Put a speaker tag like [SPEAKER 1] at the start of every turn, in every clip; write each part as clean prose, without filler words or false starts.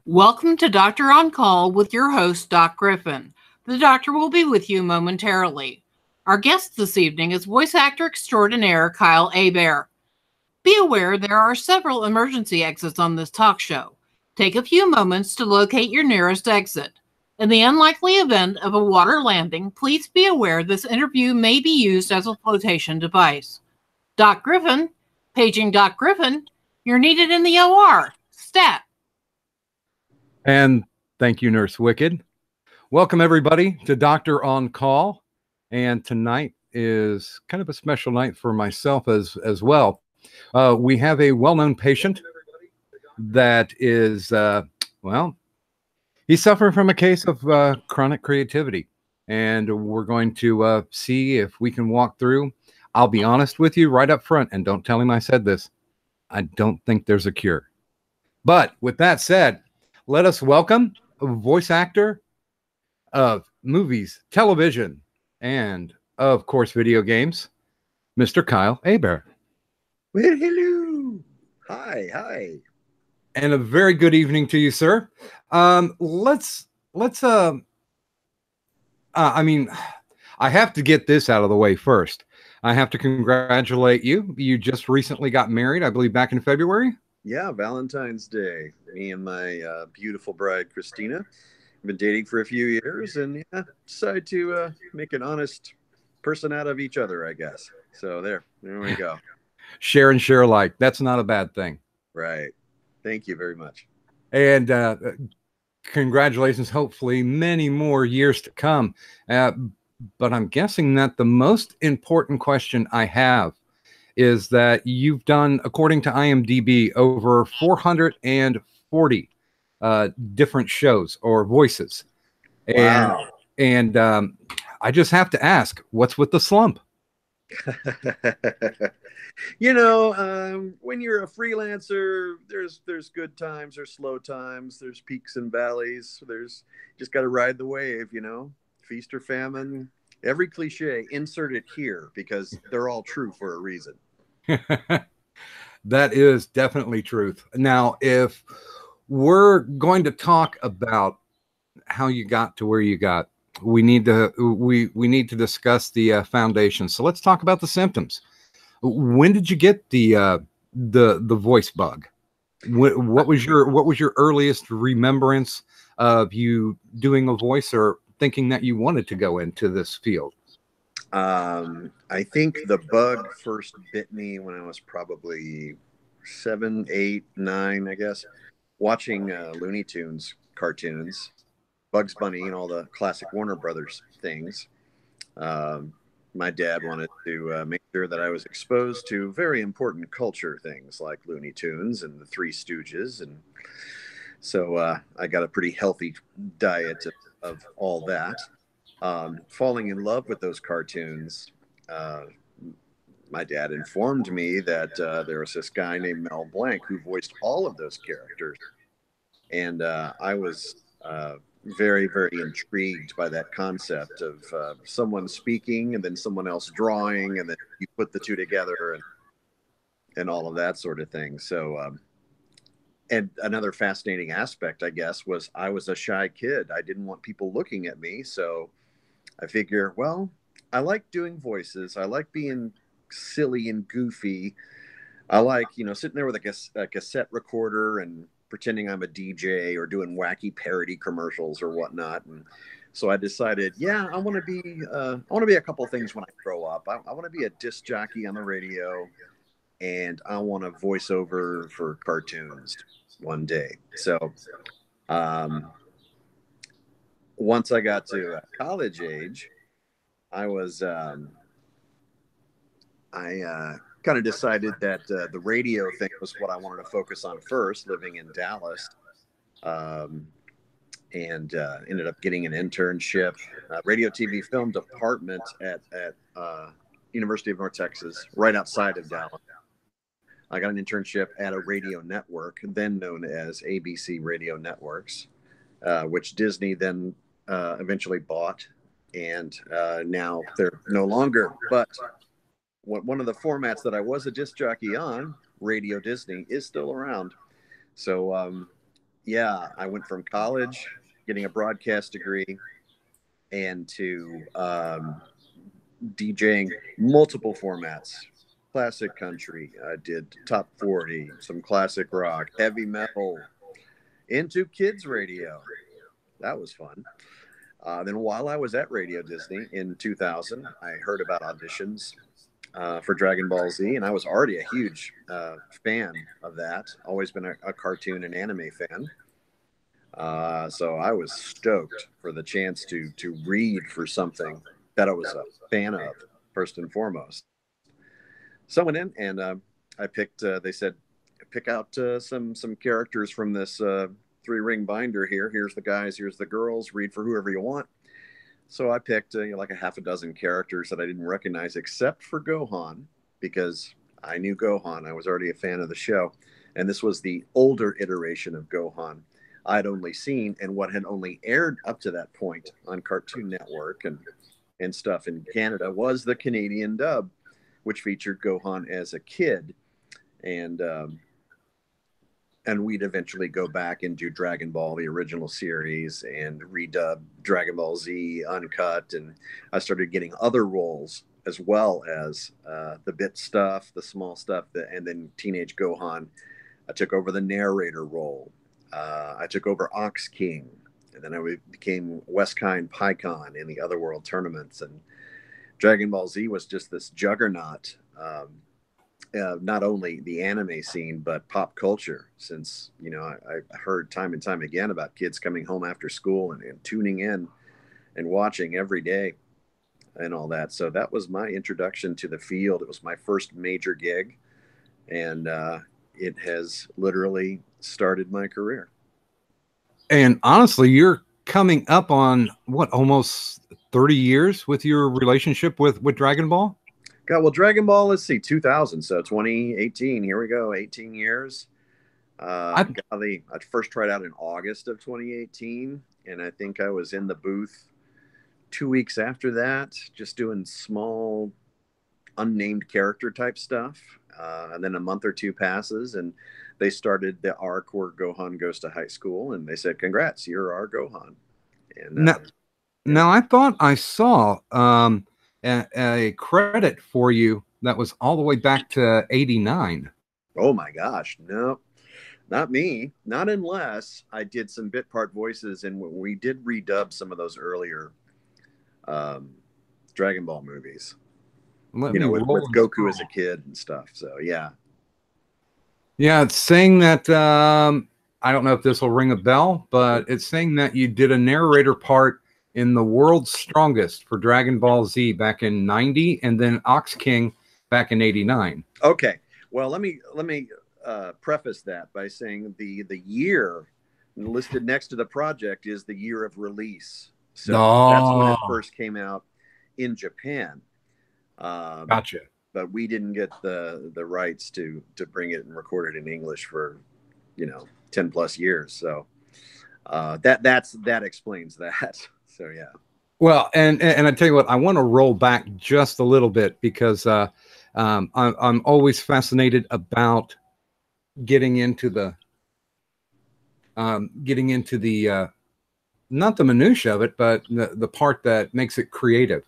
[SPEAKER 1] Welcome to Doctor on Call with your host, Doc Griffin. The doctor will be with you momentarily. Our guest this evening is voice actor extraordinaire Kyle Hebert. Be aware there are several emergency exits on this talk show. Take a few moments to locate your nearest exit. In the unlikely event of a water landing, please be aware this interview may be used as a flotation device. Doc Griffin, paging Doc Griffin, you're needed in the OR. Stat.
[SPEAKER 2] And thank you, Nurse Wicked. Welcome, everybody, to Doctor on Call. And tonight is kind of a special night for myself as well. We have a well-known patient that is, he's suffering from a case of chronic creativity. And we're going to see if we can walk through. I'll be honest with you right up front, and don't tell him I said this. I don't think there's a cure. But with that said, let us welcome a voice actor of movies, television, and, of course, video games, Mr. Kyle Hebert.
[SPEAKER 3] Well, hello. Hi.
[SPEAKER 2] And a very good evening to you, sir. I have to get this out of the way first. I have to congratulate you. You just recently got married, I believe, back in February.
[SPEAKER 3] Yeah, Valentine's Day. Me and my beautiful bride, Christina, have been dating for a few years, and decided to make an honest person out of each other, I guess. So there we go.
[SPEAKER 2] Share and share alike. That's not a bad thing.
[SPEAKER 3] Right. Thank you very much.
[SPEAKER 2] And congratulations. Hopefully many more years to come. But I'm guessing that the most important question I have is that you've done, according to IMDb, over 440 different shows or voices.
[SPEAKER 3] Wow.
[SPEAKER 2] And I just have to ask, what's with the slump?
[SPEAKER 3] When you're a freelancer, there's good times, there's slow times, there's peaks and valleys. Just got to ride the wave, feast or famine. Every cliche, insert it here because they're all true for a reason.
[SPEAKER 2] That is definitely truth. Now, if we're going to talk about how you got to where you got, we need to discuss the foundation. So let's talk about the symptoms. When did you get the voice bug? What was your earliest remembrance of you doing a voice or thinking that you wanted to go into this field?
[SPEAKER 3] I think the bug first bit me when I was probably 7, 8, 9, I guess, watching Looney Tunes cartoons, Bugs Bunny, and all the classic Warner Brothers things. My dad wanted to make sure that I was exposed to very important culture things like Looney Tunes and the Three Stooges. And so I got a pretty healthy diet of all that. Falling in love with those cartoons, my dad informed me that there was this guy named Mel Blanc who voiced all of those characters. And I was very, very intrigued by that concept of someone speaking and then someone else drawing, and then you put the two together and all of that sort of thing. So, and another fascinating aspect, I guess, was I was a shy kid. I didn't want people looking at me. So I figure, well, I like doing voices. I like being silly and goofy. I like, sitting there with a cassette recorder and pretending I'm a DJ or doing wacky parody commercials or whatnot. And so I decided, I want to be a couple things when I grow up. I want to be a disc jockey on the radio, and I want to voice over for cartoons one day. So once I got to college age, I was kind of decided that the radio thing was what I wanted to focus on first, living in Dallas, and ended up getting an internship, radio, TV, film department at University of North Texas, right outside of Dallas. I got an internship at a radio network, then known as ABC Radio Networks, which Disney then eventually bought, and now they're no longer. But one of the formats that I was a disc jockey on, Radio Disney, is still around. So yeah, I went from college, getting a broadcast degree, and to DJing multiple formats. Classic country. I did top 40, some classic rock, heavy metal, into kids radio. That was fun. Then while I was at Radio Disney in 2000, I heard about auditions for Dragon Ball Z, and I was already a huge fan of that. Always been a cartoon and anime fan. So I was stoked for the chance to read for something that I was a fan of first and foremost. So I went in and I picked. They said, pick out some characters from this 3-ring binder here. Here's the guys. Here's the girls. Read for whoever you want. So I picked like a half a dozen characters that I didn't recognize, except for Gohan, because I knew Gohan. I was already a fan of the show, and this was the older iteration of Gohan I'd only seen and what had only aired up to that point on Cartoon Network and stuff in Canada was the Canadian dub, which featured Gohan as a kid, and we'd eventually go back and do Dragon Ball, the original series, and redub Dragon Ball Z uncut. And I started getting other roles as well as the bit stuff, the small stuff, and then Teenage Gohan. I took over the narrator role. I took over Ox King, and then I became Westkine Pycon in the Otherworld tournaments. And Dragon Ball Z was just this juggernaut. Not only the anime scene, but pop culture, since, I heard time and time again about kids coming home after school and tuning in and watching every day and all that. So that was my introduction to the field. It was my first major gig, and it has literally started my career.
[SPEAKER 2] And honestly, you're coming up on what, almost 30 years with your relationship with Dragon Ball?
[SPEAKER 3] God, well, Dragon Ball, let's see, 2000, so 2018, here we go, 18 years. I first tried out in August of 2018, and I think I was in the booth 2 weeks after that, just doing small, unnamed character type stuff. And then a month or two passes, and they started the arc where Gohan goes to high school, and they said, congrats, you're our Gohan. And
[SPEAKER 2] now I thought I saw a credit for you that was all the way back to 89.
[SPEAKER 3] Oh my gosh, no, not me. Not unless I did some bit part voices, and we did redub some of those earlier Dragon Ball movies. With Goku as a kid and stuff. So yeah.
[SPEAKER 2] Yeah, it's saying that I don't know if this will ring a bell, but it's saying that you did a narrator part in The World's Strongest for Dragon Ball Z back in 90, and then Ox King back in 89.
[SPEAKER 3] Okay. Well, let me preface that by saying the year listed next to the project is the year of release. So that's when it first came out in Japan.
[SPEAKER 2] Gotcha.
[SPEAKER 3] But we didn't get the rights to bring it and record it in English for 10 plus years. So that explains that. So yeah.
[SPEAKER 2] Well, and I tell you what, I want to roll back just a little bit, because I'm always fascinated about getting into the not the minutia of it, but the part that makes it creative.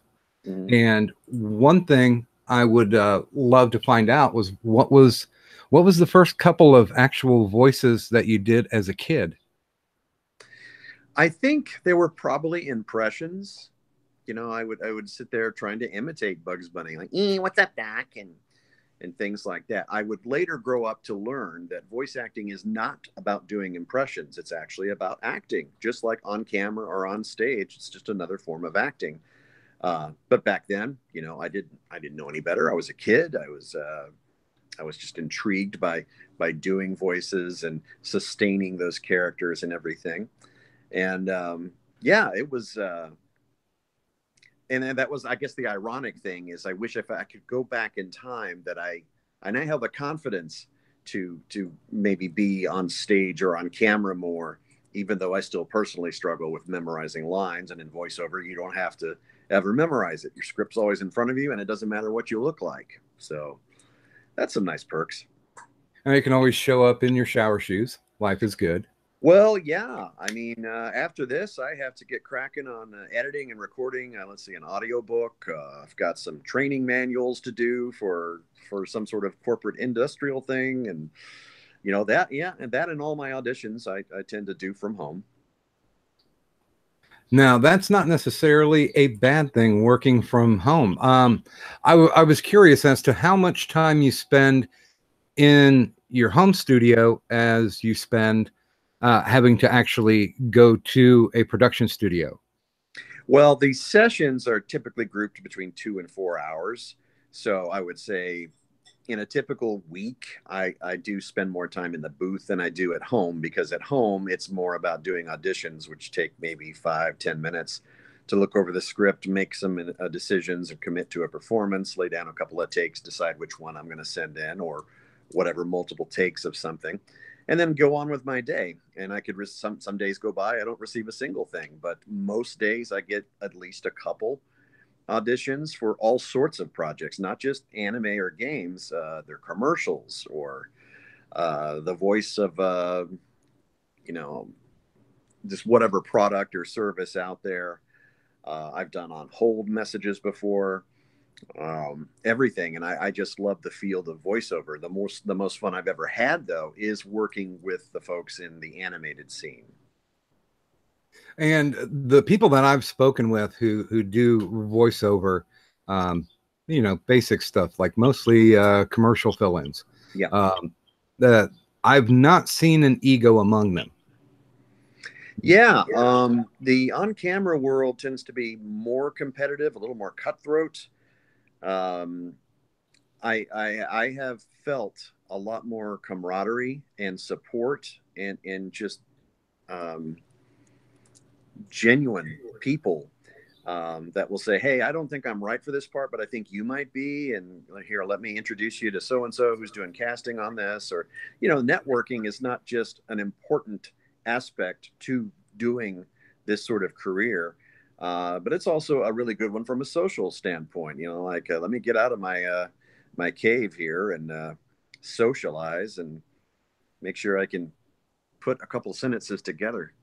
[SPEAKER 2] Mm-hmm. And one thing I would love to find out was what was the first couple of actual voices that you did as a kid?
[SPEAKER 3] I think they were probably impressions. I would sit there trying to imitate Bugs Bunny, like, what's up, Doc? And things like that. I would later grow up to learn that voice acting is not about doing impressions. It's actually about acting, just like on camera or on stage. It's just another form of acting. But back then, I didn't know any better. I was a kid. I was just intrigued by doing voices and sustaining those characters and everything. And it was. And then that was, I guess, the ironic thing is, I wish if I could go back in time that I have the confidence to maybe be on stage or on camera more, even though I still personally struggle with memorizing lines. And in voiceover, you don't have to ever memorize it. Your script's always in front of you, and it doesn't matter what you look like. So that's some nice perks.
[SPEAKER 2] And you can always show up in your shower shoes. Life is good.
[SPEAKER 3] Well, yeah. I mean, after this, I have to get cracking on editing and recording. Let's see, an audiobook. I've got some training manuals to do for some sort of corporate industrial thing, and that. Yeah, and that and all my auditions, I tend to do from home.
[SPEAKER 2] Now, that's not necessarily a bad thing, working from home. I was curious as to how much time you spend in your home studio as you spend having to actually go to a production studio.
[SPEAKER 3] Well, the sessions are typically grouped between 2 and 4 hours. So I would say in a typical week, I do spend more time in the booth than I do at home, because at home it's more about doing auditions, which take maybe 5-10 minutes to look over the script, make some decisions, or commit to a performance, lay down a couple of takes, decide which one I'm going to send in, or whatever, multiple takes of something, and then go on with my day. And I could some days go by, I don't receive a single thing, but most days I get at least a couple auditions for all sorts of projects, not just anime or games. They're commercials, or the voice of, just whatever product or service out there. I've done on hold messages before, everything. And I just love the field of voiceover. The most fun I've ever had, though, is working with the folks in the animated scene.
[SPEAKER 2] And the people that I've spoken with who do voiceover, basic stuff, like mostly commercial fill-ins.
[SPEAKER 3] Yeah.
[SPEAKER 2] That I've not seen an ego among them.
[SPEAKER 3] Yeah. The on-camera world tends to be more competitive, a little more cutthroat. I have felt a lot more camaraderie and support, and just genuine people that will say, "Hey, I don't think I'm right for this part, but I think you might be, and here, let me introduce you to so and so who's doing casting on this." Or, networking is not just an important aspect to doing this sort of career, but it's also a really good one from a social standpoint. Let me get out of my cave here and socialize and make sure I can put a couple sentences together.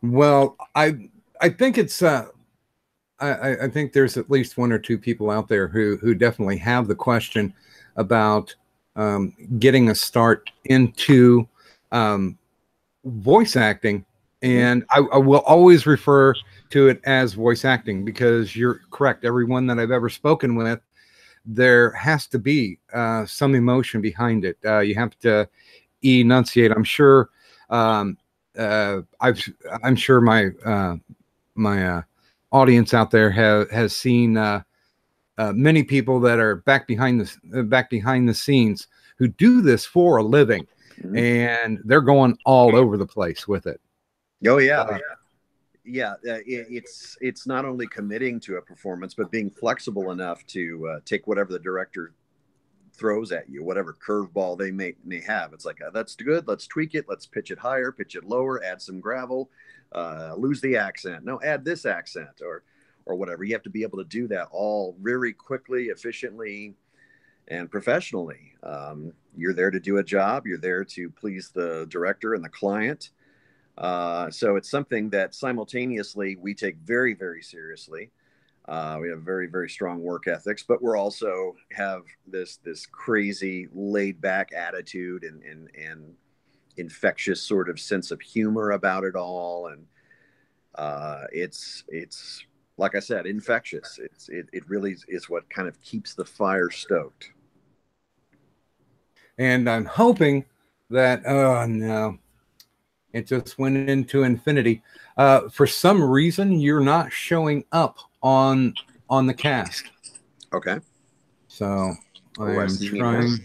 [SPEAKER 2] Well, I think it's I think there's at least one or two people out there who definitely have the question about getting a start into voice acting. And I will always refer to it as voice acting, because you're correct. Everyone that I've ever spoken with, there has to be some emotion behind it. You have to enunciate. I'm sure. I'm sure my audience out there has seen many people that are back behind the scenes who do this for a living, and they're going all over the place with it.
[SPEAKER 3] Oh yeah. It's not only committing to a performance, but being flexible enough to take whatever the director throws at you, whatever curveball they may have. It's like, that's good, let's tweak it, let's pitch it higher, pitch it lower, add some gravel, lose the accent, no, add this accent, or whatever. You have to be able to do that all very quickly, efficiently, and professionally. You're there to do a job, you're there to please the director and the client. So it's something that simultaneously we take very, very seriously. We have very, very strong work ethics, but we're also have this crazy laid back attitude and infectious sort of sense of humor about it all. And it's like I said, infectious. It really is what kind of keeps the fire stoked.
[SPEAKER 2] And I'm hoping that, oh no, it just went into infinity. For some reason, you're not showing up on the cast.
[SPEAKER 3] Okay.
[SPEAKER 2] So I am trying.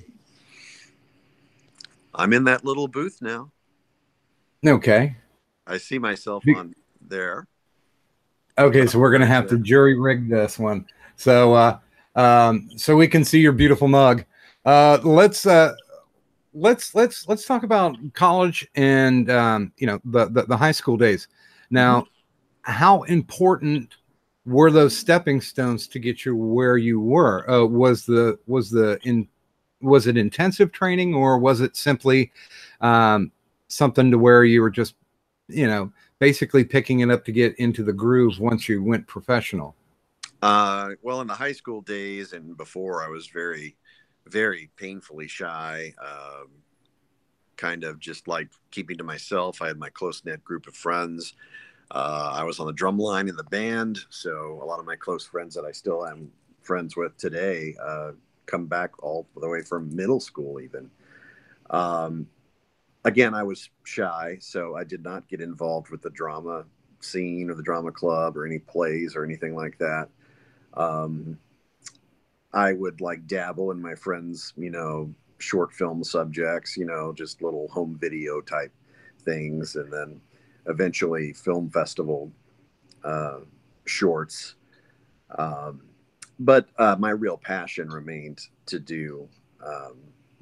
[SPEAKER 3] I'm in that little booth now.
[SPEAKER 2] Okay.
[SPEAKER 3] I see myself on there.
[SPEAKER 2] Okay, so we're gonna have to jury rig this one. So so we can see your beautiful mug. Let's talk about college and the high school days. Now, how important were those stepping stones to get you where you were? Was the was it intensive training, or was it simply something to where you were just, basically picking it up to get into the groove once you went professional?
[SPEAKER 3] Well, in the high school days and before, I was very, very painfully shy. Kind of just like keeping to myself. I had my close-knit group of friends. I was on the drum line in the band, so a lot of my close friends that I still am friends with today come back all the way from middle school even. Again, I was shy, so I did not get involved with the drama scene or the drama club or any plays or anything like that. I would like dabble in my friends, short film subjects, just little home video type things, and then eventually film festival uh, shorts. Um, but my real passion remained to do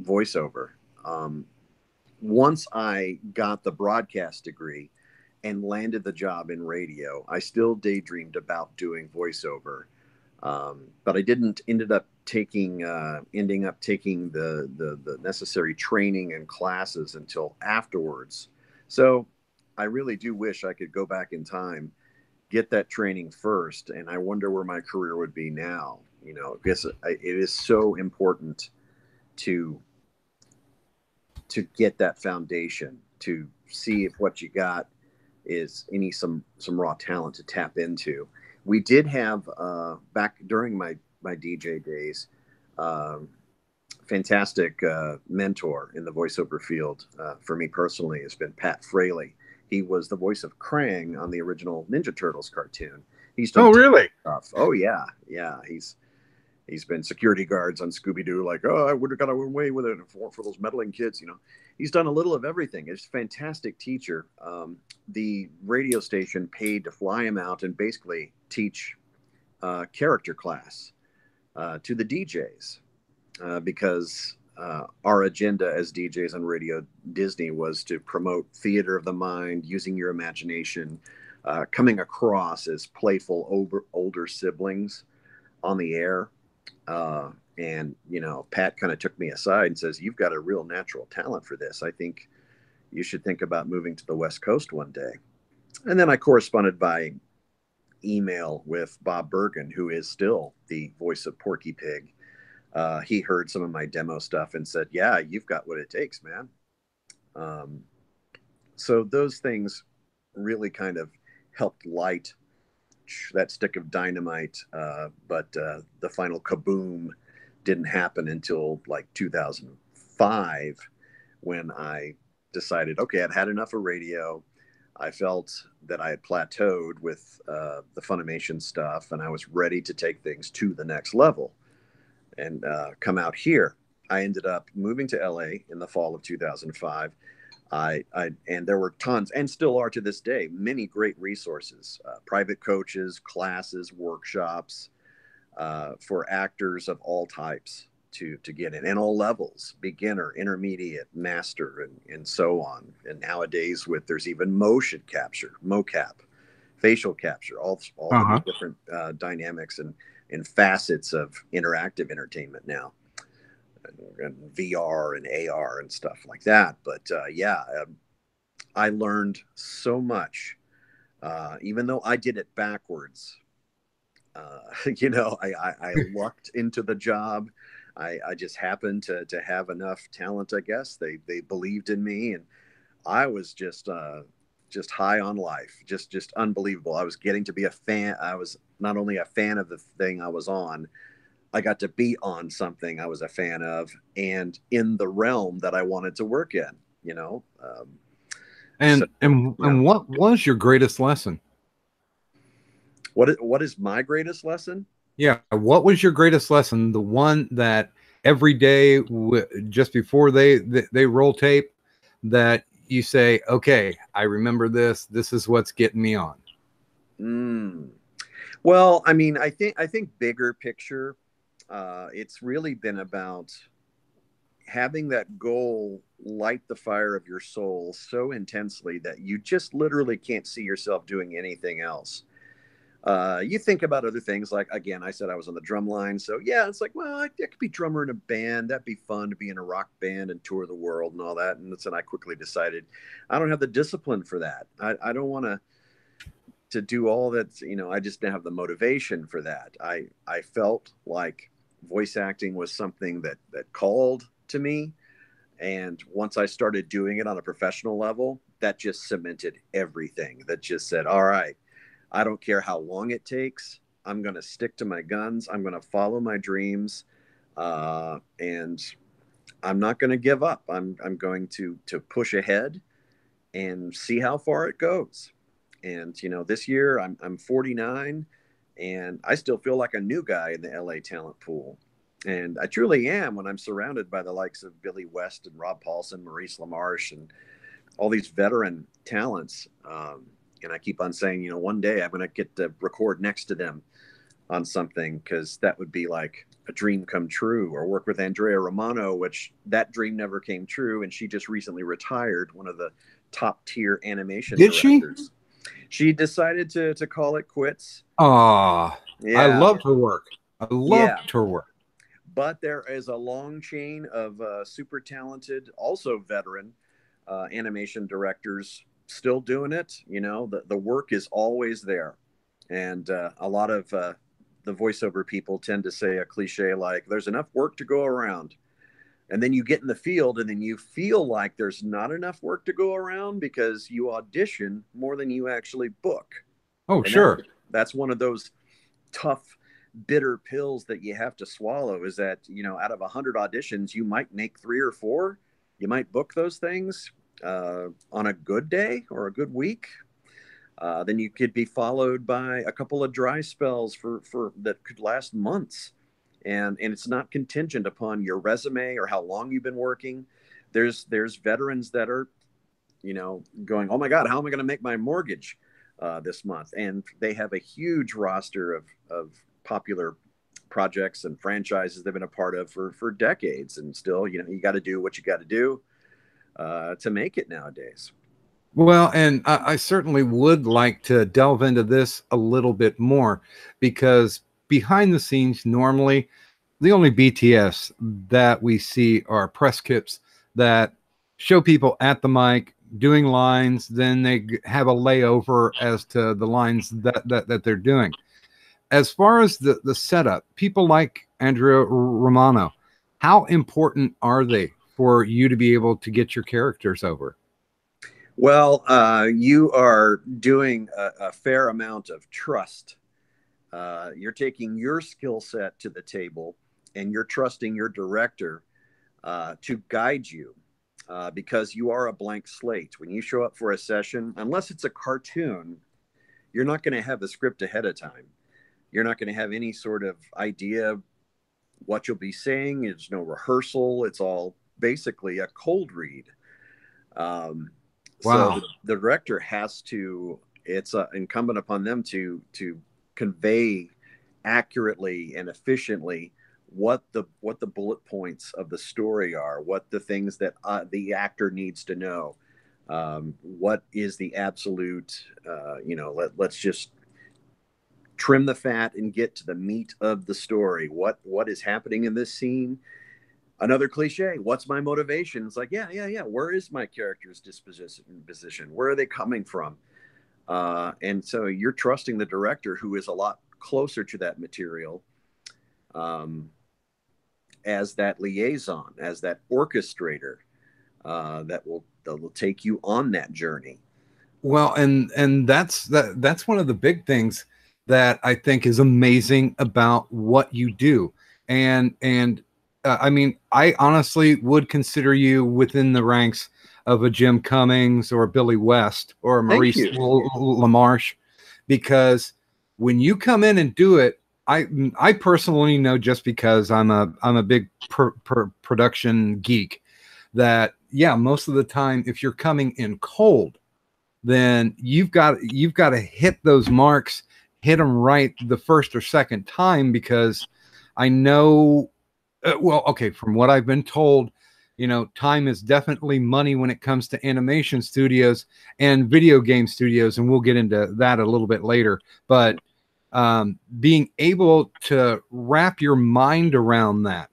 [SPEAKER 3] voiceover. Um, Once I got the broadcast degree and landed the job in radio, I still daydreamed about doing voiceover. But I didn't ending up taking the necessary training and classes until afterwards. So I really do wish I could go back in time, get that training first, and I wonder where my career would be now. Because it is so important to get that foundation, to see if what you got is some raw talent to tap into. We did have back during my DJ days, um, fantastic mentor in the voiceover field for me personally has been Pat Fraley. He was the voice of Krang on the original Ninja Turtles cartoon. He's done
[SPEAKER 2] Really?
[SPEAKER 3] stuff. Oh yeah, yeah. He's been security guards on Scooby Doo, like, oh, I would have got away with it for those meddling kids. He's done a little of everything. He's a fantastic teacher. The radio station paid to fly him out and basically teach character class to the DJs because our agenda as DJs on Radio Disney was to promote theater of the mind, using your imagination, coming across as playful older siblings on the air. And Pat kind of took me aside and says, "You've got a real natural talent for this. I think you should think about moving to the West Coast one day." And then I corresponded by email with Bob Bergen, who is still the voice of Porky Pig. He heard some of my demo stuff and said, "Yeah, you've got what it takes, man." Um, so those things really kind of helped light that stick of dynamite. But the final kaboom didn't happen until like 2005 when I decided, okay, I'd had enough of radio. I felt that I had plateaued with the Funimation stuff, and I was ready to take things to the next level and come out here. I ended up moving to LA in the fall of 2005. And there were tons, and still are to this day, many great resources, private coaches, classes, workshops for actors of all types to get in, and all levels, beginner, intermediate, master, and so on. And nowadays, there's even motion capture, mocap, facial capture, all the different dynamics and facets of interactive entertainment now. And VR and AR and stuff like that. But I learned so much, even though I did it backwards. I lucked into the job. I just happened to have enough talent, I guess. They believed in me, and I was just high on life, just unbelievable. I was getting to be a fan. I was not only a fan of the thing I was on, I got to be on something I was a fan of and in the realm that I wanted to work in,
[SPEAKER 2] And what was your greatest lesson?
[SPEAKER 3] What is my greatest lesson?
[SPEAKER 2] Yeah. What was your greatest lesson? The one that every day, just before they roll tape, that you say, okay, I remember this. This is what's getting me on.
[SPEAKER 3] Well, I mean, I think bigger picture, it's really been about having that goal light the fire of your soul so intensely that you just literally can't see yourself doing anything else. You think about other things like, again, I said I was on the drum line. So yeah, it's like, well, I could be drummer in a band. That'd be fun to be in a rock band and tour the world and all that. And then I quickly decided I don't have the discipline for that. I don't want to do all that. You know, I just didn't have the motivation for that. I felt like voice acting was something that called to me. And once I started doing it on a professional level, that just cemented everything. That just said, all right, I don't care how long it takes. I'm going to stick to my guns. I'm going to follow my dreams. And I'm not going to give up. I'm going to push ahead and see how far it goes. And, you know, this year I'm 49 and I still feel like a new guy in the LA talent pool. And I truly am when I'm surrounded by the likes of Billy West and Rob Paulson, Maurice LaMarche, and all these veteran talents. And I keep on saying, you know, one day I'm going to get to record next to them on something, because that would be like a dream come true, or work with Andrea Romano, which that dream never came true. And she just recently retired, one of the top tier animation directors. She decided to call it quits.
[SPEAKER 2] Oh, yeah. I loved her work. I loved her work.
[SPEAKER 3] But there is a long chain of super talented, also veteran animation directors still doing it. You know, the work is always there. And a lot of the voiceover people tend to say a cliche like, there's enough work to go around. And then you get in the field and then you feel like there's not enough work to go around because you audition more than you actually book.
[SPEAKER 2] Oh, and sure.
[SPEAKER 3] That's one of those tough, bitter pills that you have to swallow, is that, you know, out of 100 auditions, you might make 3 or 4. You might book those things on a good day or a good week. Then you could be followed by a couple of dry spells for that could last months. And it's not contingent upon your resume or how long you've been working. There's veterans that are, you know, going, oh my God, how am I going to make my mortgage this month? And they have a huge roster of popular projects and franchises they've been a part of for decades. And still, you know, you got to do what you got to do to make it nowadays.
[SPEAKER 2] Well, and I certainly would like to delve into this a little bit more, because behind the scenes, normally the only BTS that we see are press kits that show people at the mic doing lines. Then they have a layover as to the lines that they're doing. As far as the setup, people like Andrea Romano, how important are they for you to be able to get your characters over?
[SPEAKER 3] Well, you are doing a fair amount of trust. You're taking your skill set to the table, and you're trusting your director to guide you, because you are a blank slate. When you show up for a session, unless it's a cartoon, you're not going to have the script ahead of time. You're not going to have any sort of idea what you'll be saying. There's no rehearsal. It's all basically a cold read.
[SPEAKER 2] Wow.
[SPEAKER 3] So the director has to, it's incumbent upon them to convey accurately and efficiently what the bullet points of the story are, what the things that the actor needs to know, what is the absolute, you know, let's just trim the fat and get to the meat of the story. What is happening in this scene? Another cliche, what's my motivation? It's like, yeah. Where is my character's disposition? Where are they coming from? And so you're trusting the director, who is a lot closer to that material, as that liaison, as that orchestrator, that will take you on that journey.
[SPEAKER 2] Well, and that's one of the big things that I think is amazing about what you do. And I mean, I honestly would consider you within the ranks of a Jim Cummings or a Billy West or a Maurice LaMarche, because when you come in and do it, I personally know, just because I'm a big production geek, that yeah, most of the time, if you're coming in cold, then you've got to hit those marks, hit them right the first or second time, because I know. Well, okay, from what I've been told, you know, time is definitely money when it comes to animation studios and video game studios, and we'll get into that a little bit later. But being able to wrap your mind around that,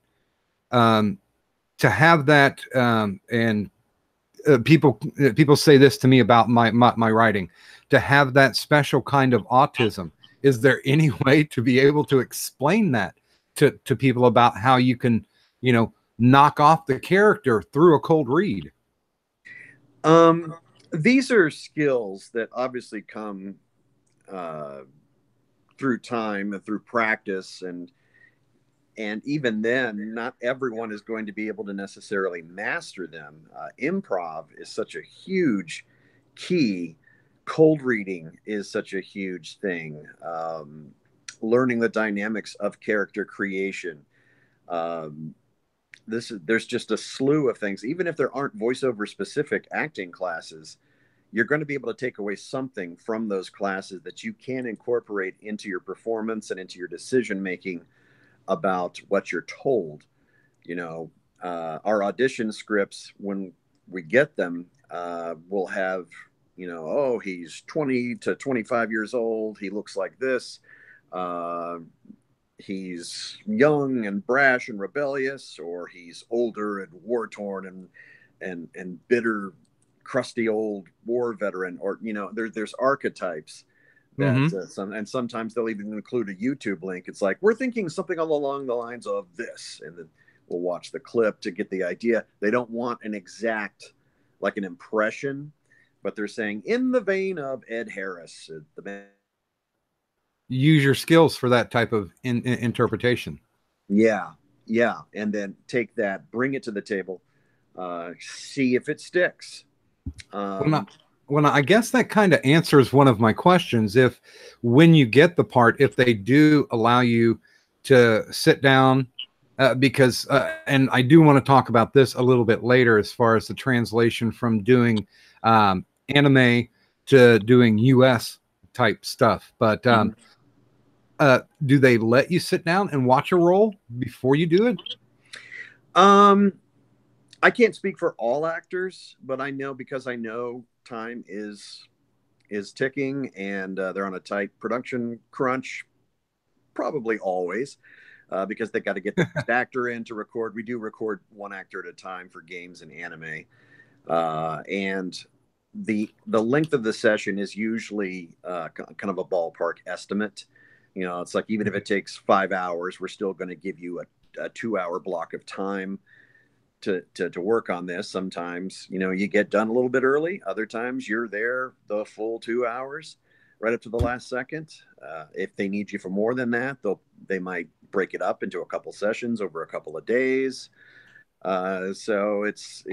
[SPEAKER 2] to have that, and people say this to me about my writing, to have that special kind of autism. Is there any way to be able to explain that to people about how you can, knock off the character through a cold read?
[SPEAKER 3] These are skills that obviously come through time and through practice, and even then, not everyone is going to be able to necessarily master them. Improv is such a huge key. Cold reading is such a huge thing. Learning the dynamics of character creation. There's just a slew of things. Even if there aren't voiceover specific acting classes, you're going to be able to take away something from those classes that you can incorporate into your performance and into your decision making about what you're told. Our audition scripts, when we get them, will have, oh, he's 20 to 25 years old. He looks like this. He's young and brash and rebellious, or he's older and war torn and bitter, crusty old war veteran, or there's archetypes that sometimes they'll even include a YouTube link. It's like, we're thinking something along the lines of this, and then we'll watch the clip to get the idea. They don't want an exact, like an impression, but they're saying in the vein of Ed Harris, the man.
[SPEAKER 2] Use your skills for that type of interpretation.
[SPEAKER 3] Yeah. And then take that, bring it to the table, see if it sticks.
[SPEAKER 2] Well, I guess that kind of answers one of my questions. If when you get the part, if they do allow you to sit down, because and I do want to talk about this a little bit later as far as the translation from doing anime to doing US type stuff. But do they let you sit down and watch a role before you do it?
[SPEAKER 3] I can't speak for all actors, but I know, because I know time is ticking, and they're on a tight production crunch, probably always, because they got to get the actor in to record. We do record one actor at a time for games and anime, and the length of the session is usually kind of a ballpark estimate. It's like, even if it takes 5 hours, we're still going to give you a 2-hour block of time to work on this. Sometimes, you get done a little bit early. Other times you're there the full 2 hours, right up to the last second. If they need you for more than that, they might break it up into a couple sessions over a couple of days. So it's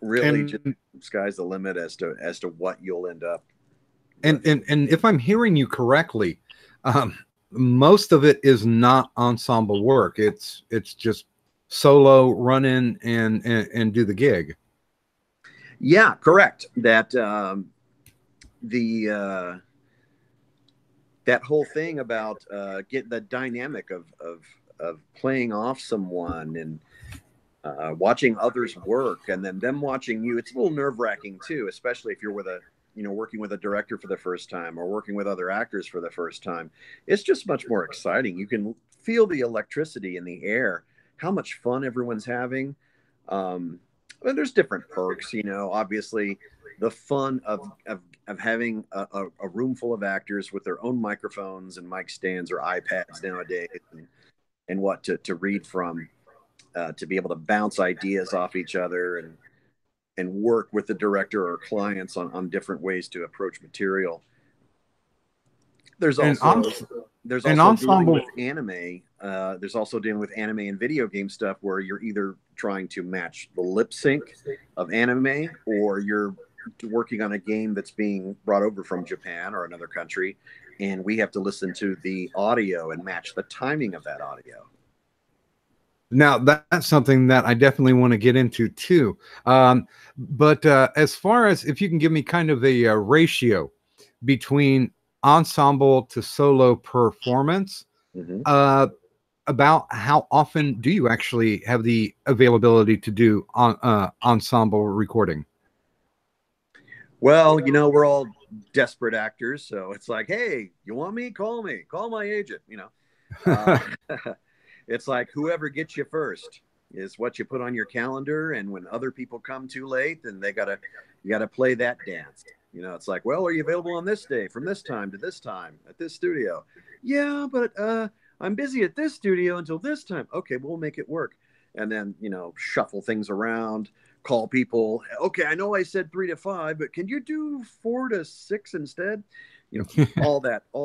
[SPEAKER 3] really just sky's the limit as to what you'll end up.
[SPEAKER 2] And if I'm hearing you correctly, most of it is not ensemble work. It's just solo, run in and do the gig.
[SPEAKER 3] Yeah, correct. That that whole thing about get the dynamic of playing off someone and watching others work, and then them watching you. It's a little nerve-wracking too, especially if you're with working with a director for the first time, or working with other actors for the first time. It's just much more exciting. You can feel the electricity in the air, how much fun everyone's having. And there's different perks, obviously the fun of having a room full of actors with their own microphones and mic stands or iPads nowadays, and what to read from, to be able to bounce ideas off each other and work with the director or clients on different ways to approach material. There's also dealing with anime. There's also dealing with anime and video game stuff, where you're either trying to match the lip sync of anime, or you're working on a game that's being brought over from Japan or another country, and we have to listen to the audio and match the timing of that audio.
[SPEAKER 2] Now, that's something that I definitely want to get into too. But as far as, if you can give me kind of a ratio between ensemble to solo performance, about how often do you actually have the availability to do ensemble recording?
[SPEAKER 3] Well, we're all desperate actors. So it's like, hey, you want me? Call me. Call my agent. You know, uh, it's like whoever gets you first is what you put on your calendar. And when other people come too late, then you gotta play that dance. You know, it's like, well, are you available on this day from this time to this time at this studio? Yeah, but I'm busy at this studio until this time. Okay, we'll make it work. And then, you know, shuffle things around, call people. Okay, I know I said 3 to 5, but can you do 4 to 6 instead? You know, all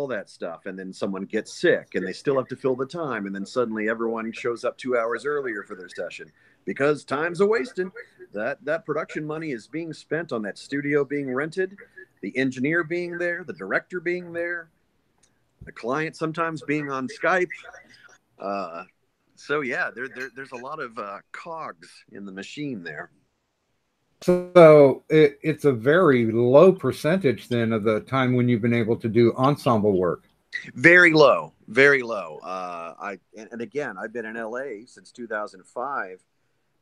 [SPEAKER 3] that stuff. And then someone gets sick and they still have to fill the time. And then suddenly everyone shows up 2 hours earlier for their session because time's a wasted. That production money is being spent on that studio being rented, the engineer being there, the director being there, the client sometimes being on Skype. So yeah, there's a lot of cogs in the machine there.
[SPEAKER 2] So it's a very low percentage then of the time when you've been able to do ensemble work.
[SPEAKER 3] Very low, very low. And again, I've been in LA since 2005.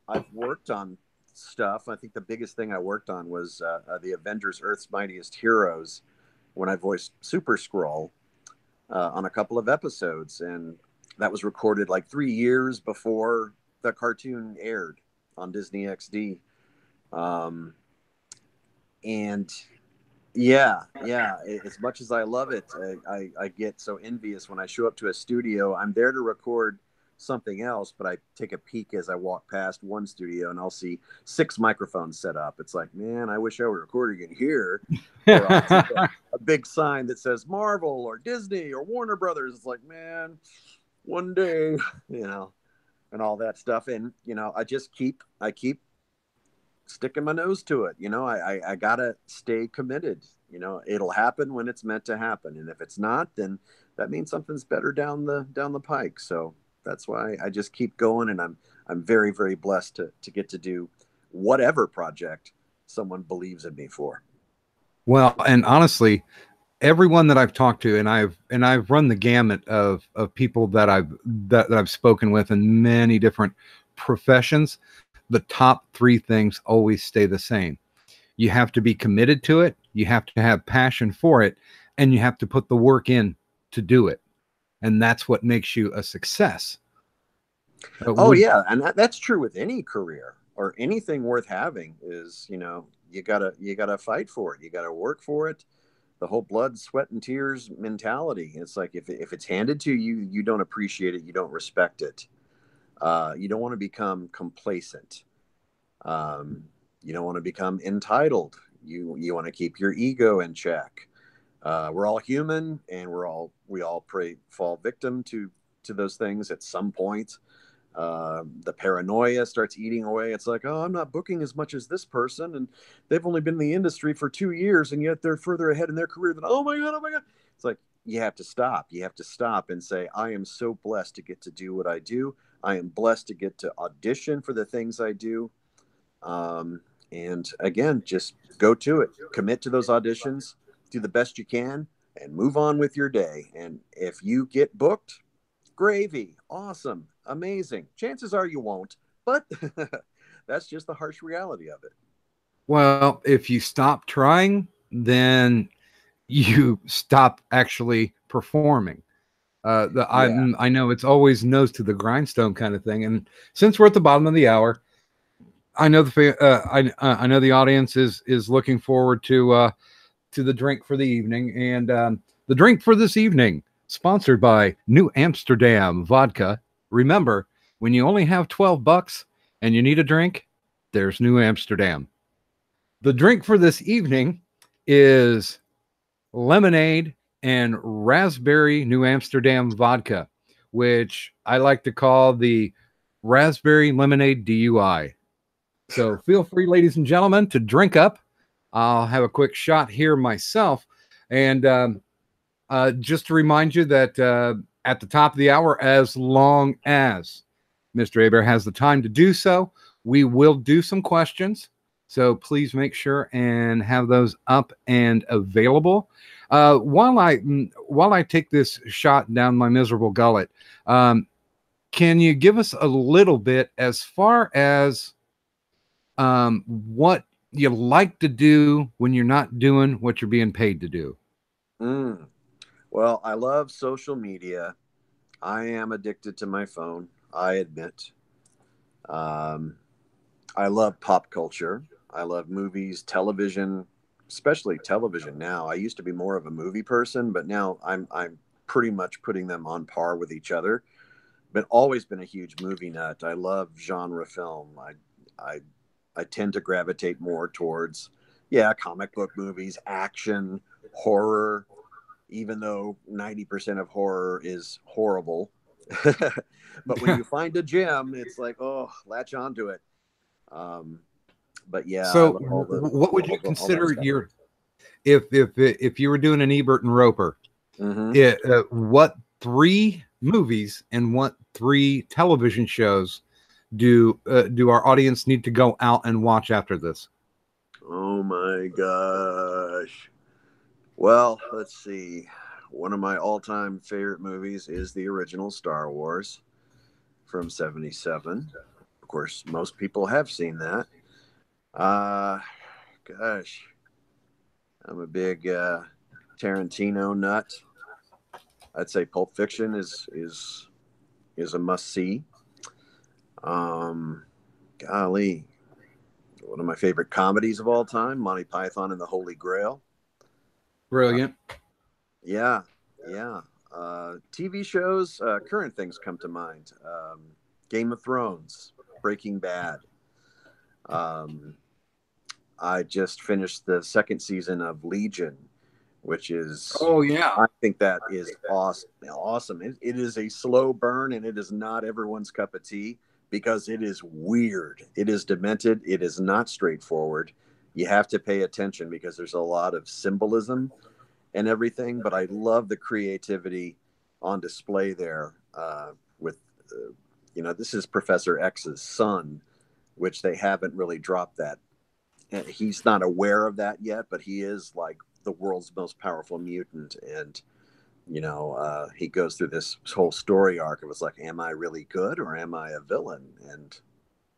[SPEAKER 3] I've worked on stuff. I think the biggest thing I worked on was the Avengers: Earth's Mightiest Heroes, when I voiced Super Skrull on a couple of episodes, and that was recorded like 3 years before the cartoon aired on Disney XD. And yeah, as much as I love it, I get so envious when I show up to a studio. I'm there to record something else, but I take a peek as I walk past one studio and I'll see 6 microphones set up. It's like, man, I wish I were recording in here. Or I'll see a big sign that says Marvel or Disney or Warner Brothers. It's like, man, one day, you know, and all that stuff. And, you know, I keep sticking my nose to it. You know, I gotta stay committed. You know, it'll happen when it's meant to happen. And if it's not, then that means something's better down the pike. So that's why I just keep going, and I'm very, very blessed to get to do whatever project someone believes in me for.
[SPEAKER 2] Well, and honestly, everyone that I've talked to, and I've run the gamut of people that I've spoken with in many different professions, the top 3 things always stay the same. You have to be committed to it, you have to have passion for it, and you have to put the work in to do it. And that's what makes you a success.
[SPEAKER 3] Yeah. And that's true with any career or anything worth having is, you know, you gotta fight for it. You gotta work for it. The whole blood, sweat, and tears mentality. It's like, if it's handed to you, you don't appreciate it. You don't respect it. You don't want to become complacent. You don't want to become entitled. You want to keep your ego in check. We're all human, and we all fall victim to those things at some point. The paranoia starts eating away. It's like, oh, I'm not booking as much as this person, and they've only been in the industry for 2 years, and yet they're further ahead in their career than, oh my God. It's like, you have to stop. You have to stop and say, I am so blessed to get to do what I do. I am blessed to get to audition for the things I do. And again, just go to it. Commit to those auditions. Do the best you can and move on with your day. And if you get booked, gravy, awesome, amazing. Chances are you won't, but that's just the harsh reality of it.
[SPEAKER 2] Well, if you stop trying, then you stop actually performing. I know it's always nose to the grindstone kind of thing. And since we're at the bottom of the hour, I know I know the audience is looking forward to the drink for the evening, and the drink for this evening, sponsored by New Amsterdam Vodka. Remember, when you only have $12 and you need a drink, there's New Amsterdam. The drink for this evening is lemonade and raspberry New Amsterdam vodka, which I like to call the raspberry lemonade DUI. So feel free, ladies and gentlemen, to drink up. I'll have a quick shot here myself. And just to remind you that at the top of the hour, as long as Mr. Hebert has the time to do so, we will do some questions. So please make sure and have those up and available. While I take this shot down my miserable gullet, can you give us a little bit as far as what you like to do when you're not doing what you're being paid to do?
[SPEAKER 3] Well, I love social media. I am addicted to my phone, I admit. Um, I love pop culture. I love movies, television, especially television now. I used to be more of a movie person, but now I'm pretty much putting them on par with each other. But always been a huge movie nut. I love genre film. I I tend to gravitate more towards, yeah, comic book movies, action, horror, even though 90% of horror is horrible. But when you find a gem, it's like, oh, latch onto it. Um, but yeah, I
[SPEAKER 2] So,
[SPEAKER 3] love
[SPEAKER 2] what would you
[SPEAKER 3] all that
[SPEAKER 2] consider
[SPEAKER 3] stuff.
[SPEAKER 2] your if you were doing an Ebert and Roper?
[SPEAKER 3] Mm-hmm.
[SPEAKER 2] What 3 movies and what 3 television shows do our audience need to go out and watch after this?
[SPEAKER 3] Oh my gosh. Well, let's see. One of my all-time favorite movies is the original Star Wars from '77. Of course, most people have seen that. Uh, gosh, I'm a big Tarantino nut. I'd say Pulp Fiction is a must see. Um, golly, one of my favorite comedies of all time, Monty Python and the Holy Grail.
[SPEAKER 2] Brilliant.
[SPEAKER 3] Yeah, yeah. TV shows, current things come to mind. Game of Thrones, Breaking Bad. Um, I just finished the second season of Legion, which is,
[SPEAKER 2] Oh yeah.
[SPEAKER 3] I think that is awesome. Awesome. It is a slow burn, and it is not everyone's cup of tea because it is weird. It is demented. It is not straightforward. You have to pay attention because there's a lot of symbolism and everything. But I love the creativity on display there with, this is Professor X's son, which they haven't really dropped that. He's not aware of that yet, but he is like the world's most powerful mutant. And, he goes through this whole story arc. It was like, am I really good or am I a villain? And,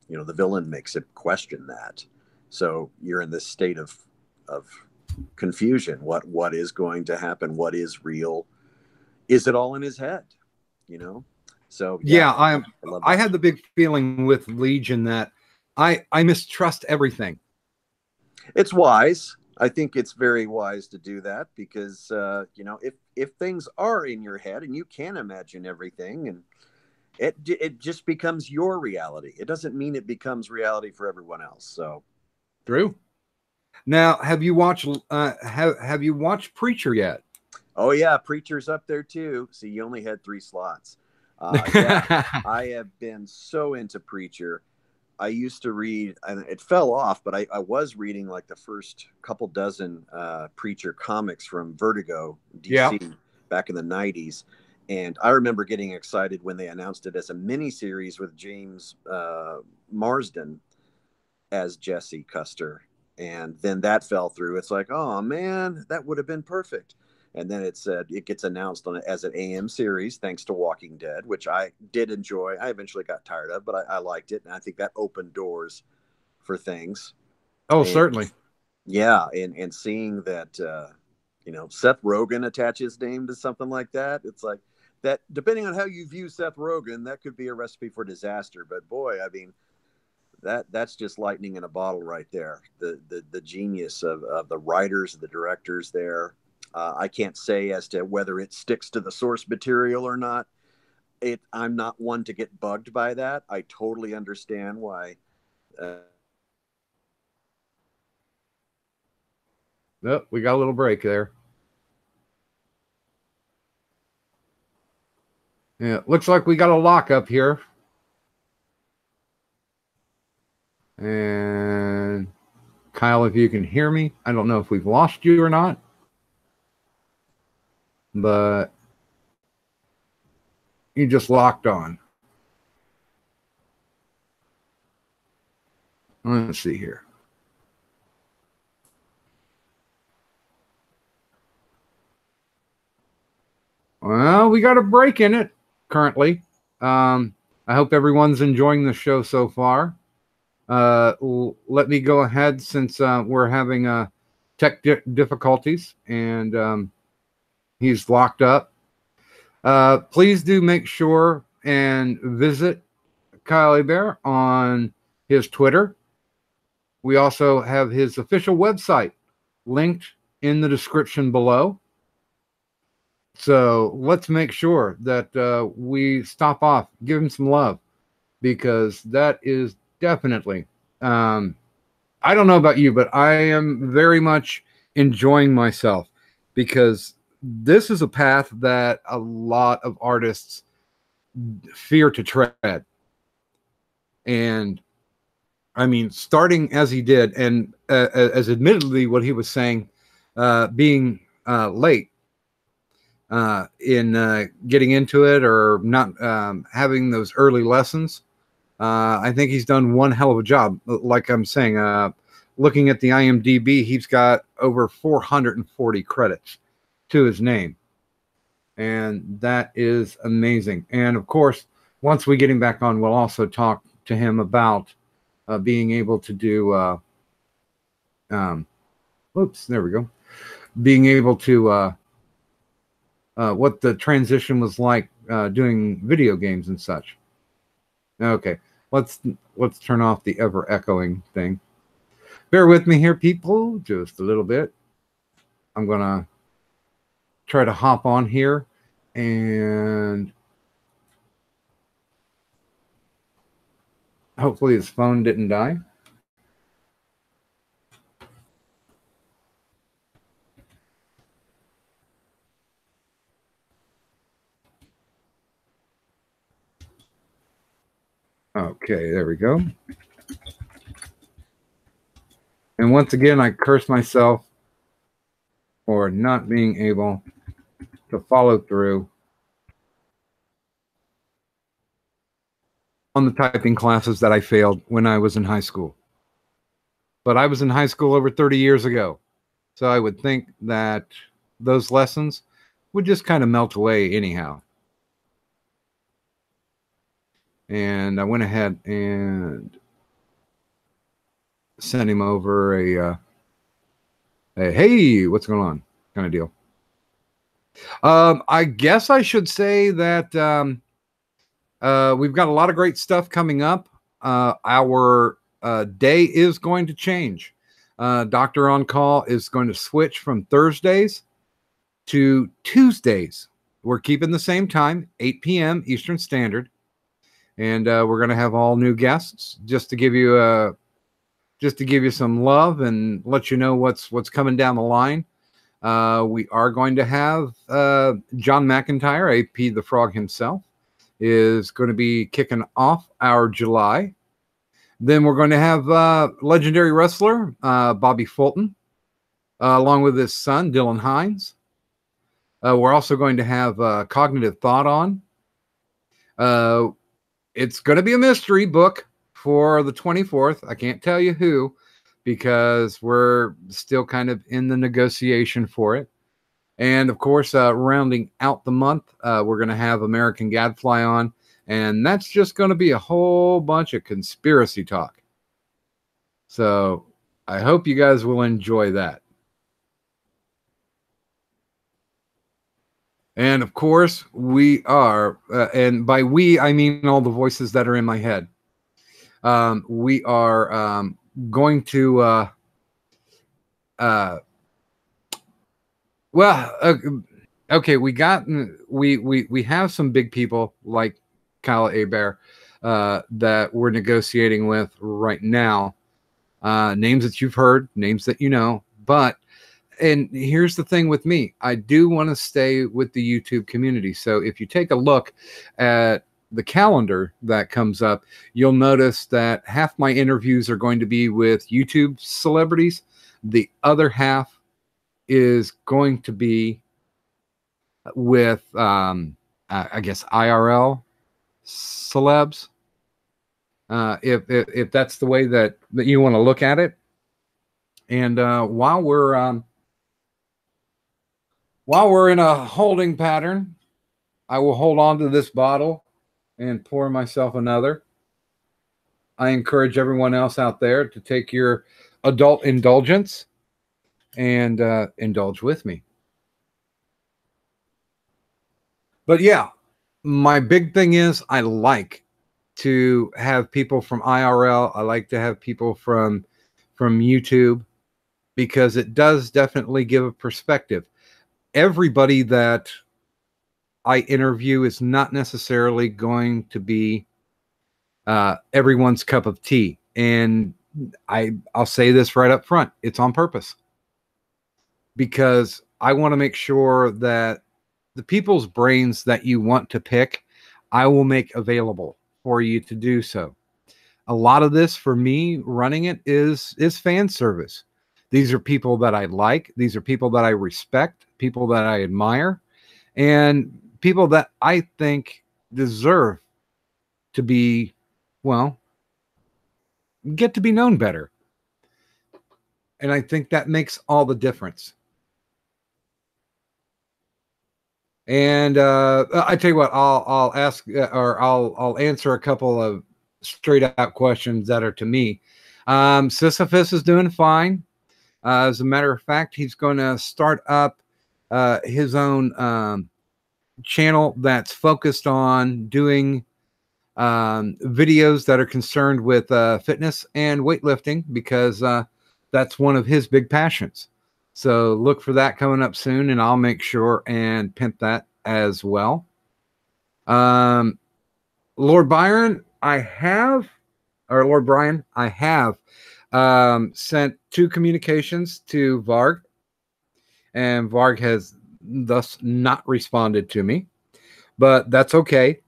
[SPEAKER 3] the villain makes it question that. So you're in this state of confusion. What is going to happen? What is real? Is it all in his head? So yeah,
[SPEAKER 2] Yeah,
[SPEAKER 3] I love
[SPEAKER 2] I
[SPEAKER 3] that.
[SPEAKER 2] had the big feeling with Legion that I mistrust everything.
[SPEAKER 3] It's wise. I think it's very wise to do that because if things are in your head and you can imagine everything, and it just becomes your reality. It doesn't mean it becomes reality for everyone else. So
[SPEAKER 2] True. Now, have you watched have you watched Preacher yet?
[SPEAKER 3] oh yeah, Preacher's up there too. See, you only had 3 slots. Yeah, I have been so into Preacher. I used to read, and it fell off, but I was reading like the first couple dozen Preacher comics from Vertigo
[SPEAKER 2] Yeah.
[SPEAKER 3] DC back in the '90s. And I remember getting excited when they announced it as a miniseries with James Marsden as Jesse Custer. And then that fell through. It's like, oh man, that would have been perfect. And then it said it gets announced as an AM series, thanks to Walking Dead, which I did enjoy. I eventually got tired of, but I liked it, and I think that opened doors for things.
[SPEAKER 2] Oh,
[SPEAKER 3] And
[SPEAKER 2] certainly.
[SPEAKER 3] yeah, and seeing that, Seth Rogen attach his name to something like that, it's like that. Depending on how you view Seth Rogen, that could be a recipe for disaster. But boy, I mean, that's just lightning in a bottle right there. The genius of the writers, the directors there. I can't say as to whether it sticks to the source material or not. I'm not one to get bugged by that. I totally understand why.
[SPEAKER 2] Oh, we got a little break there. Yeah, looks like we got a lock up here. And Kyle, if you can hear me, I don't know if we've lost you or not, but you just locked on. Let's see here. Well, we got a break in it currently. I hope everyone's enjoying the show so far. let me go ahead since we're having tech difficulties and he's locked up. Please do make sure and visit Kyle Hebert on his Twitter. We also have his official website linked in the description below. So let's make sure that we stop off, give him some love, because that is definitely, I don't know about you, but I am very much enjoying myself because this is a path that a lot of artists fear to tread. And I mean, starting as he did, and as admittedly what he was saying, being late in getting into it or not having those early lessons, I think he's done one hell of a job. Like I'm saying, looking at the IMDb, he's got over 440 credits to his name. And that is amazing. And of course, once we get him back on, we'll also talk to him about being able to do, whoops, there we go. Being able to, what the transition was like doing video games and such. Okay, let's turn off the ever echoing thing. Bear with me here, people, just a little bit. I'm gonna try to hop on here and hopefully his phone didn't die. Okay, there we go. And once again, I curse myself for not being able to follow through on the typing classes that I failed when I was in high school. But I was in high school over 30 years ago. So I would think that those lessons would just kind of melt away anyhow. And I went ahead and sent him over a hey, what's going on kind of deal. I guess I should say that we've got a lot of great stuff coming up. Our day is going to change. Doctor on Call is going to switch from Thursdays to Tuesdays. We're keeping the same time, 8 p.m. Eastern Standard. And we're going to have all new guests just to give you some love and let you know what's coming down the line. We are going to have John McIntyre, AP the Frog himself, is going to be kicking off our July. Then we're going to have legendary wrestler Bobby Fulton, along with his son Dylan Hines. We're also going to have Cognitive Thought on. It's going to be a mystery book for the 24th. I can't tell you who, because we're still kind of in the negotiation for it. And of course, rounding out the month, we're going to have American Gadfly on. And that's just going to be a whole bunch of conspiracy talk. So I hope you guys will enjoy that. And of course, we are, and by we, I mean all the voices that are in my head. We are going to, okay, we have some big people like Kyle Hebert that we're negotiating with right now. Names that you've heard, names that you know, and here's the thing with me. I do want to stay with the YouTube community. So if you take a look at the calendar that comes up, you'll notice that half my interviews are going to be with YouTube celebrities. The other half is going to be with, I guess, IRL celebs. If that's the way that you want to look at it. And while we're in a holding pattern, I will hold on to this bottle and pour myself another. I encourage everyone else out there to take your adult indulgence and indulge with me. But yeah, my big thing is I like to have people from IRL. I like to have people from YouTube, because it does definitely give a perspective. Everybody that I interview is not necessarily going to be everyone's cup of tea. And I'll say this right up front. It's on purpose, because I want to make sure that the people's brains that you want to pick, I will make available for you to do so. A lot of this for me running it is fan service. These are people that I like. These are people that I respect, people that I admire, and people that I think deserve to be, well, get to be known better. And I think that makes all the difference. And I tell you what, I'll ask or I'll answer a couple of straight out questions that are to me. Sisyphus is doing fine. As a matter of fact, he's going to start up his own channel that's focused on doing videos that are concerned with fitness and weightlifting, because that's one of his big passions. So look for that coming up soon, and I'll make sure and pimp that as well. Lord Brian, I have sent 2 communications to Varg, and Varg has thus not responded to me, but that's okay.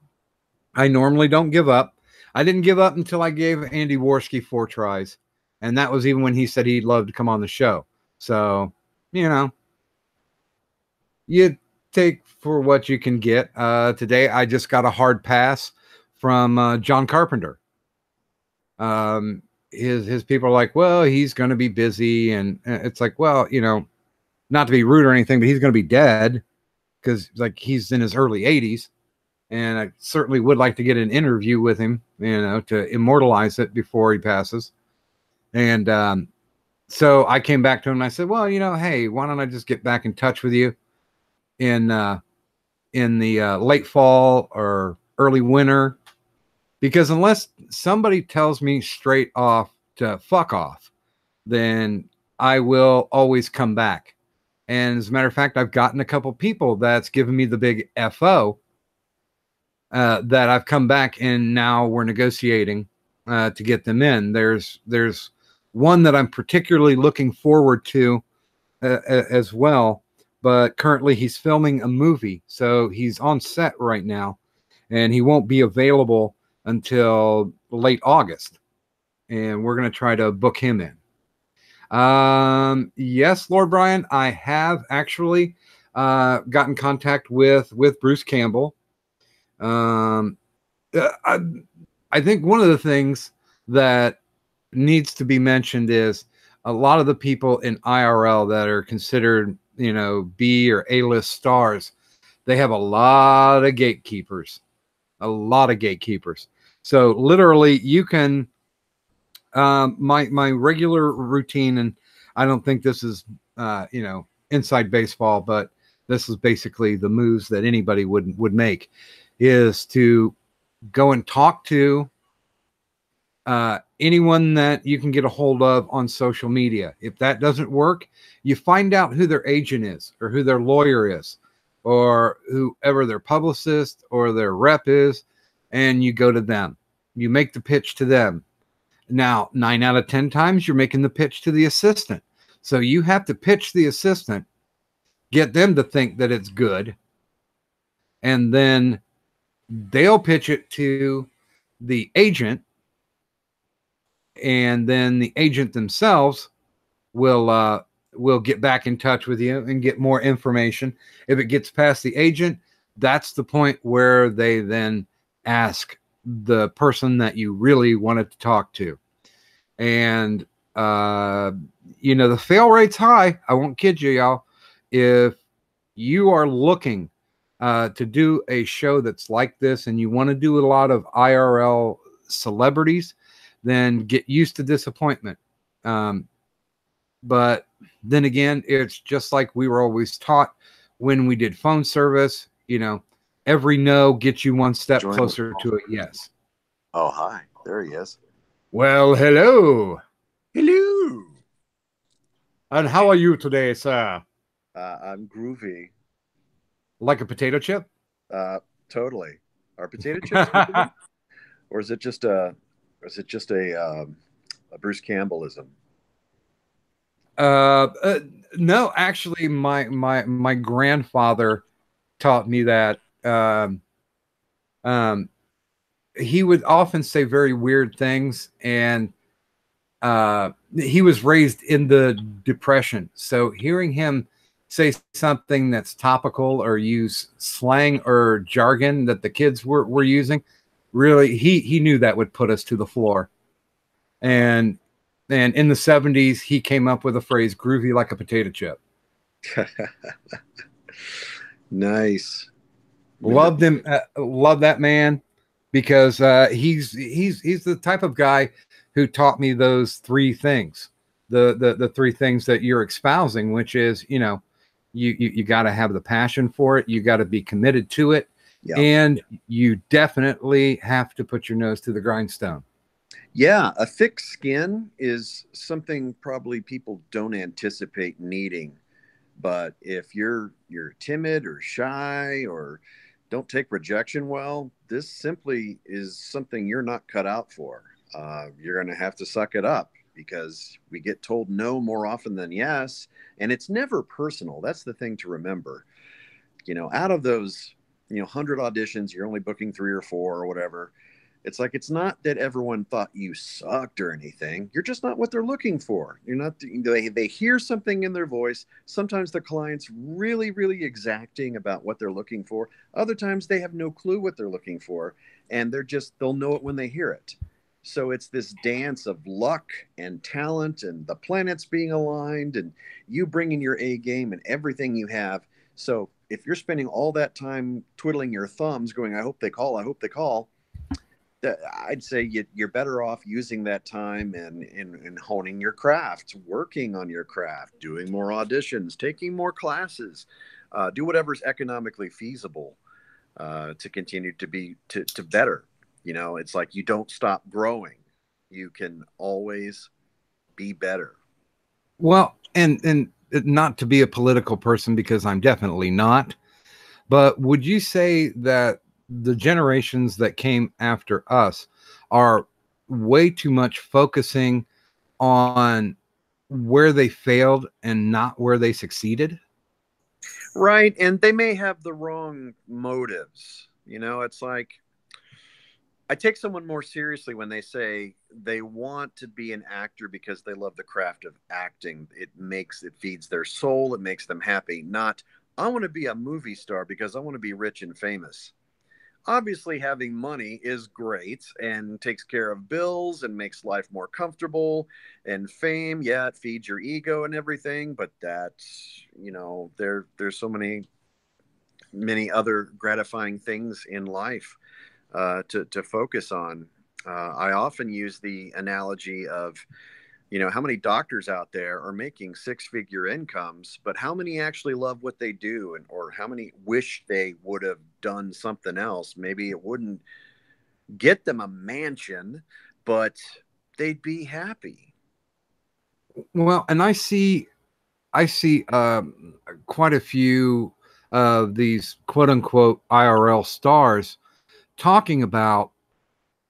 [SPEAKER 2] I normally don't give up. I didn't give up until I gave Andy Worski 4 tries, and that was even when he said he'd love to come on the show. So, you know, you take for what you can get. Today, I just got a hard pass from John Carpenter. His people are like, well, he's going to be busy, and it's like, well, you know, not to be rude or anything, but he's going to be dead, because like he's in his early 80s, and I certainly would like to get an interview with him, you know, to immortalize it before he passes. And so I came back to him and I said, well, you know, hey, why don't I just get back in touch with you in the late fall or early winter? Because unless somebody tells me straight off to fuck off, then I will always come back. And as a matter of fact, I've gotten a couple people that's given me the big FO that I've come back, and now we're negotiating to get them in. There's one that I'm particularly looking forward to as well, but currently he's filming a movie, so he's on set right now, and he won't be available until late August, and we're going to try to book him in. Yes, Lord Brian, I have actually got in contact with Bruce Campbell. I think one of the things that needs to be mentioned is a lot of the people in IRL that are considered, you know, B or A-list stars, they have a lot of gatekeepers. So literally you can, my regular routine, and I don't think this is, you know, inside baseball, but this is basically the moves that anybody would make, is to go and talk to anyone that you can get a hold of on social media. If that doesn't work, you find out who their agent is, or who their lawyer is, or whoever their publicist or their rep is, and you go to them. You make the pitch to them. Now, 9 out of 10 times, you're making the pitch to the assistant. So you have to pitch the assistant, get them to think that it's good, and then they'll pitch it to the agent, and then the agent themselves will get back in touch with you and get more information. If it gets past the agent, that's the point where they then ask the person that you really wanted to talk to. And you know, the fail rate's high. I won't kid you, y'all. If you are looking to do a show that's like this, and you want to do a lot of IRL celebrities, then get used to disappointment. But then again, it's just like we were always taught when we did phone service, every no gets you one step closer to a yes.
[SPEAKER 3] Oh, hi. There he is.
[SPEAKER 2] Well, hello.
[SPEAKER 3] Hello.
[SPEAKER 2] And how are you today, sir?
[SPEAKER 3] I'm groovy.
[SPEAKER 2] Like a potato chip?
[SPEAKER 3] Totally. Are potato chips groovy? Or is it just a Bruce Campbellism?
[SPEAKER 2] No, actually, my grandfather taught me that. He would often say very weird things, and he was raised in the Depression, so hearing him say something that's topical or use slang or jargon that the kids were using, really, he knew that would put us to the floor. And in the 70s, he came up with a phrase, groovy like a potato chip.
[SPEAKER 3] Nice.
[SPEAKER 2] Loved him. Love that man, because he's the type of guy who taught me those three things, the three things that you're espousing, which is, you got to have the passion for it. You got to be committed to it.
[SPEAKER 3] Yeah.
[SPEAKER 2] And you definitely have to put your nose to the grindstone.
[SPEAKER 3] Yeah, a thick skin is something probably people don't anticipate needing. But if you're timid or shy or don't take rejection well, this simply is something you're not cut out for. You're going to have to suck it up, because we get told no more often than yes. And it's never personal. That's the thing to remember. Out of those, 100 auditions, you're only booking 3 or 4 or whatever. It's like, it's not that everyone thought you sucked or anything. You're just not what they're looking for. You're not, they hear something in their voice. Sometimes the client's really, really exacting about what they're looking for. Other times they have no clue what they're looking for, and they'll know it when they hear it. So it's this dance of luck and talent and the planets being aligned and you bringing your A game and everything you have. So if you're spending all that time twiddling your thumbs going, I hope they call, I'd say you're better off using that time and honing your craft, working on your craft, doing more auditions, taking more classes, do whatever's economically feasible to continue to better. It's like you don't stop growing. You can always be better.
[SPEAKER 2] Well, and not to be a political person, because I'm definitely not, but would you say that the generations that came after us are way too much focusing on where they failed and not where they succeeded?
[SPEAKER 3] Right. And they may have the wrong motives. It's like, I take someone more seriously when they say they want to be an actor because they love the craft of acting. It feeds their soul. It makes them happy. Not, I want to be a movie star because I want to be rich and famous. Obviously, having money is great and takes care of bills and makes life more comfortable. And fame, yeah, it feeds your ego and everything. But that's, there's so many other gratifying things in life to focus on. I often use the analogy of, how many doctors out there are making 6-figure incomes, but how many actually love what they do, or how many wish they would have done something else? Maybe it wouldn't get them a mansion, but they'd be happy.
[SPEAKER 2] Well, and I see quite a few of these quote unquote IRL stars talking about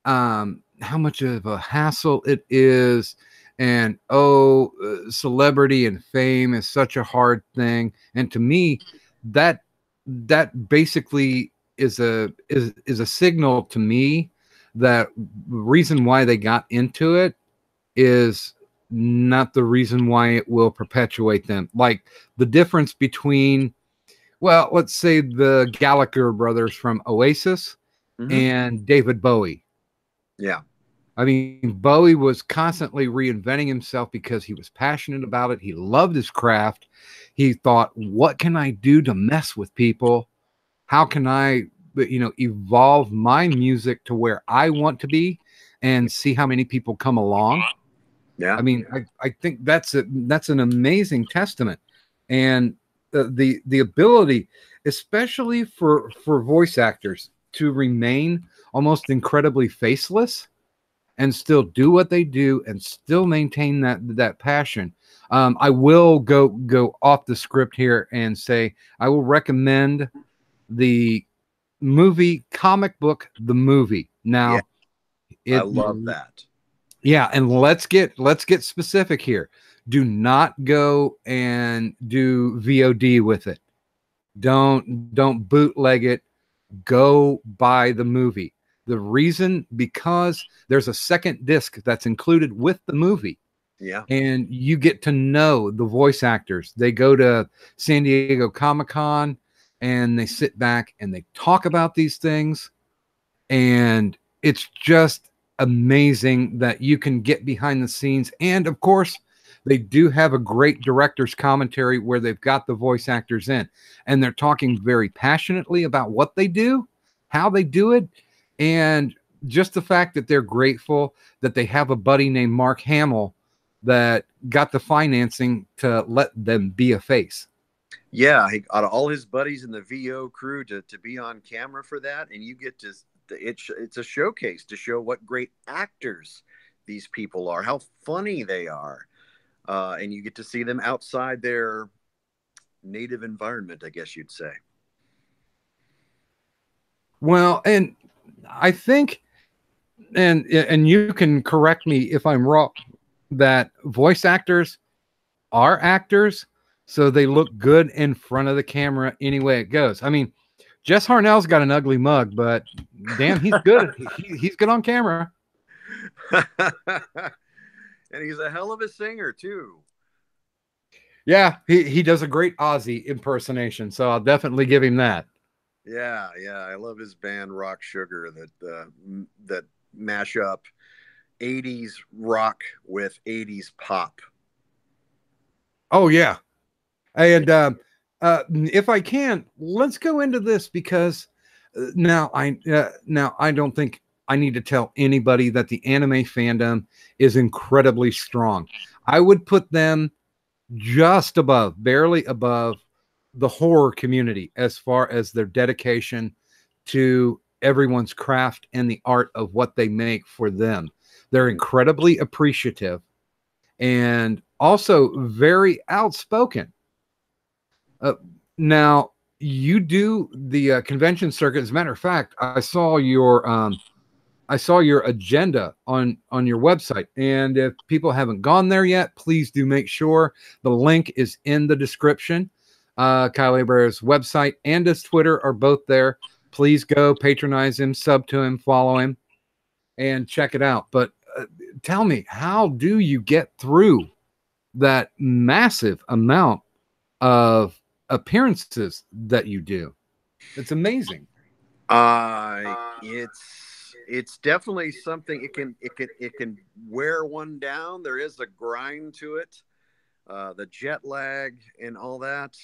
[SPEAKER 2] how much of a hassle it is, and celebrity and fame is such a hard thing. And to me, that basically is a signal to me that the reason why they got into it is not the reason why it will perpetuate them. Like the difference between, well, let's say the Gallagher brothers from Oasis and David Bowie.
[SPEAKER 3] Yeah.
[SPEAKER 2] I mean, Bowie was constantly reinventing himself because he was passionate about it. He loved his craft. He thought, what can I do to mess with people? How can I, evolve my music to where I want to be? and see how many people come along.
[SPEAKER 3] Yeah.
[SPEAKER 2] I mean, I think that's an amazing testament, and the ability, especially for voice actors, to remain almost incredibly faceless and still do what they do and still maintain that passion. I will go off the script here and say I will recommend the movie Comic Book the Movie. Now,
[SPEAKER 3] I love that.
[SPEAKER 2] Yeah, and let's get specific here. Do not go and do VOD with it. Don't bootleg it. Go buy the movie. The reason, because there's a second disc that's included with the movie.
[SPEAKER 3] Yeah.
[SPEAKER 2] And you get to know the voice actors. They go to San Diego Comic-Con and they sit back and they talk about these things. And it's just amazing that you can get behind the scenes. And of course, they do have a great director's commentary where they've got the voice actors in and they're talking very passionately about what they do, how they do it, and just the fact that they're grateful that they have a buddy named Mark Hamill that got the financing to let them be a face.
[SPEAKER 3] Yeah, out of all his buddies in the VO crew to be on camera for that, and you get to it's a showcase to show what great actors these people are, how funny they are, and you get to see them outside their native environment, I guess you'd say.
[SPEAKER 2] Well, and I think, and you can correct me if I'm wrong, that voice actors are actors, so they look good in front of the camera any way it goes. I mean, Jess Harnell's got an ugly mug, but damn, he's good. He's good on camera.
[SPEAKER 3] And he's a hell of a singer too.
[SPEAKER 2] Yeah, he does a great Ozzy impersonation, so I'll definitely give him that.
[SPEAKER 3] Yeah, I love his band Rock Sugar that mash up 80s rock with 80s pop.
[SPEAKER 2] Oh yeah, and if I can, let's go into this because now I don't think I need to tell anybody that the anime fandom is incredibly strong. I would put them just above, barely above the horror community as far as their dedication to everyone's craft and the art of what they make for them. They're incredibly appreciative and also very outspoken. Now, you do the convention circuit. As a matter of fact, I saw your agenda on your website, and if people haven't gone there yet, please do make sure the link is in the description. Kyle Hebert's website and his Twitter are both there. Please go patronize him, sub to him, follow him, and check it out. But tell me, how do you get through that massive amount of appearances that you do? It's amazing.
[SPEAKER 3] It's definitely something. It can wear one down. There is a grind to it, the jet lag and all that.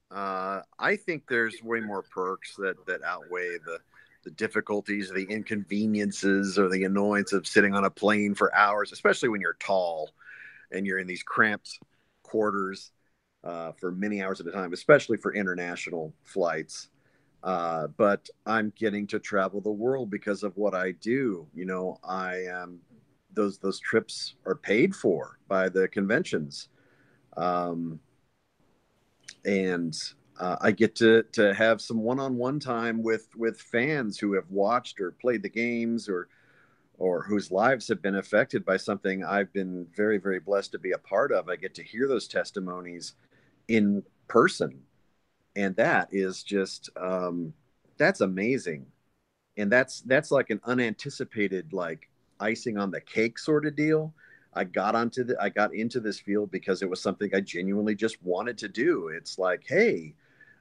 [SPEAKER 3] I think there's way more perks that outweigh the difficulties, the inconveniences, or the annoyance of sitting on a plane for hours, especially when you're tall and you're in these cramped quarters for many hours at a time, especially for international flights. But I'm getting to travel the world because of what I do. You know, I am those trips are paid for by the conventions. And I get to have some one-on-one time with fans who have watched or played the games or whose lives have been affected by something I've been very, very blessed to be a part of. I get to hear those testimonies in person. And that is just, that's amazing. And that's like an unanticipated, like icing on the cake sort of deal. I got into this field because it was something I genuinely just wanted to do. It's like, hey,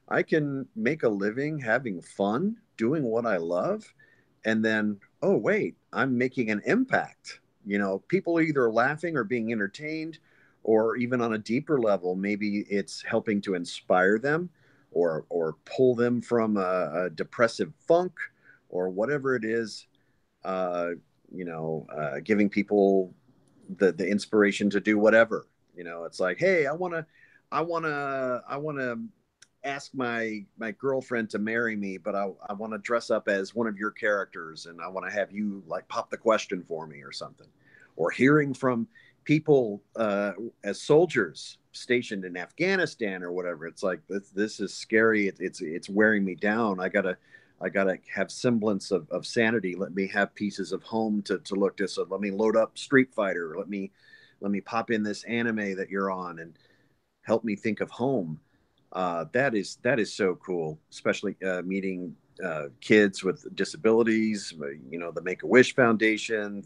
[SPEAKER 3] I can make a living having fun doing what I love. And then, oh, wait, I'm making an impact. You know, people are either laughing or being entertained, or even on a deeper level, maybe it's helping to inspire them or pull them from a depressive funk or whatever it is. giving people the inspiration to do whatever. It's like, hey, I want to ask my girlfriend to marry me, but I want to dress up as one of your characters, and I want to have you like pop the question for me or something. Or hearing from people as soldiers stationed in Afghanistan or whatever. It's like this is scary. It's wearing me down. I gotta have semblance of sanity. Let me have pieces of home to look to. So let me load up Street Fighter. Let me pop in this anime that you're on and help me think of home. That is so cool, especially meeting kids with disabilities. The Make a Wish Foundation,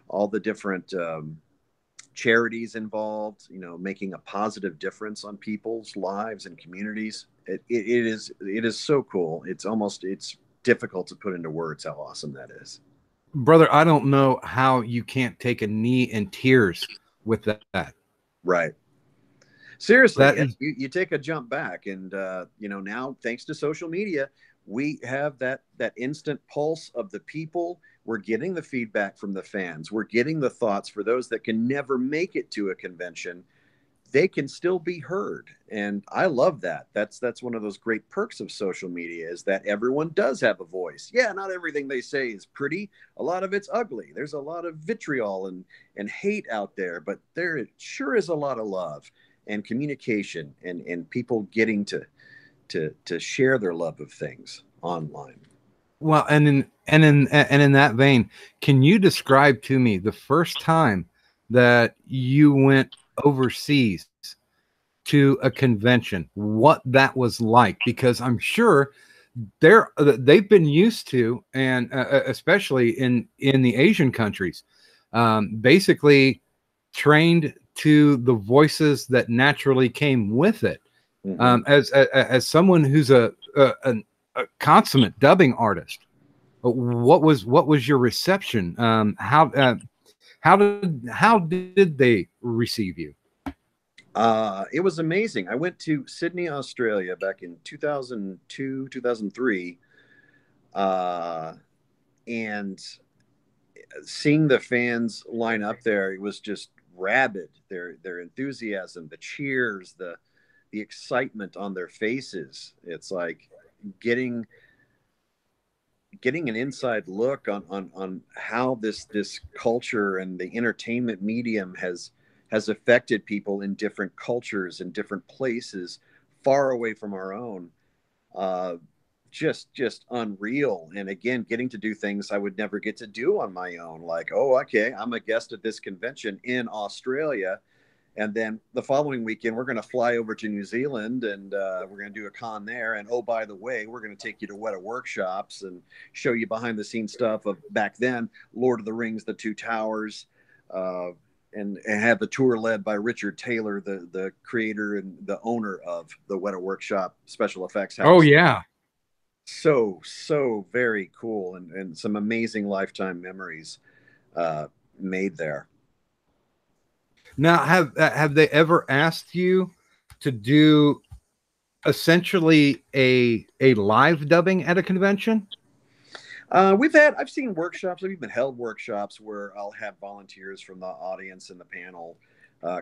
[SPEAKER 3] all the different charities involved. Making a positive difference on people's lives and communities. It is so cool. It's difficult to put into words how awesome that is.
[SPEAKER 2] Brother, I don't know how you can't take a knee in tears with that.
[SPEAKER 3] Right. Seriously,
[SPEAKER 2] That is,
[SPEAKER 3] you take a jump back, and now thanks to social media, we have that instant pulse of the people. We're getting the feedback from the fans. We're getting the thoughts for those that can never make it to a convention. They can still be heard, and I love that. That's one of those great perks of social media, is that everyone does have a voice. Yeah, not everything they say is pretty. A lot of it's ugly. There's a lot of vitriol and hate out there, but there sure is a lot of love and communication, and people getting to share their love of things online.
[SPEAKER 2] well, and in that vein, can you describe to me the first time that you went overseas to a convention, what that was like? Because I'm sure they've been used to, and especially in the Asian countries, basically trained to the voices that naturally came with it.
[SPEAKER 3] Mm-hmm.
[SPEAKER 2] As someone who's a consummate dubbing artist, what was your reception? How did they receive you?
[SPEAKER 3] It was amazing. I went to Sydney, Australia back in 2002, 2003, and seeing the fans line up there, it was just rabid. Their enthusiasm, the cheers, the excitement on their faces. It's like getting an inside look on how this culture and the entertainment medium has affected people in different cultures and different places far away from our own. uh, just unreal. And again, getting to do things I would never get to do on my own, like, oh, okay, I'm a guest at this convention in Australia, and then the following weekend we're going to fly over to New Zealand, and we're going to do a con there. And oh, by the way, we're going to take you to Weta workshops and show you behind the scenes stuff of back then Lord of the Rings, the Two Towers. And have the tour led by Richard Taylor, the creator and the owner of the Weta Workshop Special Effects
[SPEAKER 2] Oh
[SPEAKER 3] House.
[SPEAKER 2] yeah.
[SPEAKER 3] So very cool, and some amazing lifetime memories made there.
[SPEAKER 2] Now, have they ever asked you to do essentially a live dubbing at a convention?
[SPEAKER 3] I've seen workshops. I've even held workshops where I'll have volunteers from the audience and the panel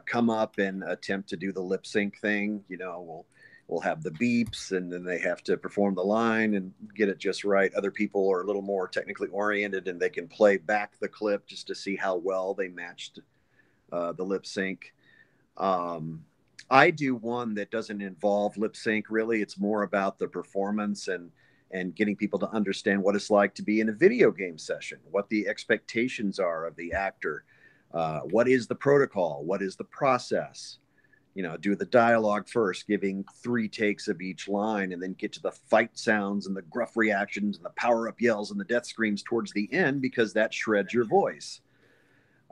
[SPEAKER 3] come up and attempt to do the lip sync thing. We'll have the beeps, and then they have to perform the line and get it just right. Other people are a little more technically oriented, and they can play back the clip just to see how well they matched the lip sync. Um, I do one that doesn't involve lip sync really. It's more about the performance and getting people to understand what it's like to be in a video game session, what the expectations are of the actor, what is the protocol, what is the process. Do the dialogue first, giving 3 takes of each line, and then get to the fight sounds and the gruff reactions and the power up yells and the death screams towards the end, because that shreds your voice.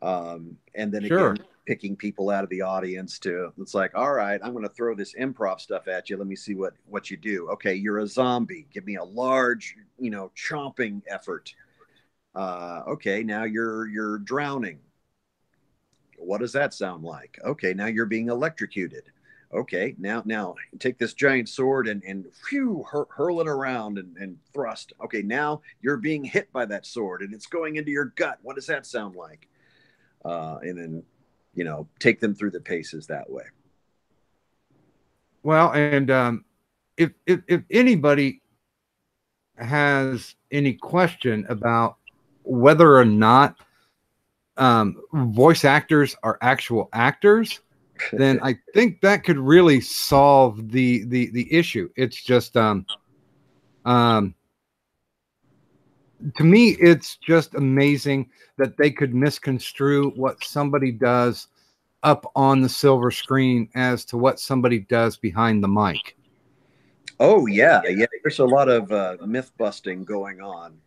[SPEAKER 3] And then
[SPEAKER 2] Sure.
[SPEAKER 3] again, picking people out of the audience it's like, all right, I'm going to throw this improv stuff at you. Let me see what you do. Okay, you're a zombie. Give me a large, chomping effort. Okay, now you're drowning. What does that sound like? Okay, now you're being electrocuted. Okay, now take this giant sword and phew, hurl it around and thrust. Okay, now you're being hit by that sword and it's going into your gut. What does that sound like? And then, take them through the paces that way.
[SPEAKER 2] Well, and if anybody has any question about whether or not voice actors are actual actors, then I think that could really solve the issue. It's just to me, it's just amazing that they could misconstrue what somebody does up on the silver screen as to what somebody does behind the mic.
[SPEAKER 3] Oh yeah. There's a lot of myth busting going on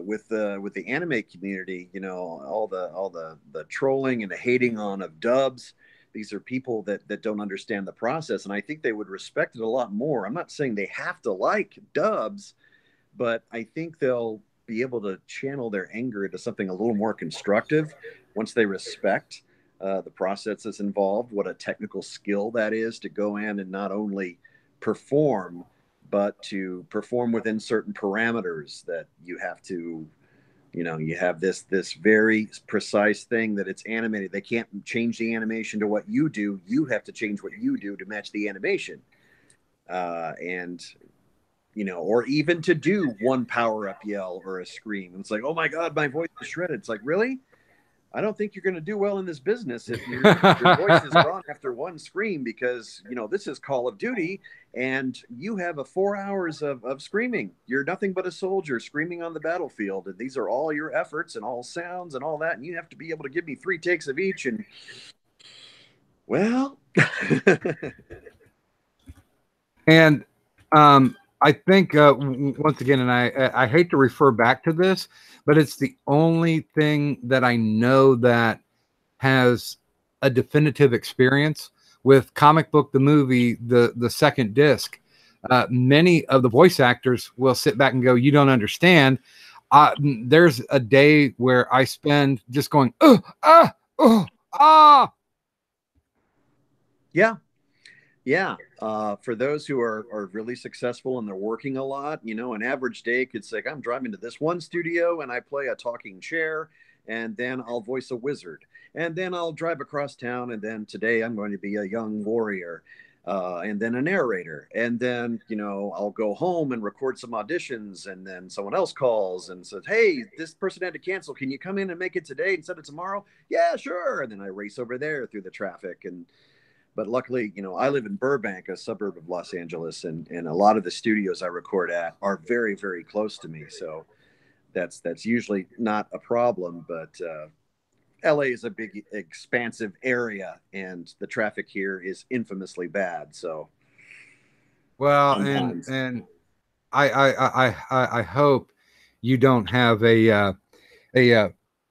[SPEAKER 3] with the anime community. All the trolling and the hating on of dubs. These are people that don't understand the process, and I think they would respect it a lot more. I'm not saying they have to like dubs, but I think they'll be able to channel their anger into something a little more constructive once they respect the process that's involved, what a technical skill that is to go in and not only perform, but to perform within certain parameters that you have to. You have this very precise thing that it's animated. They can't change the animation to what you do. You have to change what you do to match the animation. And or even to do one power up yell or a scream. It's like, oh my God, my voice is shredded. It's like, really? I don't think you're going to do well in this business if your voice is gone after one scream, because, this is Call of Duty and you have 4 hours of screaming. You're nothing but a soldier screaming on the battlefield. And these are all your efforts and all sounds and all that. And you have to be able to give me 3 takes of each. And well,
[SPEAKER 2] and, I think once again, and I hate to refer back to this, but it's the only thing that I know that has a definitive experience with Comic Book the movie, the second disc. Many of the voice actors will sit back and go, "You don't understand." There's a day where I spend just going, ah.
[SPEAKER 3] Yeah. For those who are really successful and they're working a lot, an average day could say, I'm driving to this one studio and I play a talking chair, and then I'll voice a wizard, and then I'll drive across town, and then today I'm going to be a young warrior, and then a narrator, and then I'll go home and record some auditions, and then someone else calls and says, hey, this person had to cancel. Can you come in and make it today instead of tomorrow? Yeah, sure. And then I race over there through the traffic. But luckily, I live in Burbank, a suburb of Los Angeles, and a lot of the studios I record at are very, very close to me. So that's usually not a problem. But LA is a big, expansive area, and the traffic here is infamously bad. So,
[SPEAKER 2] Well,
[SPEAKER 3] sometimes.
[SPEAKER 2] and I hope you don't have a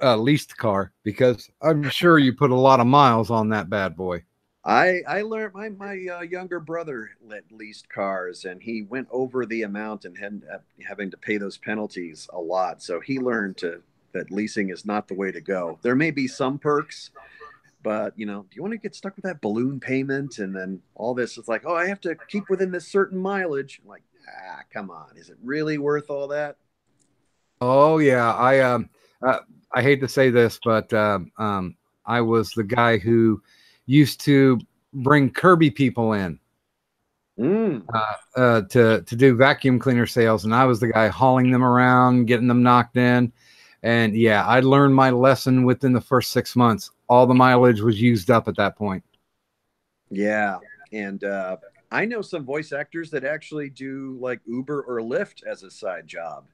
[SPEAKER 2] leased car, because I'm sure you put a lot of miles on that bad boy.
[SPEAKER 3] I learned my younger brother leased cars, and he went over the amount and ended up having to pay those penalties a lot. So he learned that leasing is not the way to go. There may be some perks, but do you want to get stuck with that balloon payment and then all this? It's like, oh, I have to keep within this certain mileage. I'm like, come on, is it really worth all that?
[SPEAKER 2] Oh yeah, I hate to say this, but I was the guy who used to bring Kirby people in to do vacuum cleaner sales, and I was the guy hauling them around, getting them knocked in. And yeah, I learned my lesson within the first 6 months. All the mileage was used up at that point.
[SPEAKER 3] Yeah, and I know some voice actors that actually do like Uber or Lyft as a side job.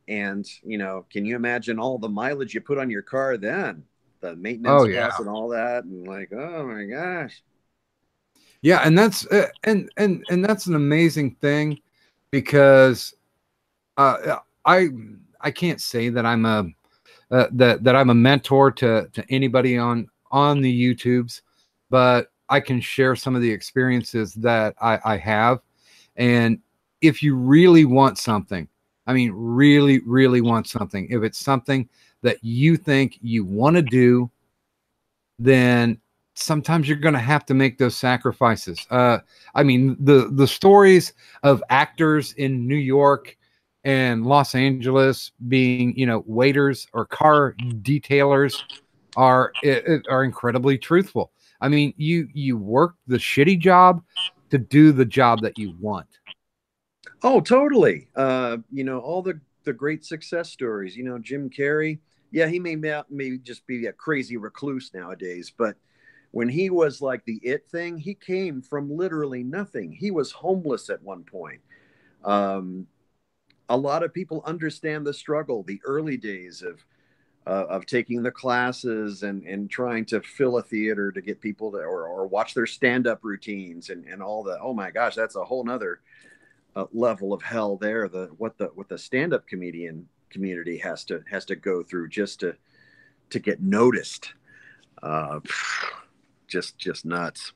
[SPEAKER 3] And can you imagine all the mileage you put on your car then? The maintenance
[SPEAKER 2] Oh yeah,
[SPEAKER 3] costs and all that, and like, oh my gosh.
[SPEAKER 2] yeah, and that's and that's an amazing thing, because I can't say that I'm a that I'm a mentor to anybody on the YouTubes, but I can share some of the experiences that I have. And if you really want something, I mean, really, really want something, if it's something that you think you want to do, then sometimes you're going to have to make those sacrifices. I mean, the stories of actors in New York and Los Angeles being, you know, waiters or car detailers are incredibly truthful. I mean, you work the shitty job to do the job that you want.
[SPEAKER 3] Oh, totally. You know, all the great success stories. You know, Jim Carrey. Yeah, he may just be a crazy recluse nowadays, but when he was like the it thing, he came from literally nothing. He was homeless at one point. Um, a lot of people understand the struggle, the early days of taking the classes and trying to fill a theater to get people to or watch their stand-up routines and all the, oh my gosh, that's a whole nother level of hell there. What the stand-up comedian community has to go through just to get noticed. Uh, just nuts.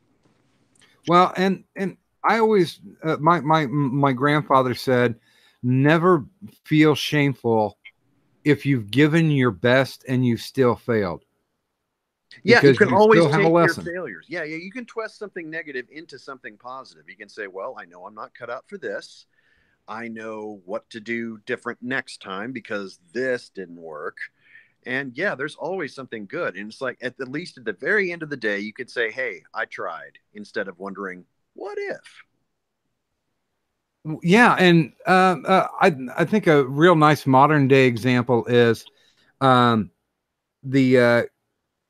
[SPEAKER 2] Well, and I always my grandfather said, never feel shameful if you've given your best and you still failed.
[SPEAKER 3] Yeah, you
[SPEAKER 2] Because
[SPEAKER 3] can
[SPEAKER 2] you
[SPEAKER 3] always
[SPEAKER 2] still have a
[SPEAKER 3] take your
[SPEAKER 2] lesson.
[SPEAKER 3] failures. Yeah, you can twist something negative into something positive. You can say, well, I know I'm not cut out for this. I know what to do different next time because this didn't work. And yeah, there's always something good. And it's like at the least at the very end of the day, you could say, hey, I tried, instead of wondering, what if?
[SPEAKER 2] Yeah, and I think a real nice modern day example is the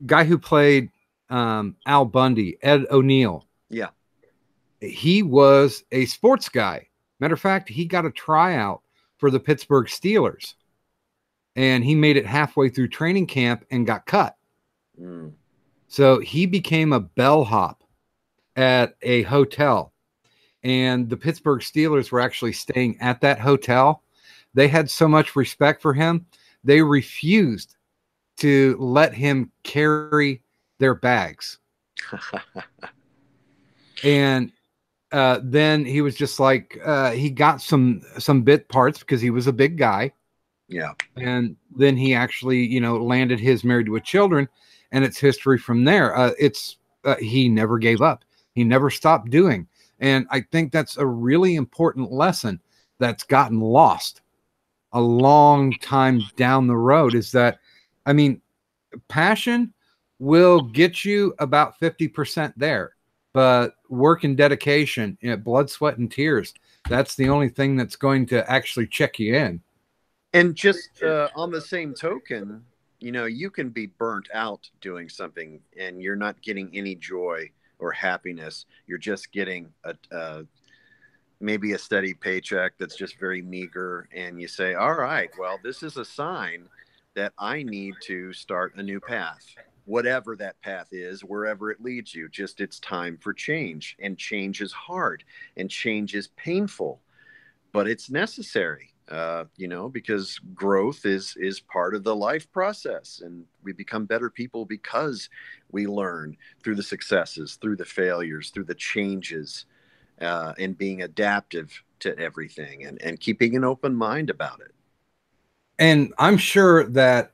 [SPEAKER 2] guy who played Al Bundy, Ed O'Neill.
[SPEAKER 3] Yeah.
[SPEAKER 2] He was a sports guy. Matter of fact, he got a tryout for the Pittsburgh Steelers, and he made it halfway through training camp and got cut.
[SPEAKER 3] Mm.
[SPEAKER 2] So he became a bellhop at a hotel, and the Pittsburgh Steelers were actually staying at that hotel. They had so much respect for him, they refused to let him carry their bags. And then he was just like, he got some bit parts because he was a big guy.
[SPEAKER 3] Yeah.
[SPEAKER 2] And then he actually, you know, landed his Married with Children, and it's history from there. He never gave up. He never stopped doing. And I think that's a really important lesson that's gotten lost a long time down the road, is that, I mean, passion will get you about 50% there, but work and dedication, you know, blood, sweat, and tears, that's the only thing that's going to actually check you in.
[SPEAKER 3] And just on the same token, you know, you can be burnt out doing something and you're not getting any joy or happiness. You're just getting maybe a steady paycheck that's just very meager. And you say, all right, well, this is a sign that I need to start a new path. Whatever that path is, wherever it leads you, just it's time for change. And change is hard and change is painful, but it's necessary. You know, because growth is part of the life process, and we become better people because we learn through the successes, through the failures, through the changes, and being adaptive to everything, and keeping an open mind about it.
[SPEAKER 2] And I'm sure that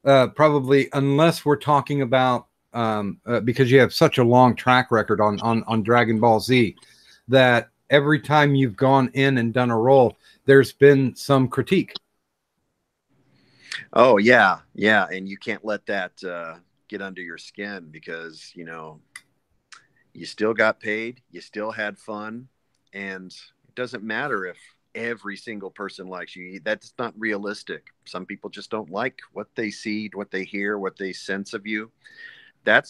[SPEAKER 2] probably, unless we're talking about because you have such a long track record on Dragon Ball Z, that every time you've gone in and done a role, there's been some critique.
[SPEAKER 3] Oh yeah, yeah, and you can't let that get under your skin, because you know you still got paid, you still had fun, and it doesn't matter if every single person likes you. That's not realistic. Some people just don't like what they see, what they hear, what they sense of you. That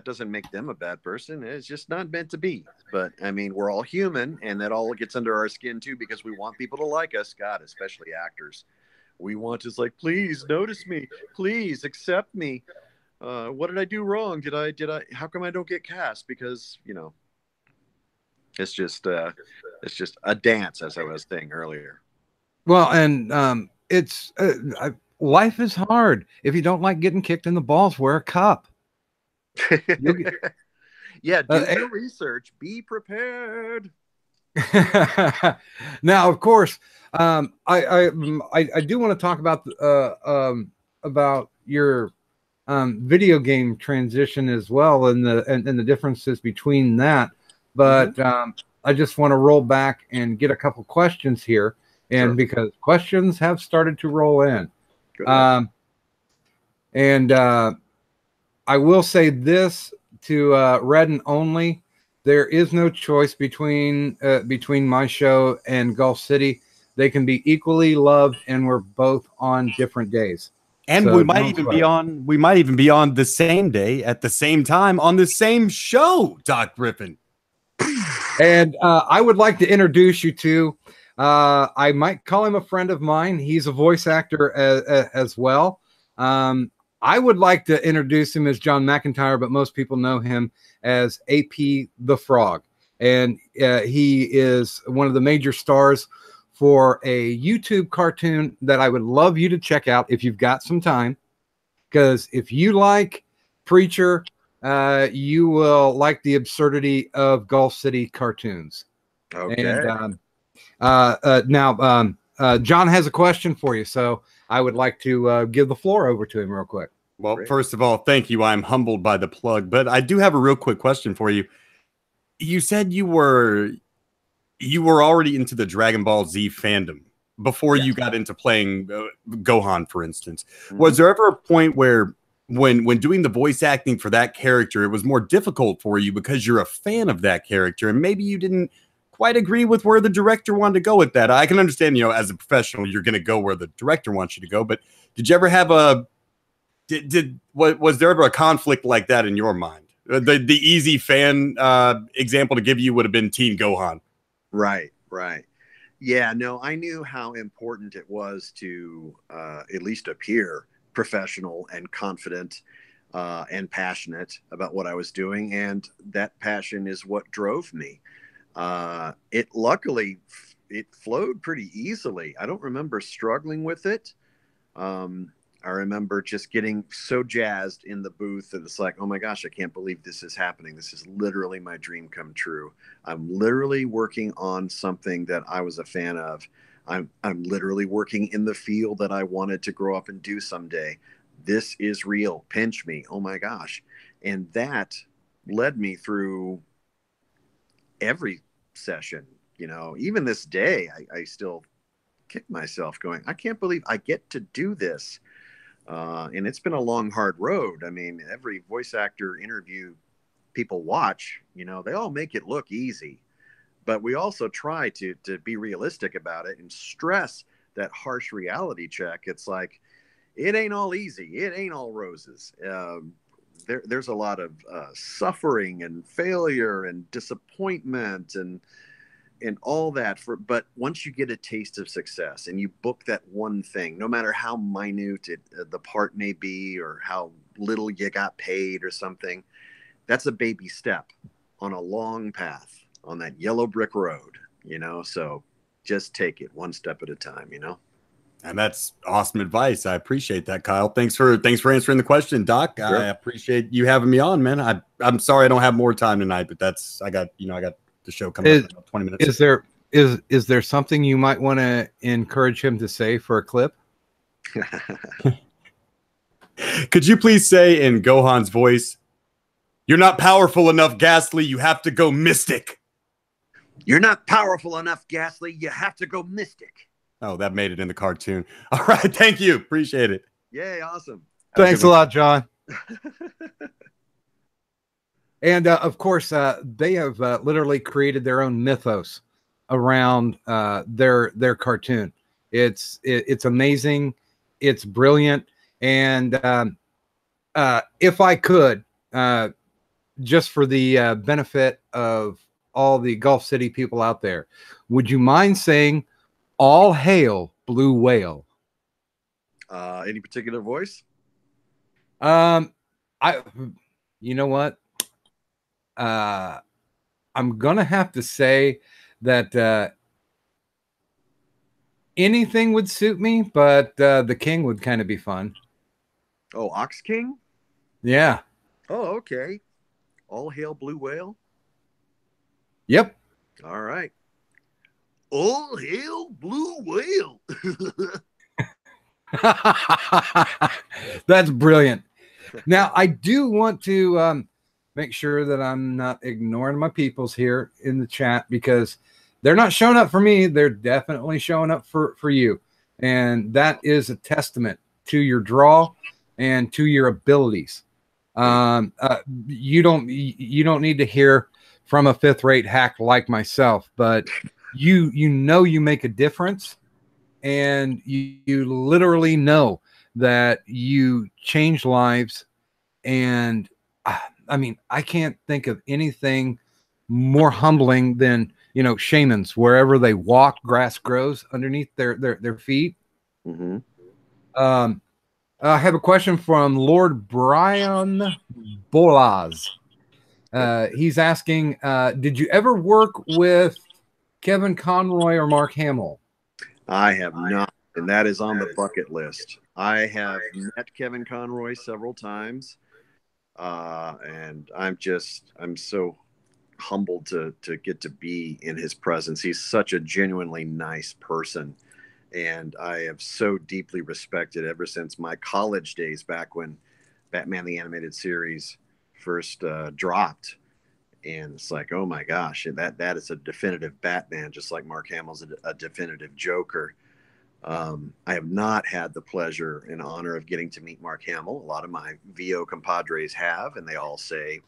[SPEAKER 3] doesn't make them a bad person. It's just not meant to be. But I mean, we're all human, and that all gets under our skin too, because we want people to like us. God, especially actors. We want to, like, please notice me, please accept me. What did I do wrong? Did I, how come I don't get cast? Because, you know, it's just a dance, as I was saying earlier.
[SPEAKER 2] Well, and life is hard. If you don't like getting kicked in the balls, wear a cup.
[SPEAKER 3] Yeah, do your research. Be prepared.
[SPEAKER 2] Now, of course, I do want to talk about your video game transition as well, and the differences between that. But I just want to roll back and get a couple questions here, and because questions have started to roll in. And I will say this to Redden only: there is no choice between my show and Gulf City. They can be equally loved, and we're both on different days.
[SPEAKER 4] And
[SPEAKER 2] So
[SPEAKER 4] we might even be on the same day at the same time on the same show, Doc Griffin.
[SPEAKER 2] And I would like to introduce you to. I might call him a friend of mine. He's a voice actor as well. I would like to introduce him as John McIntyre, but most people know him as AP the Frog. And he is one of the major stars for a YouTube cartoon that I would love you to check out if you've got some time. Because if you like Preacher, you will like the absurdity of Gulf City cartoons.
[SPEAKER 3] Okay.
[SPEAKER 2] And now, John has a question for you, so I would like to give the floor over to him real quick.
[SPEAKER 4] Well, first of all, thank you. I'm humbled by the plug, but I do have a real quick question for you. You said you were already into the Dragon Ball Z fandom before you got into playing Gohan, for instance. Was there ever a point where when doing the voice acting for that character, it was more difficult for you because you're a fan of that character and maybe you didn't quite agree with where the director wanted to go with that? I can understand, as a professional, you're going to go where the director wants you to go, but did you ever have was there ever a conflict like that in your mind? The easy fan example to give you would have been Teen Gohan.
[SPEAKER 3] Right. Yeah, no, I knew how important it was to at least appear professional and confident and passionate about what I was doing. And that passion is what drove me. Luckily, it flowed pretty easily. I don't remember struggling with it. I remember just getting so jazzed in the booth, and it's like, oh my gosh, I can't believe this is happening. This is literally my dream come true. I'm literally working on something that I was a fan of. I'm literally working in the field that I wanted to grow up and do someday. This is real. Pinch me. Oh my gosh. And that led me through every session. Even this day, I still kick myself going, I can't believe I get to do this. And it's been a long, hard road. I mean, every voice actor interview people watch, they all make it look easy. But we also try to be realistic about it and stress that harsh reality check. It's like, it ain't all easy. It ain't all roses. There's a lot of suffering and failure and disappointment and all that. But once you get a taste of success and you book that one thing, no matter how minute the part may be or how little you got paid or something, that's a baby step on a long path on that yellow brick road, so just take it one step at a time,
[SPEAKER 4] And that's awesome advice. I appreciate that, Kyle. Thanks for answering the question, Doc. Sure. I appreciate you having me on, man. I'm sorry I don't have more time tonight, but I got the show coming up in about 20 minutes.
[SPEAKER 2] Is there something you might want to encourage him to say for a clip?
[SPEAKER 4] Could you please say in Gohan's voice, "You're not powerful enough, Ghastly. You have to go mystic."
[SPEAKER 3] You're not powerful enough, Ghastly. You have to go mystic.
[SPEAKER 4] Oh, that made it in the cartoon. All right. Thank you. Appreciate it.
[SPEAKER 3] Yay. Awesome.
[SPEAKER 2] Thanks a lot, John. And of course, they have literally created their own mythos around their cartoon. It's amazing. It's brilliant. And if I could, just for the benefit of all the Gulf City people out there, would you mind saying, "All hail Blue Whale"?
[SPEAKER 3] Any particular voice?
[SPEAKER 2] You know what? I'm gonna have to say that anything would suit me, but the King would kind of be fun.
[SPEAKER 3] Oh, Ox King?
[SPEAKER 2] Yeah.
[SPEAKER 3] Oh, okay. All hail Blue Whale?
[SPEAKER 2] Yep.
[SPEAKER 3] All right. All hail Blue Whale.
[SPEAKER 2] That's brilliant. Now, I do want to make sure that I'm not ignoring my peoples here in the chat, because they're not showing up for me. They're definitely showing up for you. And that is a testament to your draw and to your abilities. You don't need to hear from a fifth-rate hack like myself, but you make a difference, and you literally know that you change lives. And I mean, I can't think of anything more humbling than, shamans, wherever they walk, grass grows underneath their feet.
[SPEAKER 3] Mm-hmm.
[SPEAKER 2] I have a question from Lord Brian Bolaz. He's asking, did you ever work with Kevin Conroy or Mark Hamill?
[SPEAKER 3] I have not, and that is on the bucket list. I have met Kevin Conroy several times, and I'm so humbled to get to be in his presence. He's such a genuinely nice person, and I have so deeply respected ever since my college days, back when Batman the Animated Series first dropped. And it's like, oh my gosh, that is a definitive Batman, just like Mark Hamill's a definitive Joker. I have not had the pleasure and honor of getting to meet Mark Hamill. A lot of my VO compadres have, and they all say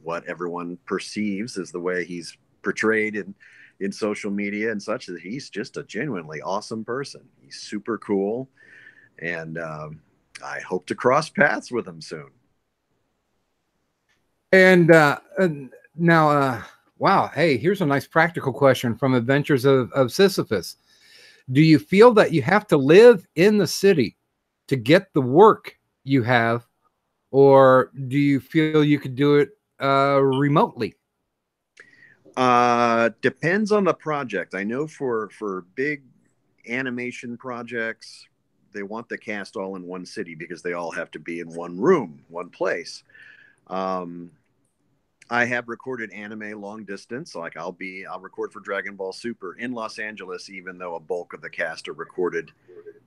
[SPEAKER 3] what everyone perceives as the way he's portrayed in social media and such, that he's just a genuinely awesome person. He's super cool, and I hope to cross paths with him soon.
[SPEAKER 2] And now, wow, hey, here's a nice practical question from Adventures of Sisyphus. Do you feel that you have to live in the city to get the work you have, or do you feel you could do it remotely?
[SPEAKER 3] Depends on the project. I know for big animation projects, they want the cast all in one city because they all have to be in one room, one place. I have recorded anime long distance. Like I'll record for Dragon Ball Super in Los Angeles, even though a bulk of the cast are recorded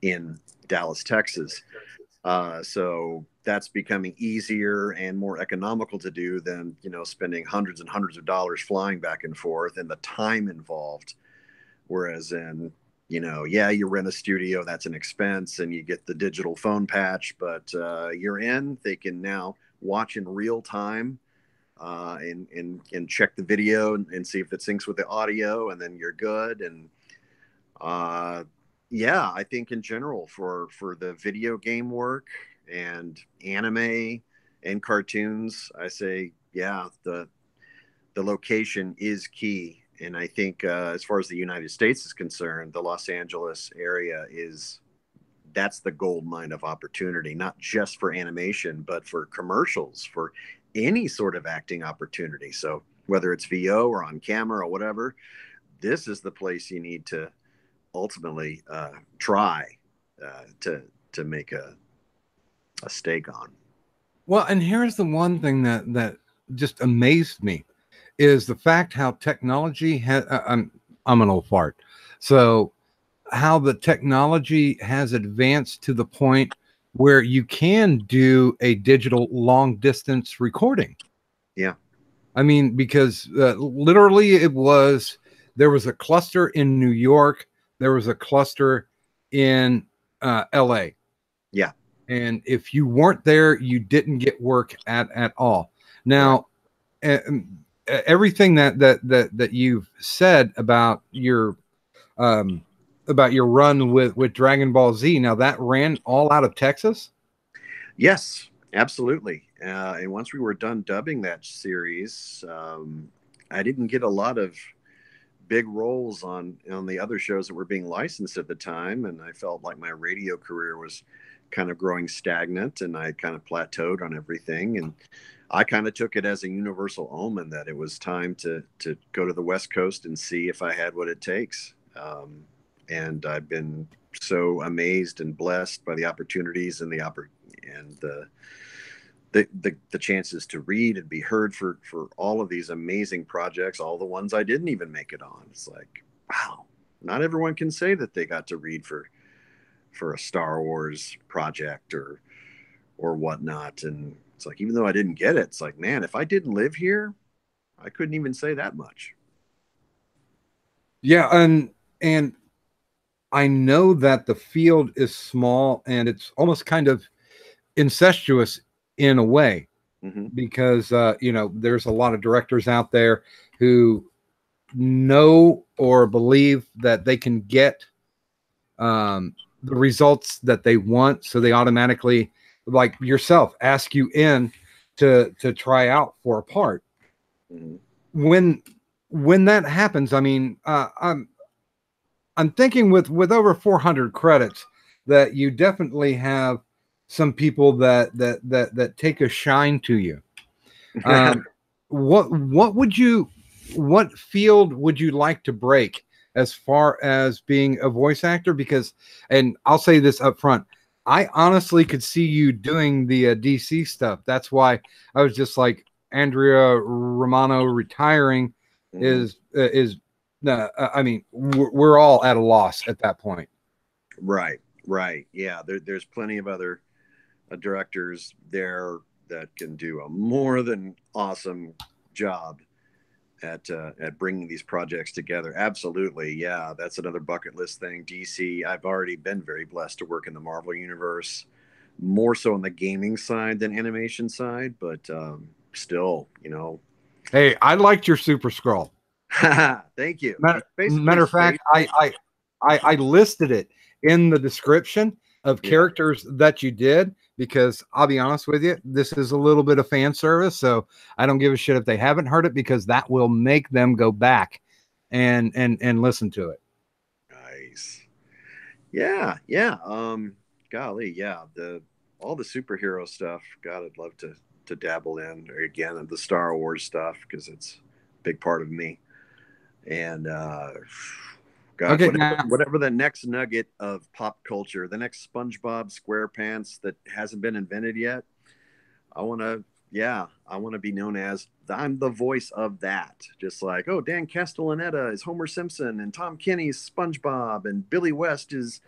[SPEAKER 3] in Dallas, Texas. So that's becoming easier and more economical to do than, spending hundreds and hundreds of dollars flying back and forth and the time involved. Whereas in, you rent a studio, that's an expense, and you get the digital phone patch, but you're in. They can now watch in real time. And check the video and see if it syncs with the audio, and then you're good. And I think in general for the video game work and anime and cartoons, I say the location is key. And I think as far as the United States is concerned, the Los Angeles area that's the gold mine of opportunity, not just for animation, but for commercials, for any sort of acting opportunity. So whether it's VO or on camera or whatever, this is the place you need to ultimately try to make a stake on.
[SPEAKER 2] Well, and here's the one thing that just amazed me is the fact how technology has. I'm an old fart, so how the technology has advanced to the point where you can do a digital long distance recording.
[SPEAKER 3] Yeah.
[SPEAKER 2] I mean, because literally there was a cluster in New York. There was a cluster in LA.
[SPEAKER 3] Yeah.
[SPEAKER 2] And if you weren't there, you didn't get work at all. Now, everything that you've said about your run with Dragon Ball Z, now that ran all out of Texas?
[SPEAKER 3] Yes, absolutely. And once we were done dubbing that series, I didn't get a lot of big roles on the other shows that were being licensed at the time, and I felt like my radio career was kind of growing stagnant, and I kind of plateaued on everything. And I kind of took it as a universal omen that it was time to go to the West Coast and see if I had what it takes. And I've been so amazed and blessed by the opportunities and the chances to read and be heard for all of these amazing projects, all the ones I didn't even make it on. It's like, wow, not everyone can say that they got to read for a Star Wars project or whatnot. And It's like, even though I didn't get it, it's like, man, if I didn't live here, I couldn't even say that much.
[SPEAKER 2] Yeah, and I know that the field is small and it's almost kind of incestuous in a way, because there's a lot of directors out there who know or believe that they can get the results that they want, so they automatically, like yourself, ask you in to try out for a part. When that happens, I mean, I'm thinking with over 400 credits that you definitely have some people that take a shine to you. What field would you like to break as far as being a voice actor? Because, and I'll say this up front, I honestly could see you doing the DC stuff. That's why I was just like, Andrea Romano retiring is I mean, we're all at a loss at that point.
[SPEAKER 3] Right. Yeah, there's plenty of other directors there that can do a more than awesome job at bringing these projects together. Absolutely, yeah, that's another bucket list thing. DC, I've already been very blessed to work in the Marvel universe, more so on the gaming side than animation side, but still,
[SPEAKER 2] Hey, I liked your Super Skrull.
[SPEAKER 3] Thank you.
[SPEAKER 2] Matter of fact, I listed it in the description of characters that you did, because I'll be honest with you, this is a little bit of fan service, so I don't give a shit if they haven't heard it, because that will make them go back and listen to it.
[SPEAKER 3] Nice. Yeah. Golly, yeah. All the superhero stuff, God, I'd love to dabble in, or again, the Star Wars stuff, because it's a big part of me. And God,
[SPEAKER 2] okay,
[SPEAKER 3] whatever the next nugget of pop culture, the next SpongeBob SquarePants that hasn't been invented yet, I want to be known as, I'm the voice of that. Just like, oh, Dan Castellaneta is Homer Simpson, and Tom Kenny's SpongeBob, and Billy West is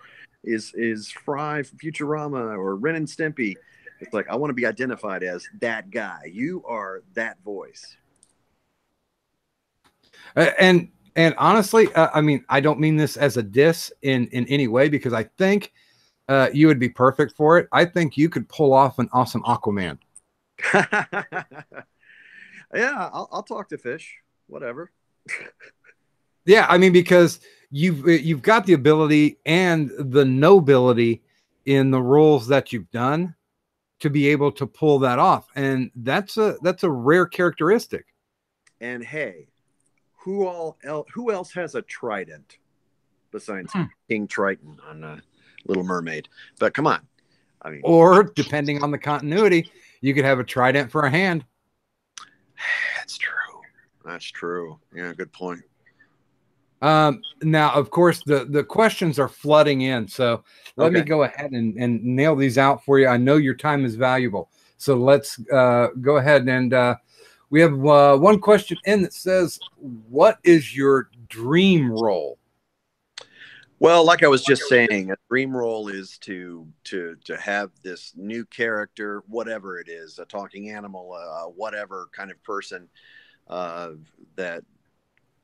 [SPEAKER 3] Fry from Futurama, or Ren and Stimpy. It's like, I want to be identified as that guy. You are that voice.
[SPEAKER 2] And honestly, I mean, I don't mean this as a diss in any way, because I think you would be perfect for it. I think you could pull off an awesome Aquaman.
[SPEAKER 3] Yeah, I'll talk to fish, whatever.
[SPEAKER 2] Yeah, I mean, because you've got the ability and the nobility in the roles that you've done to be able to pull that off, and that's a rare characteristic.
[SPEAKER 3] And hey, who else has a trident besides King Triton on Little Mermaid? But come on, I mean,
[SPEAKER 2] or depending on the continuity, you could have a trident for a hand.
[SPEAKER 3] That's true. Yeah, good point.
[SPEAKER 2] Now, of course, the questions are flooding in, so let me go ahead and nail these out for you. I know your time is valuable, so let's go ahead and we have one question in that says, what is your dream role?
[SPEAKER 3] Well, like I was just saying, a dream role is to have this new character, whatever it is, a talking animal, whatever kind of person that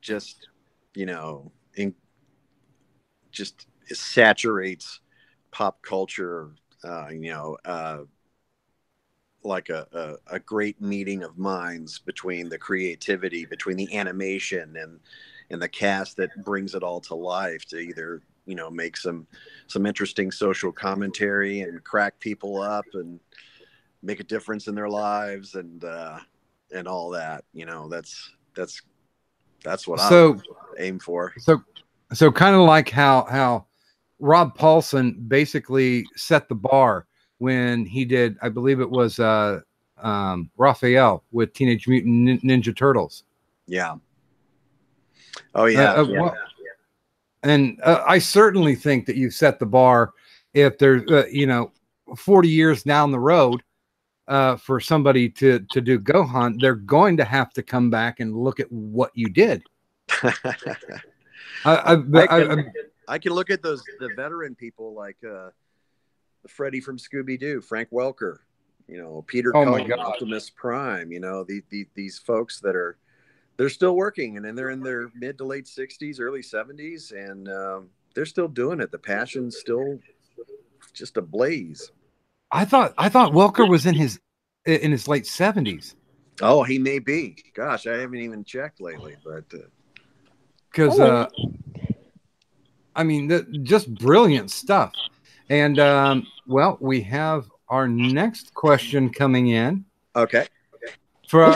[SPEAKER 3] just, just saturates pop culture, like a great meeting of minds between the creativity, between the animation and the cast that brings it all to life, to either, make some interesting social commentary and crack people up and make a difference in their lives, and all that. That's what I aim for.
[SPEAKER 2] So kind of like how Rob Paulson basically set the bar when he did, I believe it was Raphael with Teenage Mutant Ninja Turtles.
[SPEAKER 3] Yeah. Oh yeah.
[SPEAKER 2] And I certainly think that you set the bar. If there's 40 years down the road for somebody to do Gohan, they're going to have to come back and look at what you did.
[SPEAKER 3] I can look at the veteran people like Freddy from Scooby-Doo, Frank Welker, Peter
[SPEAKER 2] Oh my
[SPEAKER 3] Cullen,
[SPEAKER 2] God.
[SPEAKER 3] Optimus Prime, these folks they're still working, and then they're in their mid to late 60s, early 70s, and they're still doing it. The passion's still just ablaze.
[SPEAKER 2] I thought Welker was in his late 70s.
[SPEAKER 3] Oh, he may be. Gosh, I haven't even checked lately, but
[SPEAKER 2] because I mean, just brilliant stuff. And well, we have our next question coming in.
[SPEAKER 3] Okay.
[SPEAKER 2] From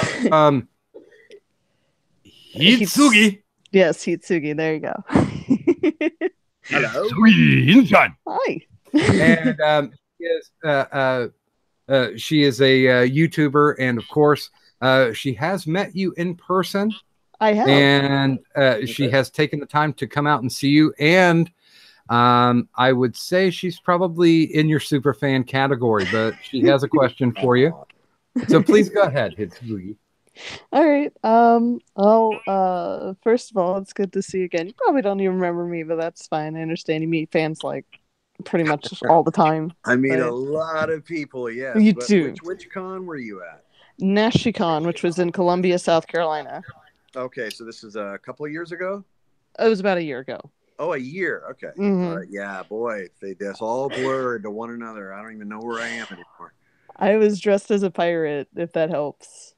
[SPEAKER 2] Hitsugi.
[SPEAKER 5] Yes, Hitsugi. There you go.
[SPEAKER 3] Hello.
[SPEAKER 2] Hitsugi.
[SPEAKER 5] Hi.
[SPEAKER 2] And she is a YouTuber, and of course, she has met you in person.
[SPEAKER 5] I have.
[SPEAKER 2] And she has taken the time to come out and see you. And I would say she's probably in your super fan category, but she has a question for you. So please go ahead, Hitsugi.
[SPEAKER 5] All right. First of all, it's good to see you again. You probably don't even remember me, but that's fine. I understand you meet fans like pretty much all the time.
[SPEAKER 3] I meet a lot of people, yes.
[SPEAKER 5] You
[SPEAKER 3] but
[SPEAKER 5] do.
[SPEAKER 3] Which con were you at?
[SPEAKER 5] NashiCon, which was in Columbia, South Carolina.
[SPEAKER 3] Okay, so this is a couple of years ago?
[SPEAKER 5] It was about a year ago.
[SPEAKER 3] Oh, a year. Okay.
[SPEAKER 5] Mm-hmm.
[SPEAKER 3] All right. Yeah, boy, that's all blurred to one another. I don't even know where I am anymore.
[SPEAKER 5] I was dressed as a pirate, if that helps.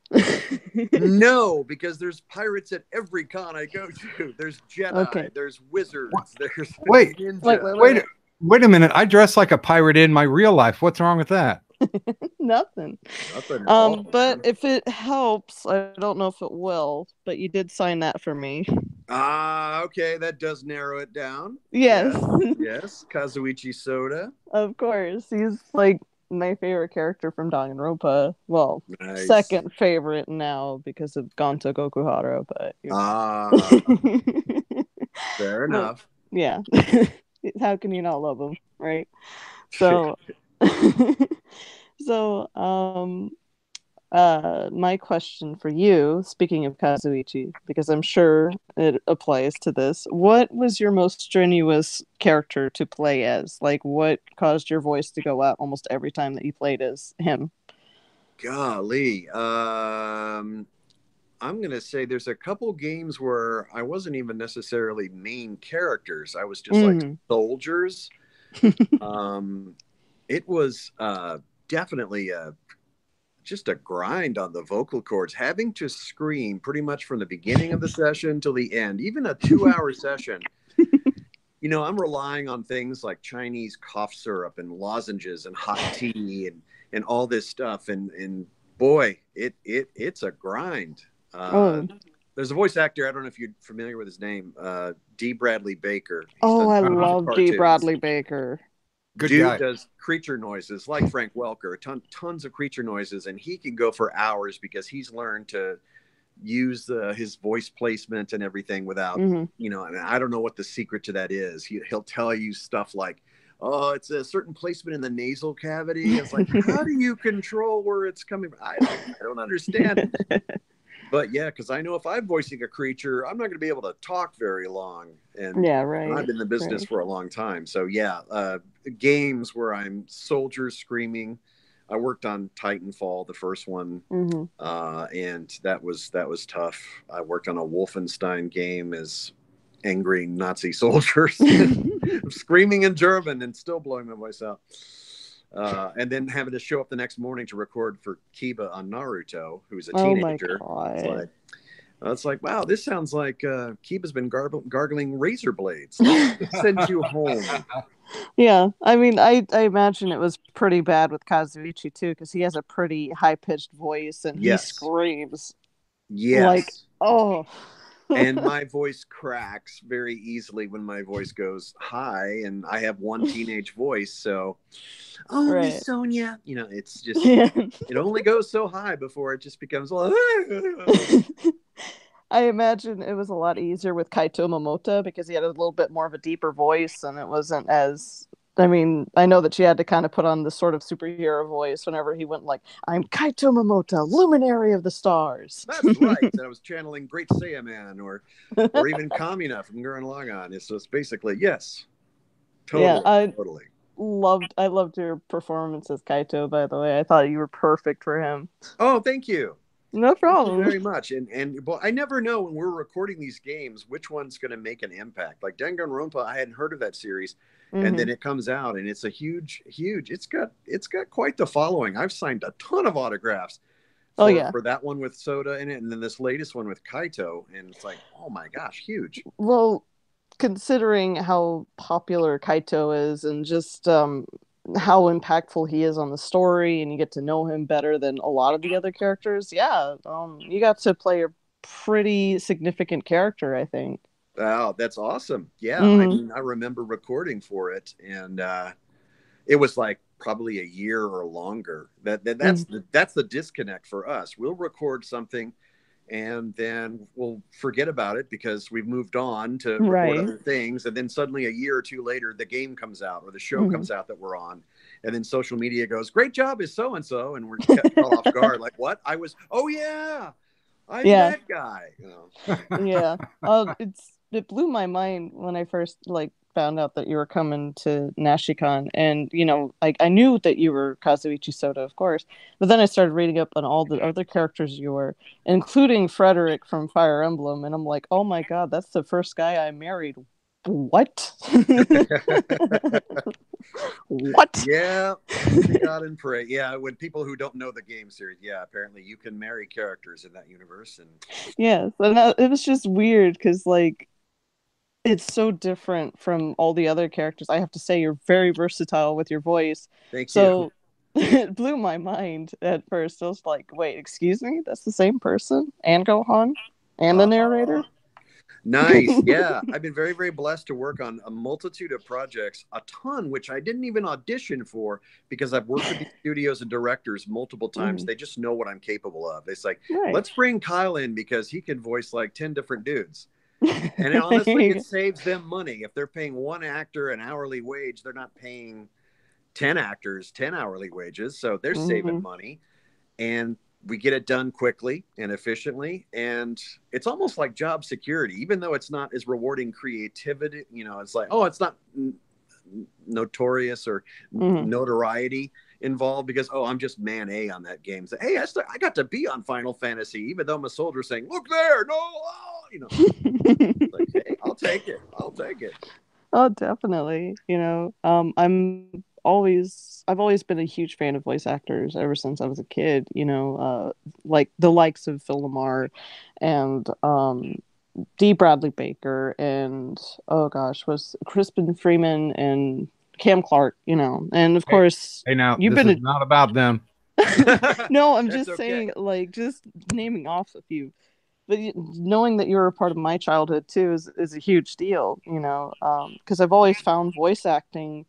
[SPEAKER 3] No, because there's pirates at every con I go to. There's Jedi,
[SPEAKER 5] Okay.
[SPEAKER 3] There's wizards, there's
[SPEAKER 2] Wait,
[SPEAKER 3] ninja.
[SPEAKER 2] wait a minute. I dress like a pirate in my real life. What's wrong with that?
[SPEAKER 5] Nothing.
[SPEAKER 3] Nothing at all.
[SPEAKER 5] But if it helps, I don't know if it will, but you did sign that for me.
[SPEAKER 3] Okay, that does narrow it down.
[SPEAKER 5] Yes.
[SPEAKER 3] Yes, Kazuichi Soda.
[SPEAKER 5] Of course. He's like my favorite character from Danganronpa. Well,
[SPEAKER 3] Nice.
[SPEAKER 5] second favorite now because of Gonto Gokuhara, but you know.
[SPEAKER 3] Fair enough.
[SPEAKER 5] Yeah. How can you not love him, right? So my question for you, speaking of Kazuichi, because I'm sure it applies to this, what was your most strenuous character to play as? Like, what caused your voice to go out almost every time that you played as him?
[SPEAKER 3] Golly. I'm going to say there's a couple games where I wasn't even necessarily main characters. I was just like soldiers. It was definitely just a grind on the vocal cords, having to scream pretty much from the beginning of the session till the end, even a 2-hour session. I'm relying on things like Chinese cough syrup and lozenges and hot tea and all this stuff. And boy, it's a grind. There's a voice actor, I don't know if you're familiar with his name, D. Bradley Baker.
[SPEAKER 5] I love D. Bradley Baker.
[SPEAKER 2] Good
[SPEAKER 3] Dude
[SPEAKER 2] guy.
[SPEAKER 3] does creature noises like Frank Welker, tons of creature noises, and he can go for hours because he's learned to use his voice placement and everything without, and I don't know what the secret to that is. He'll tell you stuff like, oh, it's a certain placement in the nasal cavity. It's like, how do you control where it's coming from? I don't understand. But yeah, because I know if I'm voicing a creature, I'm not going to be able to talk very long. And
[SPEAKER 5] yeah, right.
[SPEAKER 3] I've been in the business for a long time. So yeah, games where I'm soldiers screaming. I worked on Titanfall, the first one, and that was tough. I worked on a Wolfenstein game as angry Nazi soldiers, screaming in German and still blowing my voice out. And then having to show up the next morning to record for Kiba on Naruto, who's a teenager. It's like, wow, this sounds like Kiba's been gargling razor blades. Let's send you home.
[SPEAKER 5] Yeah, I mean, I imagine it was pretty bad with Kazuichi too, because he has a pretty high-pitched voice and he screams.
[SPEAKER 3] Yes.
[SPEAKER 5] Like, oh.
[SPEAKER 3] And my voice cracks very easily when my voice goes high, and I have one teenage voice, so Miss Sonia, it's just it only goes so high before it just becomes
[SPEAKER 5] I imagine it was a lot easier with Kaito Momota because he had a little bit more of a deeper voice, and it wasn't as, I mean, I know that she had to kind of put on this sort of superhero voice whenever he went like, I'm Kaito Momota, luminary of the stars.
[SPEAKER 3] That's right. And I was channeling Great Saiyaman or even Kamina from Gurren Lagann. So it's basically, yes. Totally.
[SPEAKER 5] I loved your performance as Kaito, by the way. I thought you were perfect for him.
[SPEAKER 3] Oh, thank you.
[SPEAKER 5] No
[SPEAKER 3] Thank you
[SPEAKER 5] problem.
[SPEAKER 3] very much. And well, I never know when we're recording these games which one's going to make an impact. Like Danganronpa, I hadn't heard of that series, and then it comes out, and it's a huge. It's got quite the following. I've signed a ton of autographs for that one with Soda in it, and then this latest one with Kaito, and it's like, oh my gosh, huge.
[SPEAKER 5] Well, considering how popular Kaito is, and just how impactful he is on the story, and you get to know him better than a lot of the other characters, you got to play a pretty significant character, I think.
[SPEAKER 3] Oh, that's awesome. Yeah, I mean, I remember recording for it, and it was like probably a year or longer. That's the disconnect for us. We'll record something, and then we'll forget about it because we've moved on to record other things, and then suddenly a year or two later, the game comes out or the show comes out that we're on, and then social media goes, "Great job, is so and so," and we're caught off guard. Like, what? I'm that guy. You know?
[SPEAKER 5] It blew my mind when I first found out that you were coming to Nashikon, and I knew that you were Kazuichi Soda, of course, but then I started reading up on all the other characters you were, including Frederick from Fire Emblem, and I'm like, oh my god, that's the first guy I married. What? What?
[SPEAKER 3] Yeah, God and pray. Yeah, when people who don't know the game series, apparently you can marry characters in that universe, and
[SPEAKER 5] and it was just weird because it's so different from all the other characters. I have to say, you're very versatile with your voice.
[SPEAKER 3] Thank you.
[SPEAKER 5] It blew my mind at first. I was like, wait, excuse me? That's the same person? And Gohan? And the narrator?
[SPEAKER 3] Nice. Yeah. I've been very, very blessed to work on a multitude of projects, a ton, which I didn't even audition for because I've worked with these studios and directors multiple times. They just know what I'm capable of. It's like, let's bring Kyle in because he can voice like 10 different dudes. And honestly, it saves them money. If they're paying one actor an hourly wage, they're not paying 10 actors 10 hourly wages. So they're saving money. And we get it done quickly and efficiently. And it's almost like job security, even though it's not as rewarding creativity. It's like, it's not notorious or notoriety involved because I'm just man A on that game. So, hey, I got to be on Final Fantasy, even though my soldier's saying, look there, no, like, hey, I'll take it.
[SPEAKER 5] Oh, definitely. I've always been a huge fan of voice actors ever since I was a kid. Like the likes of Phil Lamar and D. Bradley Baker and was Crispin Freeman and Cam Clark. And of course,
[SPEAKER 2] hey, now is not about them.
[SPEAKER 5] No, I'm just saying, just naming off a few. But knowing that you're a part of my childhood too is a huge deal, because I've always found voice acting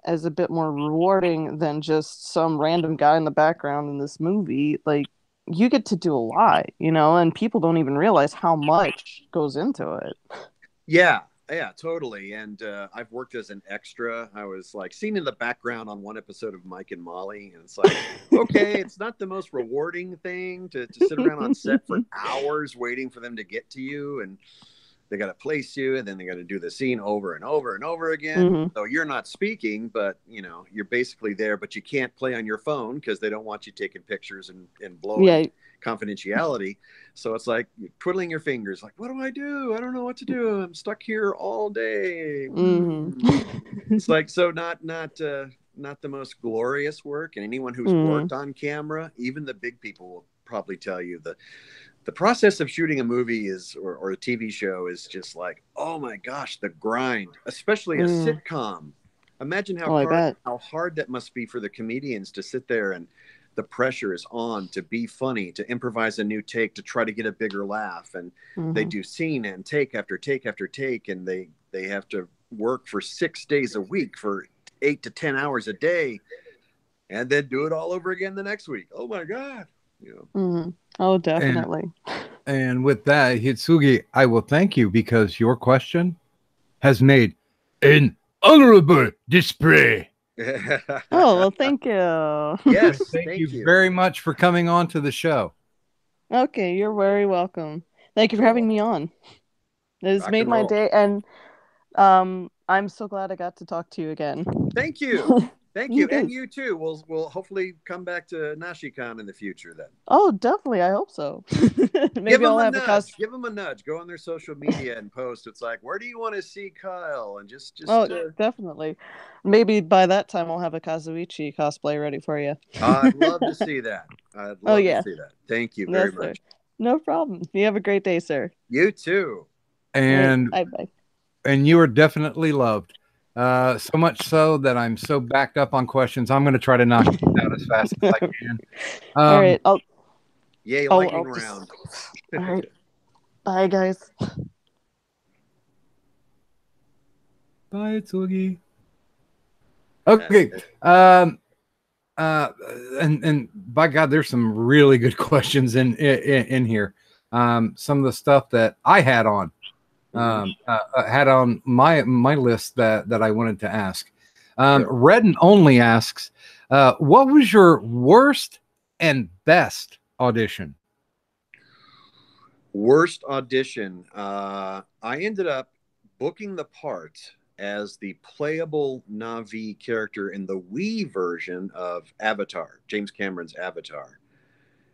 [SPEAKER 5] as a bit more rewarding than just some random guy in the background in this movie. Like, you get to do a lot, and people don't even realize how much goes into it.
[SPEAKER 3] Yeah, totally. And I've worked as an extra. I was seen in the background on one episode of Mike and Molly, and it's like, okay, it's not the most rewarding thing to sit around on set for hours waiting for them to get to you, and they got to place you, and then they got to do the scene over and over and over again. So you're not speaking, but you're basically there, but you can't play on your phone because they don't want you taking pictures and blowing confidentiality. So it's like you're twiddling your fingers, like, what do? I don't know what to do. I'm stuck here all day. It's like, so not the most glorious work. And anyone who's worked on camera, even the big people will probably tell you the process of shooting a movie or a TV show is just like, oh my gosh, the grind, especially a sitcom. Imagine how hard that must be for the comedians to sit there, and the pressure is on to be funny, to improvise a new take, to try to get a bigger laugh. And they do scene and take after take after take. And they have to work for 6 days a week for 8 to 10 hours a day, and then do it all over again the next week. Oh my God.
[SPEAKER 5] Oh, definitely.
[SPEAKER 2] And with that, Hitsugi, I will thank you because your question has made an honorable display.
[SPEAKER 5] Oh, well, thank you.
[SPEAKER 3] Yes,
[SPEAKER 2] thank you very much for coming on to the show.
[SPEAKER 5] Okay, you're very welcome. Thank you for having me on. It has made my day. And I'm so glad I got to talk to you again.
[SPEAKER 3] Thank you. Thank you.
[SPEAKER 5] Okay.
[SPEAKER 3] And you too. We'll hopefully come back to Nashicon in the future then.
[SPEAKER 5] Oh, definitely. I hope so. Maybe
[SPEAKER 3] Give them
[SPEAKER 5] I'll
[SPEAKER 3] a
[SPEAKER 5] have
[SPEAKER 3] nudge.
[SPEAKER 5] a cos.
[SPEAKER 3] Give them a nudge. Go on their social media and post. It's like, where do you want to see Kyle? And just
[SPEAKER 5] Oh, definitely. Maybe by that time I'll have a Kazuichi cosplay ready for you.
[SPEAKER 3] I'd love to see that. I'd
[SPEAKER 5] Oh,
[SPEAKER 3] love
[SPEAKER 5] yeah.
[SPEAKER 3] to see that. Thank you
[SPEAKER 5] Yes,
[SPEAKER 3] very
[SPEAKER 5] sir.
[SPEAKER 3] much.
[SPEAKER 5] No problem. You have a great day, sir.
[SPEAKER 3] You too.
[SPEAKER 2] And
[SPEAKER 5] Bye bye.
[SPEAKER 2] and you are definitely loved. So much so that I'm so backed up on questions. I'm going to try to knock these out as fast as I can.
[SPEAKER 5] All right.
[SPEAKER 3] Yay,
[SPEAKER 5] I'll
[SPEAKER 3] lightning
[SPEAKER 5] just-
[SPEAKER 3] round.
[SPEAKER 5] All right. Bye, guys.
[SPEAKER 2] Bye, Tsugi. Okay. And by God, there's some really good questions in here. Some of the stuff that I had on my list that I wanted to ask.
[SPEAKER 3] Sure.
[SPEAKER 2] Red and Only asks, what was your worst and best audition?
[SPEAKER 3] Worst audition. I ended up booking the part as the playable Na'vi character in the Wii version of Avatar, James Cameron's Avatar.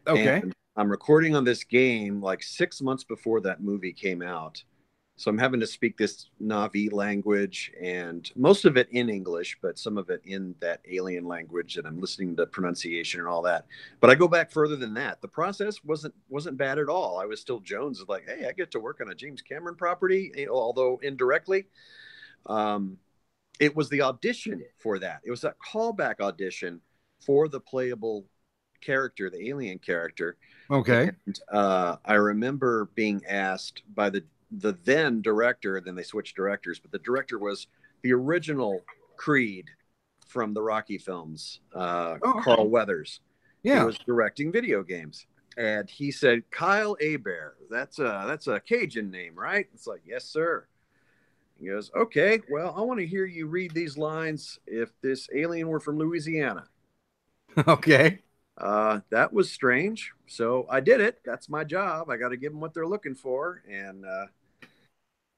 [SPEAKER 2] Okay.
[SPEAKER 3] And I'm recording on this game like 6 months before that movie came out. So I'm having to speak this Na'vi language, and most of it in English, but some of it in that alien language, and I'm listening to pronunciation and all that. But I go back further than that. The process wasn't bad at all. I was still Jones of like, hey, I get to work on a James Cameron property, although indirectly. It was the audition for that. It was that callback audition for the playable character, the alien character.
[SPEAKER 2] Okay.
[SPEAKER 3] And I remember being asked by the then director, then they switched directors, but the director was the original Creed from the Rocky films, Carl Weathers.
[SPEAKER 2] Yeah.
[SPEAKER 3] He was directing video games. And he said, Kyle Hebert, that's a Cajun name, right? It's like, yes, sir. He goes, okay, well, I want to hear you read these lines if this alien were from Louisiana.
[SPEAKER 2] Okay.
[SPEAKER 3] That was strange. So I did it. That's my job. I got to give them what they're looking for. And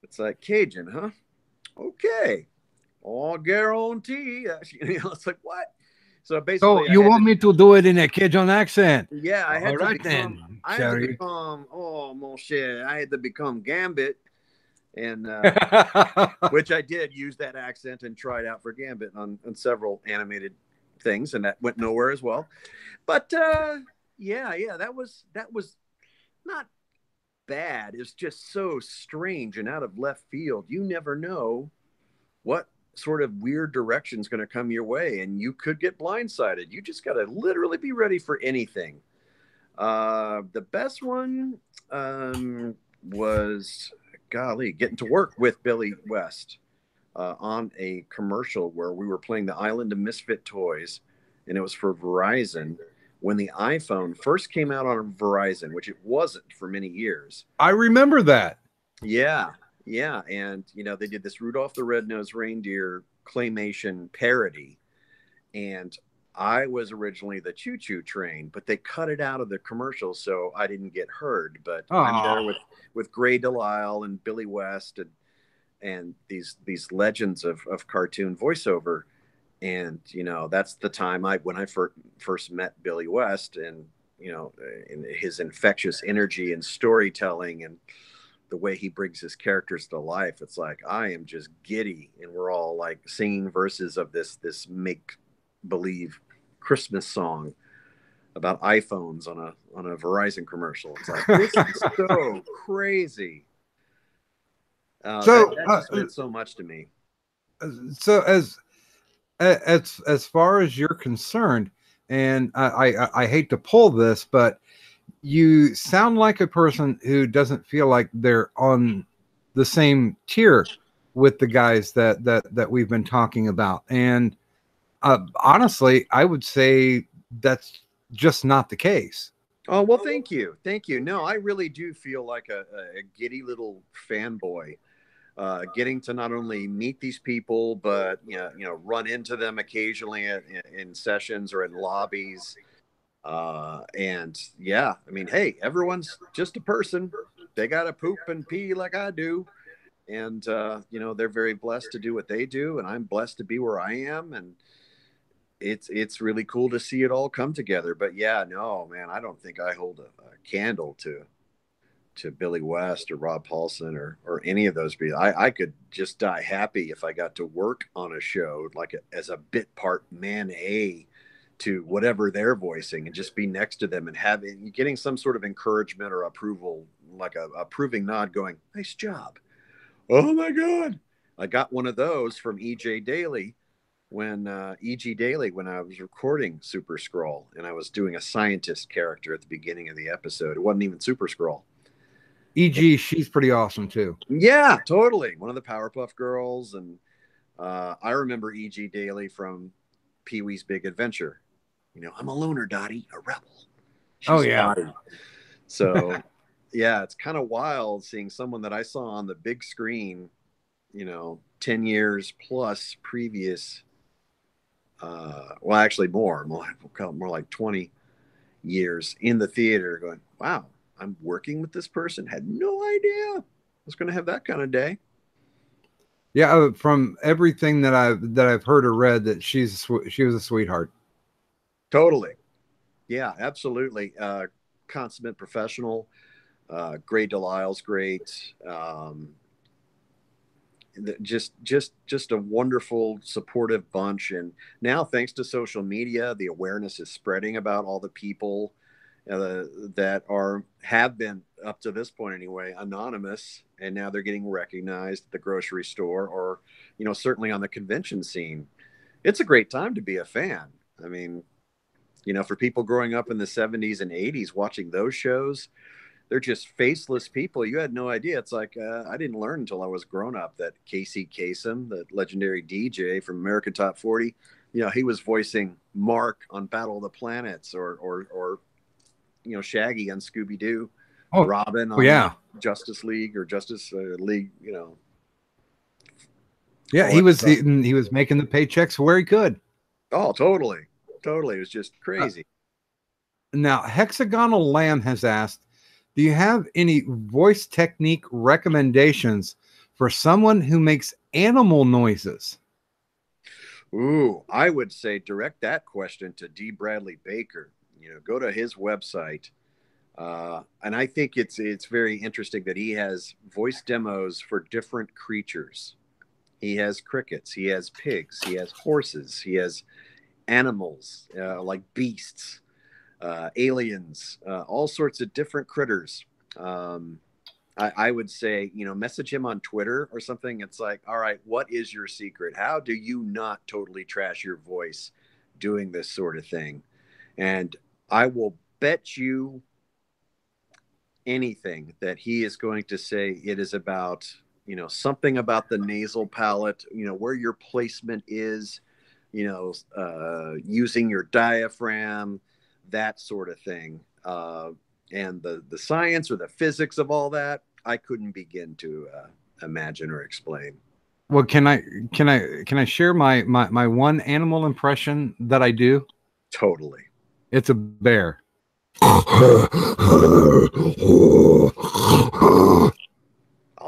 [SPEAKER 3] it's like, Cajun, huh? Okay. All guarantee. It's like, what? So basically,
[SPEAKER 2] So you want me to do it in a Cajun accent?
[SPEAKER 3] Yeah, I had
[SPEAKER 2] All
[SPEAKER 3] to
[SPEAKER 2] right
[SPEAKER 3] become.
[SPEAKER 2] then,
[SPEAKER 3] I had to
[SPEAKER 2] Sherry.
[SPEAKER 3] become. Oh, mon cher. I had to become Gambit, and which I did use that accent and tried out for Gambit on several animated things, and that went nowhere as well. But yeah, that was not bad. It's just so strange and out of left field. You never know what sort of weird direction is going to come your way, and you could get blindsided. You just got to literally be ready for anything. The best one was, golly, getting to work with Billy West on a commercial where we were playing the Island of Misfit Toys, and it was for Verizon when the iPhone first came out on Verizon, which it wasn't for many years.
[SPEAKER 2] I remember that.
[SPEAKER 3] Yeah. And, they did this Rudolph the Red-Nosed Reindeer claymation parody. And I was originally the choo-choo train, but they cut it out of the commercial, so I didn't get heard. But I'm there with Gray Delisle and Billy West and these legends of cartoon voiceover. And, that's the time when I first met Billy West, and, in his infectious energy and storytelling and the way he brings his characters to life. It's like, I am just giddy, and we're all like singing verses of this make-believe Christmas song about iPhones on a Verizon commercial. It's like, this is so crazy. That just meant so much to me.
[SPEAKER 2] So as far as you're concerned, and I hate to pull this, but you sound like a person who doesn't feel like they're on the same tier with the guys that we've been talking about. And honestly, I would say that's just not the case.
[SPEAKER 3] Oh, well, thank you. No, I really do feel like a giddy little fanboy, getting to not only meet these people, but run into them occasionally in sessions or in lobbies. And yeah, I mean, hey, everyone's just a person. They got to poop and pee like I do. and you know, they're very blessed to do what they do, and I'm blessed to be where I am, and it's really cool to see it all come together. But yeah, no, man, I don't think I hold a candle to Billy West or Rob Paulson or any of those people. I could just die happy if I got to work on a show like as a bit part man A to whatever they're voicing, and just be next to them and getting some sort of encouragement or approval, like a approving nod going, nice job. Oh my God. I got one of those from EJ Daily when EG Daily, when I was recording Super Skrull and I was doing a scientist character at the beginning of the episode. It wasn't even Super Skrull.
[SPEAKER 2] EG, she's pretty awesome too.
[SPEAKER 3] Yeah, totally. One of the Powerpuff Girls. And I remember EG Daily from Pee-wee's Big Adventure. You know, I'm a loner, Dottie, a rebel. She's Dottie. So, yeah, it's kind of wild seeing someone that I saw on the big screen, you know, 10 years plus previous. Well, actually more like 20 years in the theater going, wow, I'm working with this person. Had no idea I was going to have that kind of day.
[SPEAKER 2] Yeah, from everything that I've heard or read, that she was a sweetheart.
[SPEAKER 3] Totally. Yeah, absolutely. Consummate professional. Gray Delisle's great. Just a wonderful, supportive bunch. And now, thanks to social media, the awareness is spreading about all the people that have been, up to this point anyway, anonymous, and now they're getting recognized at the grocery store, or, you know, certainly on the convention scene. It's a great time to be a fan. I mean, you know, for people growing up in the 70s and 80s watching those shows, they're just faceless people. You had no idea. It's like, I didn't learn until I was grown up that Casey Kasem, the legendary DJ from American Top 40, you know, he was voicing Mark on Battle of the Planets, or you know, Shaggy on Scooby-Doo, Robin on Justice League or Justice League, you know.
[SPEAKER 2] Yeah, he was making the paychecks where he could.
[SPEAKER 3] Oh, totally. Totally. It was just crazy.
[SPEAKER 2] Now, Hexagonal Lamb has asked, do you have any voice technique recommendations for someone who makes animal noises?
[SPEAKER 3] Ooh, I would say direct that question to D. Bradley Baker. You know, go to his website. And I think it's very interesting that he has voice demos for different creatures. He has crickets, he has pigs, he has horses, he has animals, like beasts, aliens, all sorts of different critters. I would say, you know, message him on Twitter or something. It's like, all right, what is your secret? How do you not totally trash your voice doing this sort of thing? And I will bet you anything that he is going to say it is about, you know, something about the nasal palate, you know, where your placement is, you know, using your diaphragm, that sort of thing. And the science or the physics of all that, I couldn't begin to imagine or explain.
[SPEAKER 2] Well, can I share my one animal impression that I do?
[SPEAKER 3] Totally.
[SPEAKER 2] It's a bear.
[SPEAKER 3] I'll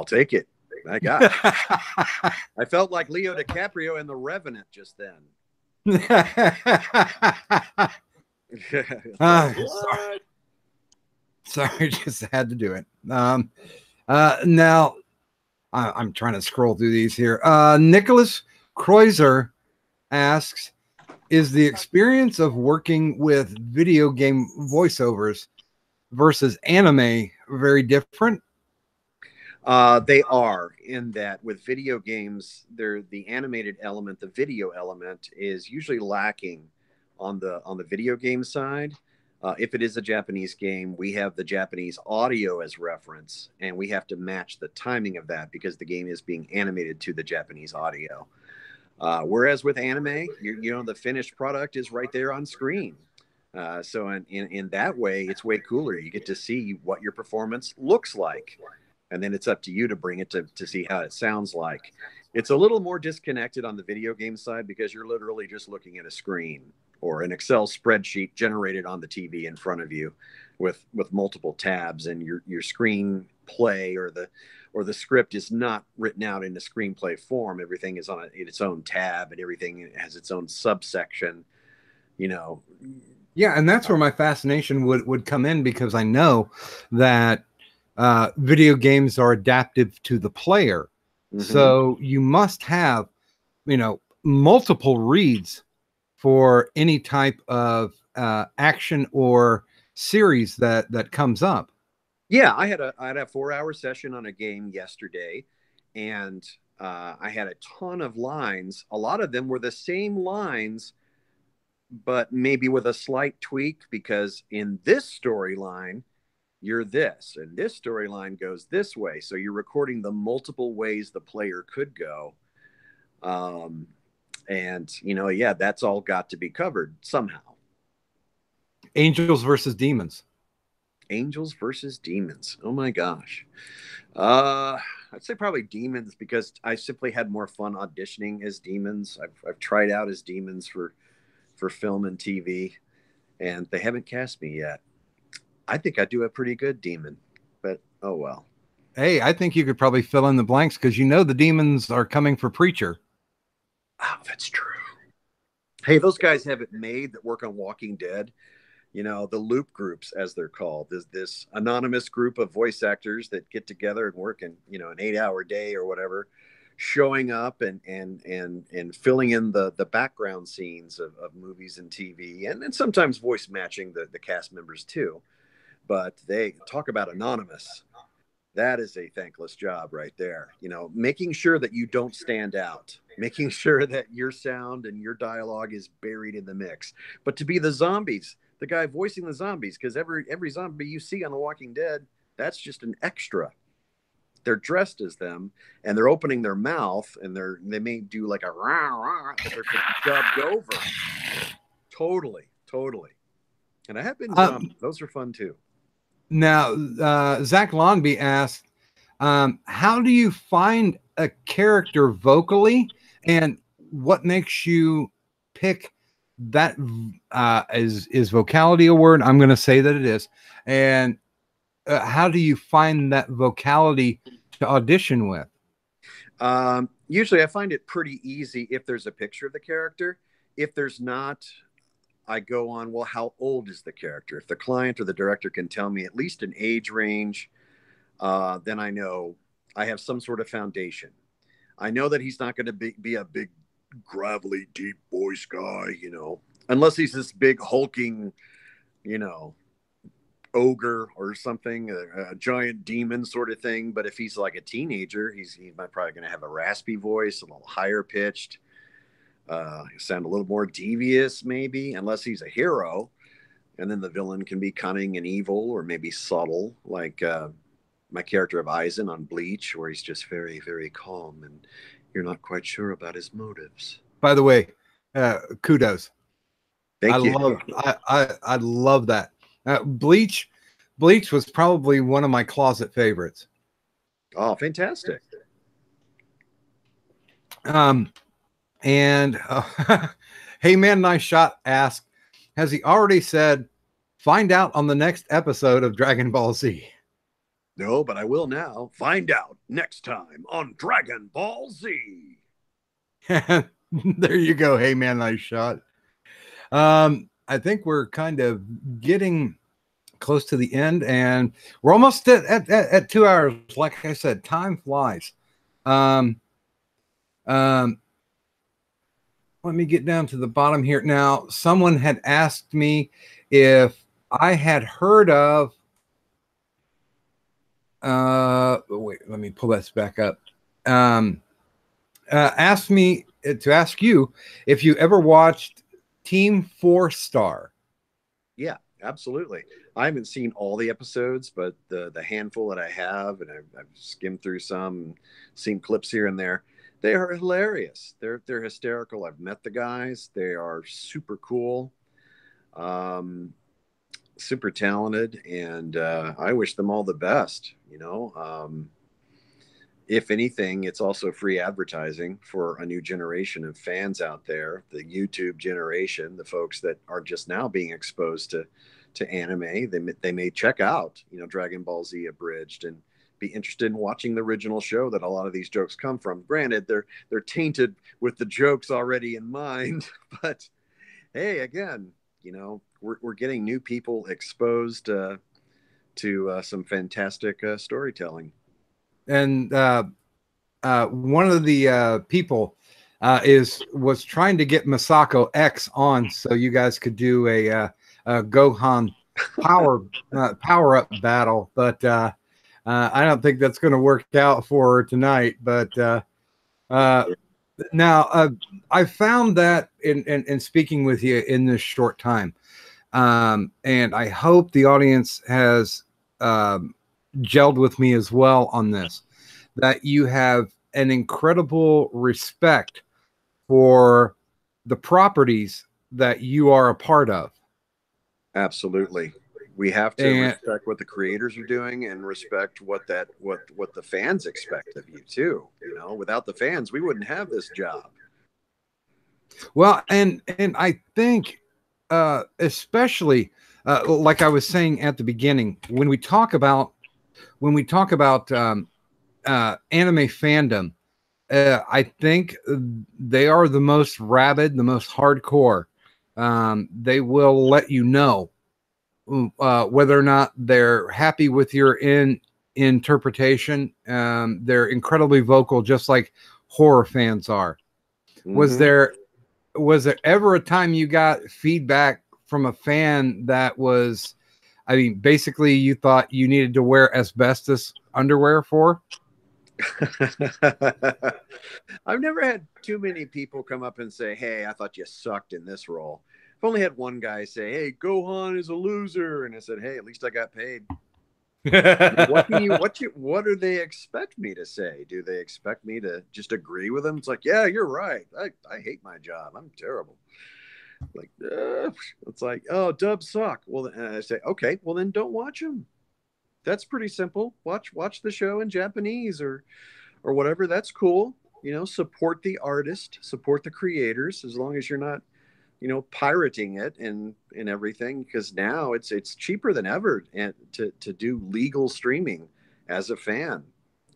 [SPEAKER 3] take it. My God. I felt like Leo DiCaprio in The Revenant just then.
[SPEAKER 2] Sorry, just had to do it. Now, I'm trying to scroll through these here. Nicholas Kreuzer asks, is the experience of working with video game voiceovers versus anime very different?
[SPEAKER 3] They are, in that with video games, the animated element, the video element, is usually lacking on the video game side. If it is a Japanese game, we have the Japanese audio as reference, and we have to match the timing of that because the game is being animated to the Japanese audio. Whereas with anime, you know, the finished product is right there on screen. So in that way, it's way cooler. You get to see what your performance looks like. And then it's up to you to bring it to see how it sounds like. It's a little more disconnected on the video game side because you're literally just looking at a screen or an Excel spreadsheet generated on the TV in front of you. with multiple tabs, and your screenplay or the script is not written out in a screenplay form. Everything is on its own tab, and everything has its own subsection. You know.
[SPEAKER 2] Yeah, and that's where my fascination would come in, because I know that video games are adaptive to the player.
[SPEAKER 3] Mm-hmm.
[SPEAKER 2] So you must have, multiple reads for any type of action or series that comes up.
[SPEAKER 3] Yeah, I had a 4-hour session on a game yesterday, and I had a ton of lines. A lot of them were the same lines, but maybe with a slight tweak, because in this storyline, you're this, and this storyline goes this way. So you're recording the multiple ways the player could go. And, yeah, that's all got to be covered somehow.
[SPEAKER 2] Angels versus demons.
[SPEAKER 3] Angels versus demons. Oh my gosh. I'd say probably demons, because I simply had more fun auditioning as demons. I've tried out as demons for film and TV, and they haven't cast me yet. I think I do a pretty good demon, but oh well.
[SPEAKER 2] Hey, I think you could probably fill in the blanks, because the demons are coming for Preacher.
[SPEAKER 3] Oh, that's true. Hey, those guys have it made that work on Walking Dead. The loop groups, as they're called, this anonymous group of voice actors that get together and work in, an 8-hour day or whatever, showing up and filling in the background scenes of movies and TV, and sometimes voice matching the cast members too. But they talk about anonymous. That is a thankless job right there. Making sure that you don't stand out, making sure that your sound and your dialogue is buried in the mix. But to be the zombies, the guy voicing the zombies, because every zombie you see on The Walking Dead, that's just an extra. They're dressed as them, and they're opening their mouth, and they may do like a rah, rah, but they're dubbed over. Totally. And I have been zombies. Those are fun too.
[SPEAKER 2] Now, Zach Lonby asked, how do you find a character vocally, and what makes you pick that? Is vocality a word? I'm going to say that it is. And how do you find that vocality to audition with?
[SPEAKER 3] Usually I find it pretty easy if there's a picture of the character. If there's not, I go on, well, how old is the character? If the client or the director can tell me at least an age range, then I know I have some sort of foundation. I know that he's not going to be a big, gravelly, deep voice guy, unless he's this big, hulking, ogre or something, a giant demon sort of thing. But if he's like a teenager, he's probably going to have a raspy voice, a little higher pitched. Sound a little more devious, maybe, unless he's a hero, and then the villain can be cunning and evil, or maybe subtle, like my character of Eisen on Bleach, where he's just very, very calm, and you're not quite sure about his motives.
[SPEAKER 2] By the way, kudos.
[SPEAKER 3] Thank you.
[SPEAKER 2] I love that. Bleach was probably one of my closet favorites.
[SPEAKER 3] Oh, fantastic.
[SPEAKER 2] And Hey Man, Nice Shot asked, has he already said, find out on the next episode of Dragon Ball Z?
[SPEAKER 3] No, but I will now. Find out next time on Dragon Ball Z.
[SPEAKER 2] There you go. Hey Man, Nice Shot. I think we're kind of getting close to the end, and we're almost at 2 hours. Like I said, time flies. Let me get down to the bottom here. Now, someone had asked me if I had heard of, wait, let me pull this back up. Asked me to ask you if you ever watched Team 4-Star.
[SPEAKER 3] Yeah, absolutely. I haven't seen all the episodes, but the handful that I have, and I've skimmed through some, seen clips here and there. They are hilarious. They're hysterical. I've met the guys. They are super cool, super talented, and I wish them all the best. If anything, it's also free advertising for a new generation of fans out there, the YouTube generation, the folks that are just now being exposed to to anime, they may check out, you know, Dragon Ball Z abridged and be interested in watching the original show that a lot of these jokes come from. Granted, they're tainted with the jokes already in mind, but hey, again, you know, we're getting new people exposed to some fantastic storytelling.
[SPEAKER 2] And one of the people was trying to get Masako X on so you guys could do a Gohan power up battle, but I don't think that's going to work out for her tonight. But now I found that in speaking with you in this short time, and I hope the audience has gelled with me as well on this, that you have an incredible respect for the properties that you are a part of.
[SPEAKER 3] Absolutely. We have to respect what the creators are doing and respect what the fans expect of you too. You know, without the fans, we wouldn't have this job.
[SPEAKER 2] Well, and I think especially like I was saying at the beginning, when we talk about anime fandom, I think they are the most rabid, the most hardcore. They will let you know whether or not they're happy with your interpretation. They're incredibly vocal, just like horror fans are. Mm-hmm. Was there ever a time you got feedback from a fan that was, I mean, basically you thought you needed to wear asbestos underwear for?
[SPEAKER 3] I've never had too many people come up and say, "Hey, I thought you sucked in this role." I've only had one guy say, "Hey, Gohan is a loser," and I said, "Hey, at least I got paid." What do they expect me to say? Do they expect me to just agree with them? It's like, yeah, you're right. I hate my job. I'm terrible. Like, it's like, oh, dubs suck. Well, I say, okay, well then don't watch them. That's pretty simple. Watch the show in Japanese or whatever. That's cool. You know, support the artist, support the creators, as long as you're not, you know, pirating it and everything, because now it's cheaper than ever and to do legal streaming as a fan.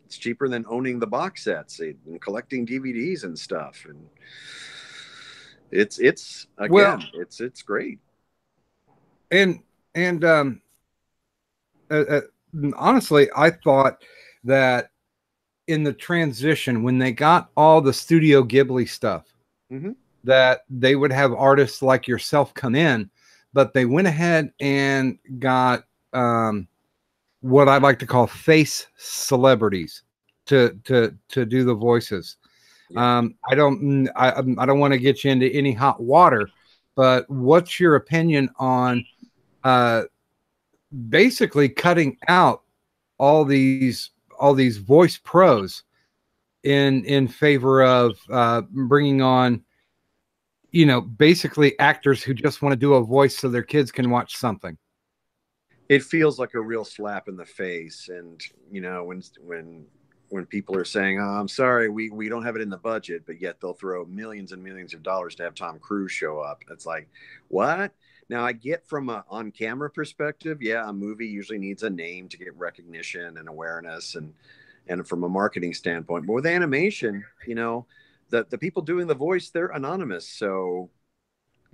[SPEAKER 3] It's cheaper than owning the box sets and collecting DVDs and stuff. And it's again, well, it's great.
[SPEAKER 2] And honestly, I thought that in the transition, when they got all the Studio Ghibli stuff, mm-hmm. that they would have artists like yourself come in, but they went ahead and got what I like to call face celebrities to do the voices. Yeah. I don't want to get you into any hot water, but what's your opinion on basically cutting out all these voice pros in favor of bringing on, you know, basically actors who just want to do a voice so their kids can watch something?
[SPEAKER 3] It feels like a real slap in the face. And, you know, when people are saying, "Oh, I'm sorry, we don't have it in the budget," but yet they'll throw millions and millions of dollars to have Tom Cruise show up. It's like, what? Now, I get from an on-camera perspective, yeah, a movie usually needs a name to get recognition and awareness and from a marketing standpoint. But with animation, you know, the people doing the voice, they're anonymous. So,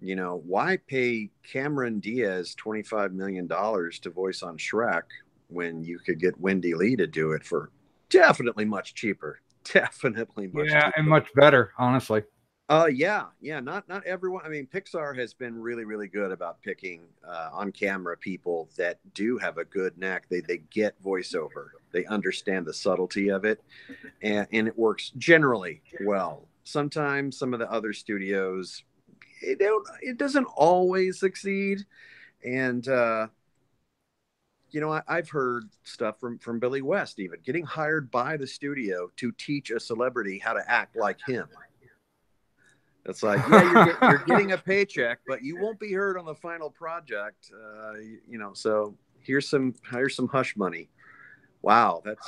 [SPEAKER 3] you know, why pay Cameron Diaz $25 million to voice on Shrek when you could get Wendy Lee to do it for definitely much cheaper? Definitely much cheaper.
[SPEAKER 2] And much better, honestly.
[SPEAKER 3] Yeah. Not everyone. I mean, Pixar has been really, really good about picking on camera people that do have a good knack. They get voiceover. They understand the subtlety of it, and it works generally well. Sometimes some of the other studios, it doesn't always succeed, and you know, I've heard stuff from Billy West even getting hired by the studio to teach a celebrity how to act like him. It's like, yeah, you're getting a paycheck, but you won't be heard on the final project. You know, so here's some hush money. Wow, that's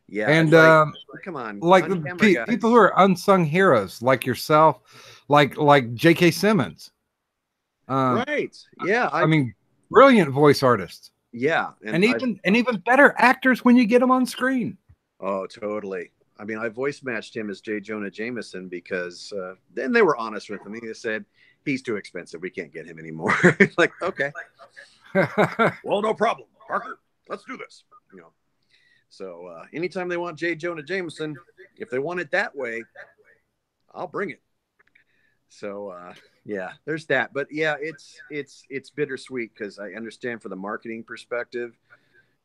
[SPEAKER 3] yeah.
[SPEAKER 2] And
[SPEAKER 3] like, come on,
[SPEAKER 2] like the people who are unsung heroes, like yourself, like J.K. Simmons.
[SPEAKER 3] Right? Yeah,
[SPEAKER 2] I mean, brilliant voice artists.
[SPEAKER 3] Yeah,
[SPEAKER 2] and even better actors when you get them on screen.
[SPEAKER 3] Oh, totally. I mean, I voice matched him as J. Jonah Jameson because then they were honest with him. They said, he's too expensive. We can't get him anymore. Like, okay. Well, no problem, Parker. Let's do this. You know. So anytime they want J. Jonah Jameson, if they want it that way, I'll bring it. So yeah, there's that. But yeah, it's bittersweet because I understand for the marketing perspective.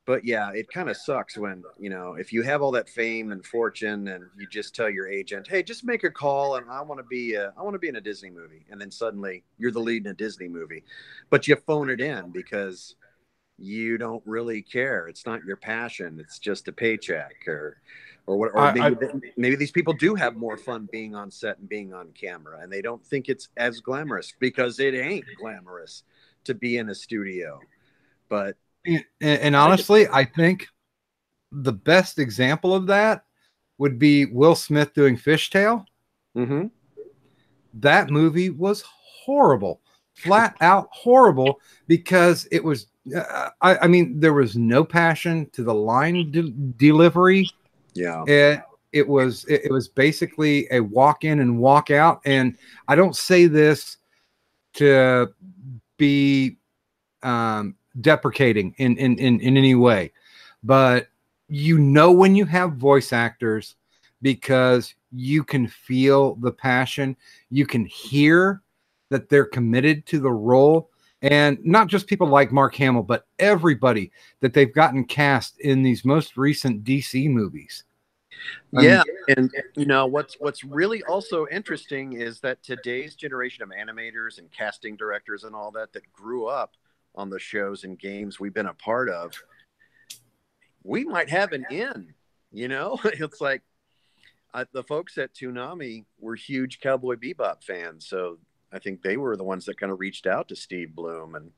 [SPEAKER 3] But yeah, it kind of sucks when, you know, if you have all that fame and fortune and you just tell your agent, hey, just make a call and I want to be in a Disney movie. And then suddenly you're the lead in a Disney movie, but you phone it in because you don't really care. It's not your passion. It's just a paycheck or what, or maybe these people do have more fun being on set and being on camera and they don't think it's as glamorous because it ain't glamorous to be in a studio. But
[SPEAKER 2] and honestly, I think the best example of that would be Will Smith doing Fishtail.
[SPEAKER 3] Mm-hmm.
[SPEAKER 2] That movie was horrible, flat out horrible, because it was, I mean, there was no passion to the line delivery.
[SPEAKER 3] Yeah.
[SPEAKER 2] It was basically a walk in and walk out. And I don't say this to be deprecating in any way, but you know when you have voice actors because you can feel the passion, you can hear that they're committed to the role, and not just people like Mark Hamill, but everybody that they've gotten cast in these most recent DC movies.
[SPEAKER 3] Yeah, and you know what's really also interesting is that today's generation of animators and casting directors and all that grew up on the shows and games we've been a part of, we might have an in, you know. It's like the folks at Toonami were huge Cowboy Bebop fans, so I think they were the ones that kind of reached out to Steve Bloom, and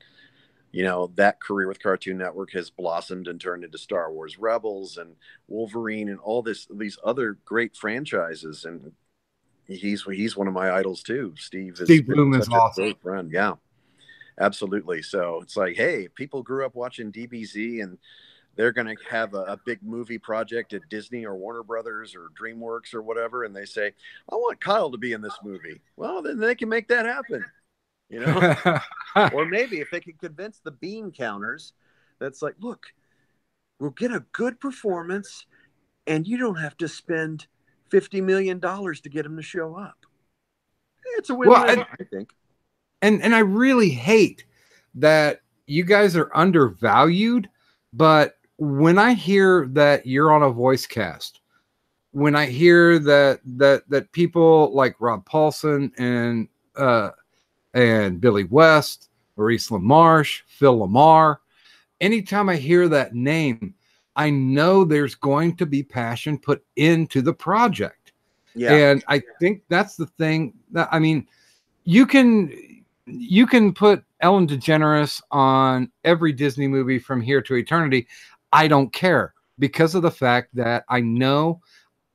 [SPEAKER 3] you know, that career with Cartoon Network has blossomed and turned into Star Wars Rebels and Wolverine and all these other great franchises. And he's one of my idols too. Steve
[SPEAKER 2] Bloom is awesome.
[SPEAKER 3] Great friend. Yeah, absolutely. So it's like, hey, people grew up watching DBZ and they're going to have a big movie project at Disney or Warner Brothers or DreamWorks or whatever. And they say, I want Kyle to be in this movie. Well, then they can make that happen. You know, or maybe if they could convince the bean counters, that's like, look, we'll get a good performance and you don't have to spend $50 million to get them to show up. It's a win-win, I think.
[SPEAKER 2] And I really hate that you guys are undervalued, but when I hear that you're on a voice cast, when I hear that people like Rob Paulson and Billy West, Maurice LaMarche, Phil Lamar, anytime I hear that name, I know there's going to be passion put into the project. Yeah. And I think that's the thing that, I mean, you can put Ellen DeGeneres on every Disney movie from here to eternity. I don't care, because of the fact that I know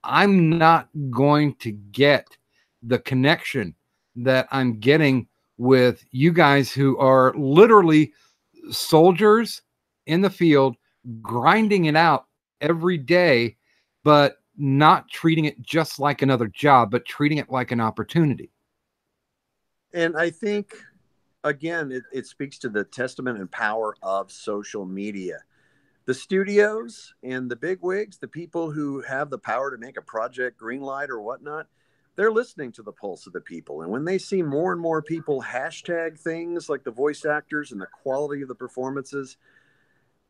[SPEAKER 2] I'm not going to get the connection that I'm getting with you guys who are literally soldiers in the field, grinding it out every day, but not treating it just like another job, but treating it like an opportunity.
[SPEAKER 3] And I think, again, it speaks to the testament and power of social media. The studios and the bigwigs, the people who have the power to make a project greenlight or whatnot, they're listening to the pulse of the people. And when they see more and more people hashtag things like the voice actors and the quality of the performances,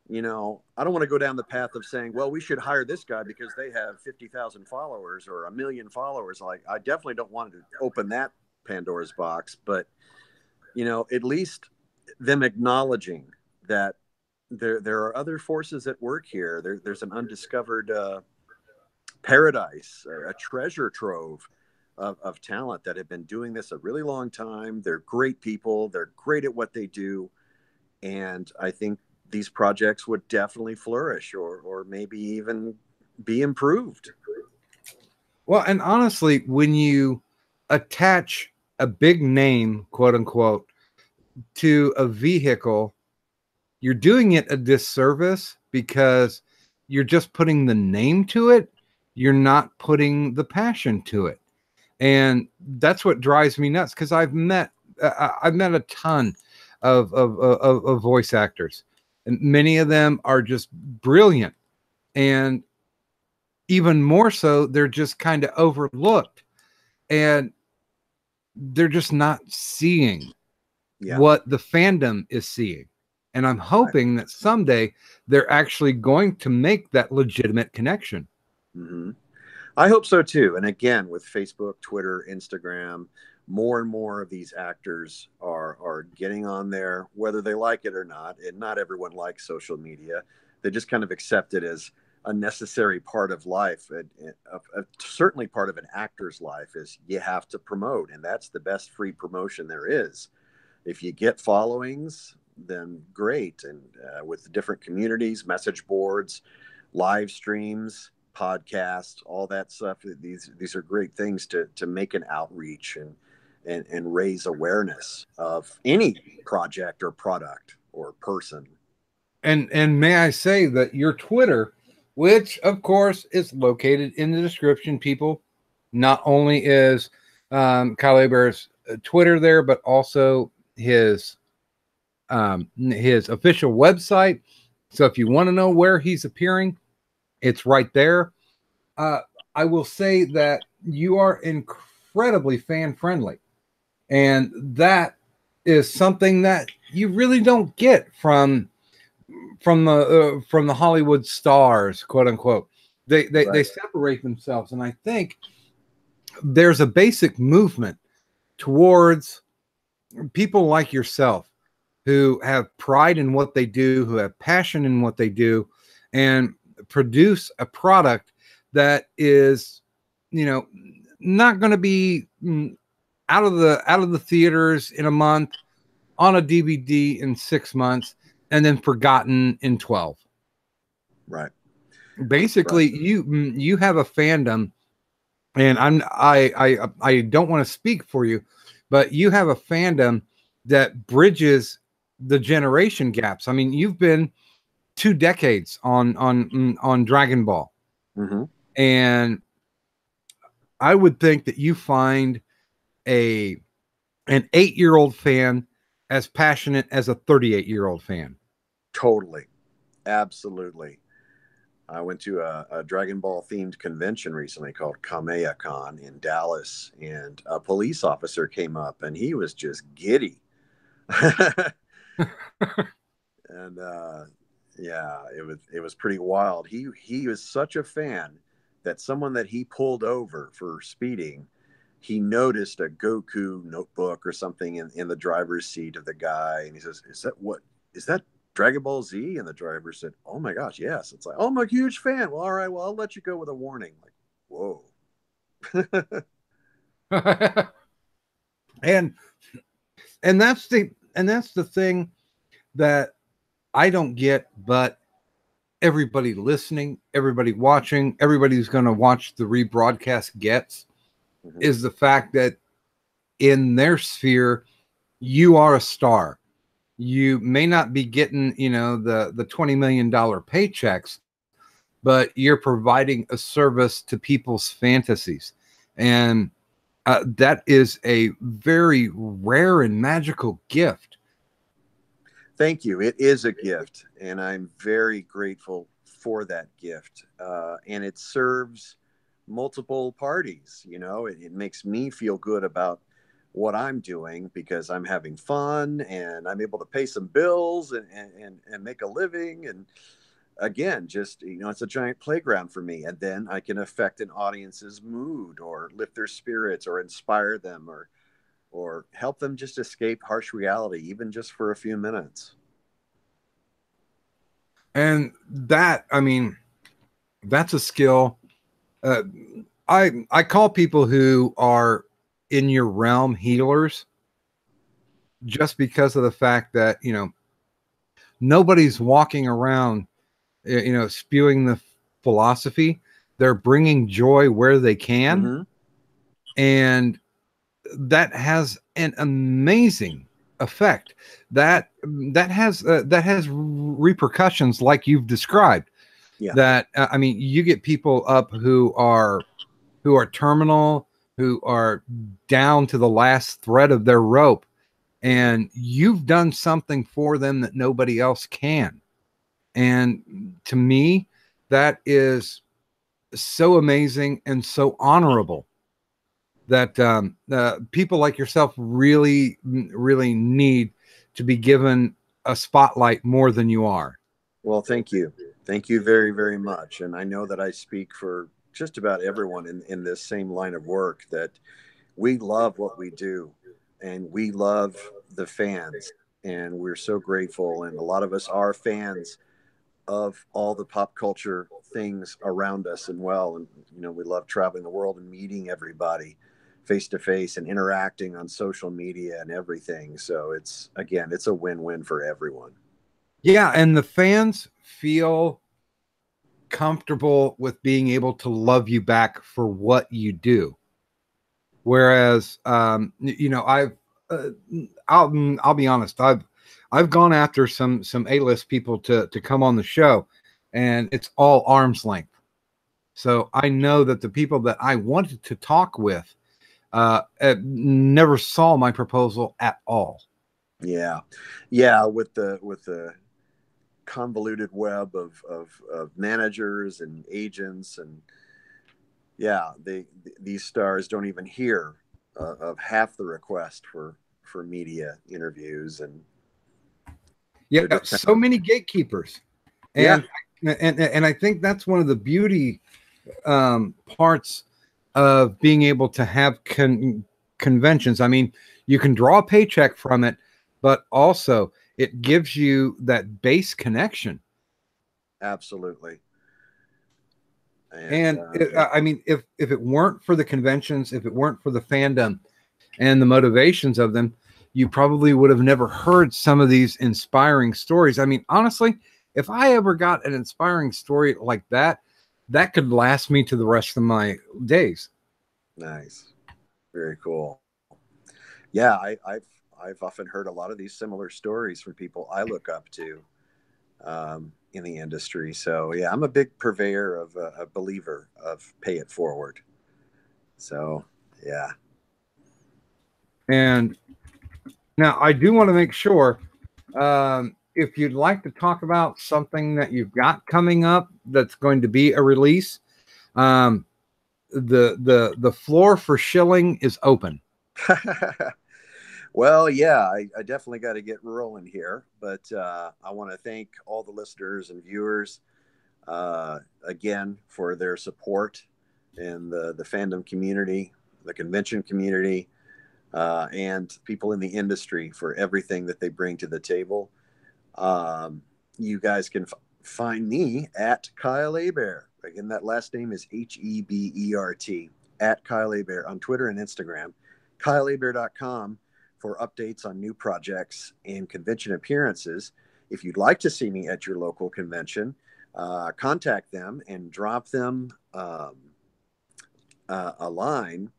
[SPEAKER 3] you know, I don't want to go down the path of saying, well, we should hire this guy because they have 50,000 followers or 1 million followers. Like, I definitely don't want to open that Pandora's box, but, you know, at least them acknowledging that there are other forces at work here. There's an undiscovered paradise, a treasure trove of talent that have been doing this a really long time. They're great people. They're great at what they do. And I think these projects would definitely flourish or maybe even be improved.
[SPEAKER 2] Well, and honestly, when you attach a big name, quote unquote, to a vehicle you're doing it a disservice because you're just putting the name to it. You're not putting the passion to it. And that's what drives me nuts, because I've met a ton of voice actors, and many of them are just brilliant. And even more so, they're just kind of overlooked, and they're just not seeing what the fandom is seeing. And I'm hoping that someday they're actually going to make that legitimate connection.
[SPEAKER 3] Mm-hmm. I hope so too. And again, with Facebook, Twitter, Instagram, more and more of these actors are getting on there, whether they like it or not. And not everyone likes social media. They just kind of accept it as a necessary part of life. Certainly part of an actor's life is you have to promote. And that's the best free promotion there is. If you get followings, then great. And with different communities, message boards, live streams, podcasts, all that stuff, these are great things to make an outreach and raise awareness of any project or product or person.
[SPEAKER 2] And may I say that your Twitter, which of course is located in the description, people, not only is Kyle Hebert's Twitter there, but also his official website. So if you want to know where he's appearing, it's right there. I will say that you are incredibly fan friendly, and that is something that you really don't get from the Hollywood stars, quote unquote. They separate themselves, and I think there's a basic movement towards people like yourself who have pride in what they do, who have passion in what they do, and produce a product that is, not going to be out of the theaters in a month, on a DVD in 6 months, and then forgotten in 12.
[SPEAKER 3] Right.
[SPEAKER 2] Basically, you have a fandom, and I don't want to speak for you, but you have a fandom that bridges the generation gaps. I mean, you've been 2 decades on Dragon Ball.
[SPEAKER 3] Mm-hmm.
[SPEAKER 2] And I would think that you find an 8-year-old fan as passionate as a 38-year-old fan.
[SPEAKER 3] Totally. Absolutely. I went to a Dragon Ball themed convention recently called Kamea-Con in Dallas, and a police officer came up and he was just giddy. And yeah, it was pretty wild. He was such a fan that someone that he pulled over for speeding, he noticed a Goku notebook or something in the driver's seat of the guy, and he says, is that Dragon Ball Z? And the driver said, "Oh my gosh, yes." It's like, "Oh, I'm a huge fan." Well, all right, well, I'll let you go with a warning. Like, whoa.
[SPEAKER 2] and that's the thing that I don't get, but everybody listening, everybody watching, everybody who's going to watch the rebroadcast gets, is the fact that in their sphere, you are a star. You may not be getting, the $20 million paychecks, but you're providing a service to people's fantasies. And that is a very rare and magical gift.
[SPEAKER 3] Thank you. It is a gift, and I'm very grateful for that gift. And it serves multiple parties. It makes me feel good about what I'm doing because I'm having fun and I'm able to pay some bills and make a living. And again, just, it's a giant playground for me. And then I can affect an audience's mood or lift their spirits or inspire them or help them just escape harsh reality, even just for a few minutes.
[SPEAKER 2] And that, that's a skill. I call people who are in your realm healers, just because of the fact that, nobody's walking around, spewing the philosophy. They're bringing joy where they can. And that has an amazing effect. That has repercussions like you've described.
[SPEAKER 3] Yeah.
[SPEAKER 2] That I mean, you get people up who are terminal, who are down to the last thread of their rope, and you've done something for them that nobody else can. And to me, that is so amazing and so honorable that people like yourself really, really need to be given a spotlight more than you are.
[SPEAKER 3] Well, thank you. Thank you very, very much. And I know that I speak for just about everyone in this same line of work, that we love what we do and we love the fans. And we're so grateful. And a lot of us are fans of all the pop culture things around us. And well, and we love traveling the world and meeting everybody face to face and interacting on social media and everything. So it's a win-win for everyone.
[SPEAKER 2] Yeah, and the fans feel comfortable with being able to love you back for what you do. Whereas, I've, I'll be honest, I've gone after some A-list people to come on the show, and it's all arm's length. So I know that the people that I wanted to talk with never saw my proposal at all.
[SPEAKER 3] Yeah, with the convoluted web of managers and agents, and these stars don't even hear of half the request for media interviews, and
[SPEAKER 2] so many gatekeepers, and I think that's one of the beauty parts of being able to have conventions. I mean, you can draw a paycheck from it, but also it gives you that base connection.
[SPEAKER 3] Absolutely.
[SPEAKER 2] And I mean, if it weren't for the conventions, if it weren't for the fandom and the motivations of them, you probably would have never heard some of these inspiring stories. I mean, honestly, if I ever got an inspiring story like that, that could last me to the rest of my days.
[SPEAKER 3] Nice. Very cool. Yeah, I've often heard a lot of these similar stories from people I look up to in the industry. So yeah, I'm a big purveyor of a believer of pay it forward. So yeah.
[SPEAKER 2] And now I do want to make sure if you'd like to talk about something that you've got coming up that's going to be a release, the floor for shilling is open.
[SPEAKER 3] Well, yeah, I definitely got to get rolling here, but I want to thank all the listeners and viewers again for their support in the fandom community, the convention community, and people in the industry for everything that they bring to the table. You guys can find me at Kyle Hebert. Again, that last name is Hebert, at Kyle Hebert on Twitter and Instagram. KyleHebert.com for updates on new projects and convention appearances. If you'd like to see me at your local convention, contact them and drop them a line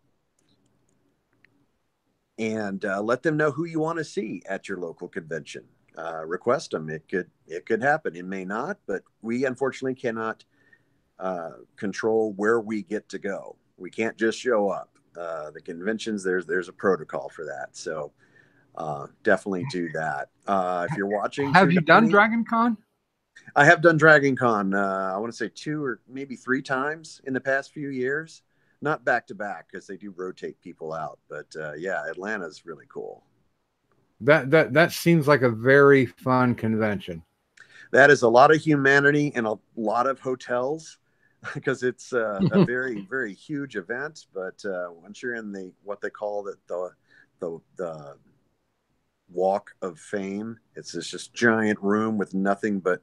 [SPEAKER 3] and let them know who you want to see at your local convention. Request them. It could happen. It may not, but we unfortunately cannot control where we get to go. We can't just show up. The conventions, there's a protocol for that. So definitely do that. If you're watching,
[SPEAKER 2] have you done Dragon Con?
[SPEAKER 3] I have done Dragon Con. I want to say 2 or maybe 3 times in the past few years. Not back to back because they do rotate people out. But yeah, Atlanta's really cool.
[SPEAKER 2] That seems like a very fun convention.
[SPEAKER 3] That is a lot of humanity and a lot of hotels because it's a very, very huge event. But once you're in what they call the Walk of Fame, it's this just giant room with nothing but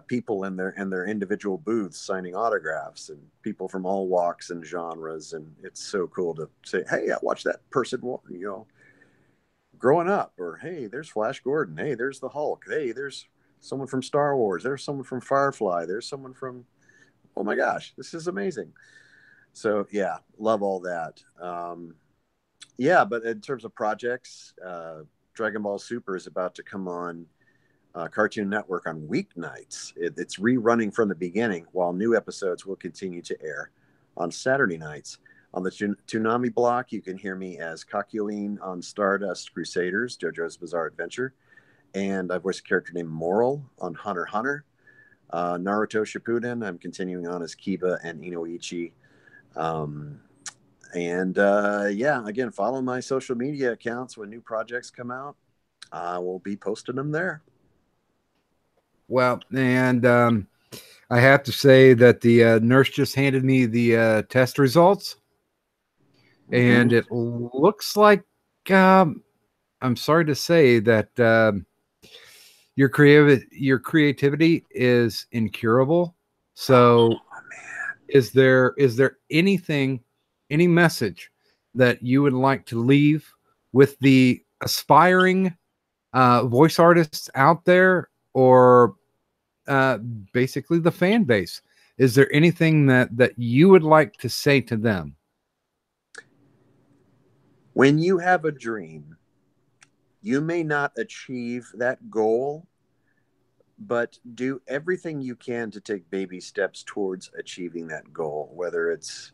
[SPEAKER 3] people in their individual booths signing autographs, and people from all walks and genres. And it's so cool to say, hey, I watched that person, growing up, or hey, there's Flash Gordon, hey, there's the Hulk, hey, there's someone from Star Wars, there's someone from Firefly, there's someone from, oh my gosh, this is amazing. So yeah, love all that. Yeah, but in terms of projects, Dragon Ball Super is about to come on Cartoon Network on weeknights. It's rerunning from the beginning, while new episodes will continue to air on Saturday nights. On the Toonami block, you can hear me as Kakyoin on Stardust Crusaders, JoJo's Bizarre Adventure. And I voice a character named Moral on Hunter x Hunter. Naruto Shippuden, I'm continuing on as Kiba and Inoichi. Yeah, again, follow my social media accounts. When new projects come out, I will be posting them there.
[SPEAKER 2] Well, and I have to say that the nurse just handed me the test results, and it looks like, I'm sorry to say that your creativity is incurable. So, is there anything, any message that you would like to leave with the aspiring voice artists out there, or basically the fan base? Is there anything that you would like to say to them?
[SPEAKER 3] When you have a dream, you may not achieve that goal, but do everything you can to take baby steps towards achieving that goal, whether it's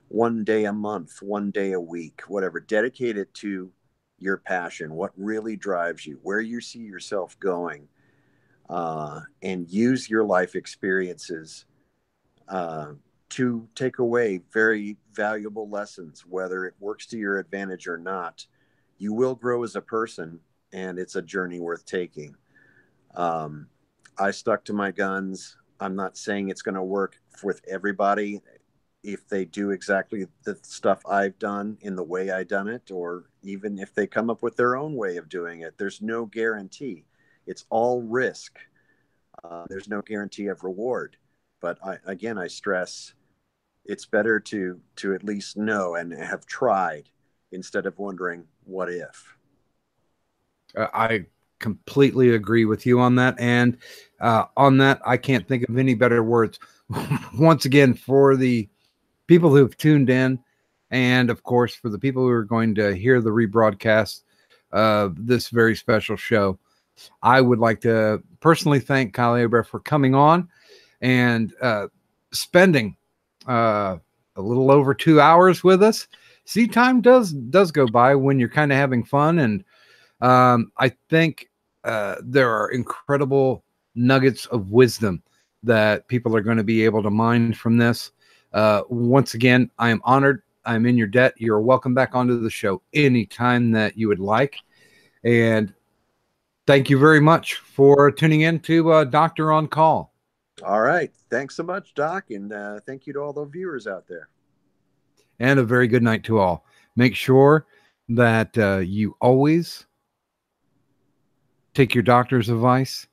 [SPEAKER 3] one day a month, one day a week, whatever. Dedicate it to your passion, what really drives you, where you see yourself going, and use your life experiences to take away very valuable lessons, whether it works to your advantage or not. You will grow as a person, and it's a journey worth taking. I stuck to my guns. I'm not saying it's going to work with everybody if they do exactly the stuff I've done in the way I done it, or even if they come up with their own way of doing it. There's no guarantee. It's all risk. There's no guarantee of reward. But I stress it's better to at least know and have tried instead of wondering what if.
[SPEAKER 2] I completely agree with you on that. And on that, I can't think of any better words. Once again, for the people who have tuned in, and of course, for the people who are going to hear the rebroadcast of this very special show, I would like to personally thank Kyle Hebert for coming on and spending a little over 2 hours with us. See, time does go by when you're kind of having fun, and I think there are incredible nuggets of wisdom that people are going to be able to mine from this. Once again, I am honored. I'm in your debt. You're welcome back onto the show anytime that you would like. And thank you very much for tuning in to Doctor on Call.
[SPEAKER 3] All right. Thanks so much, Doc. And thank you to all the viewers out there.
[SPEAKER 2] And a very good night to all. Make sure that you always take your doctor's advice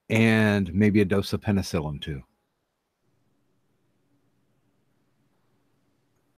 [SPEAKER 2] and maybe a dose of penicillin too.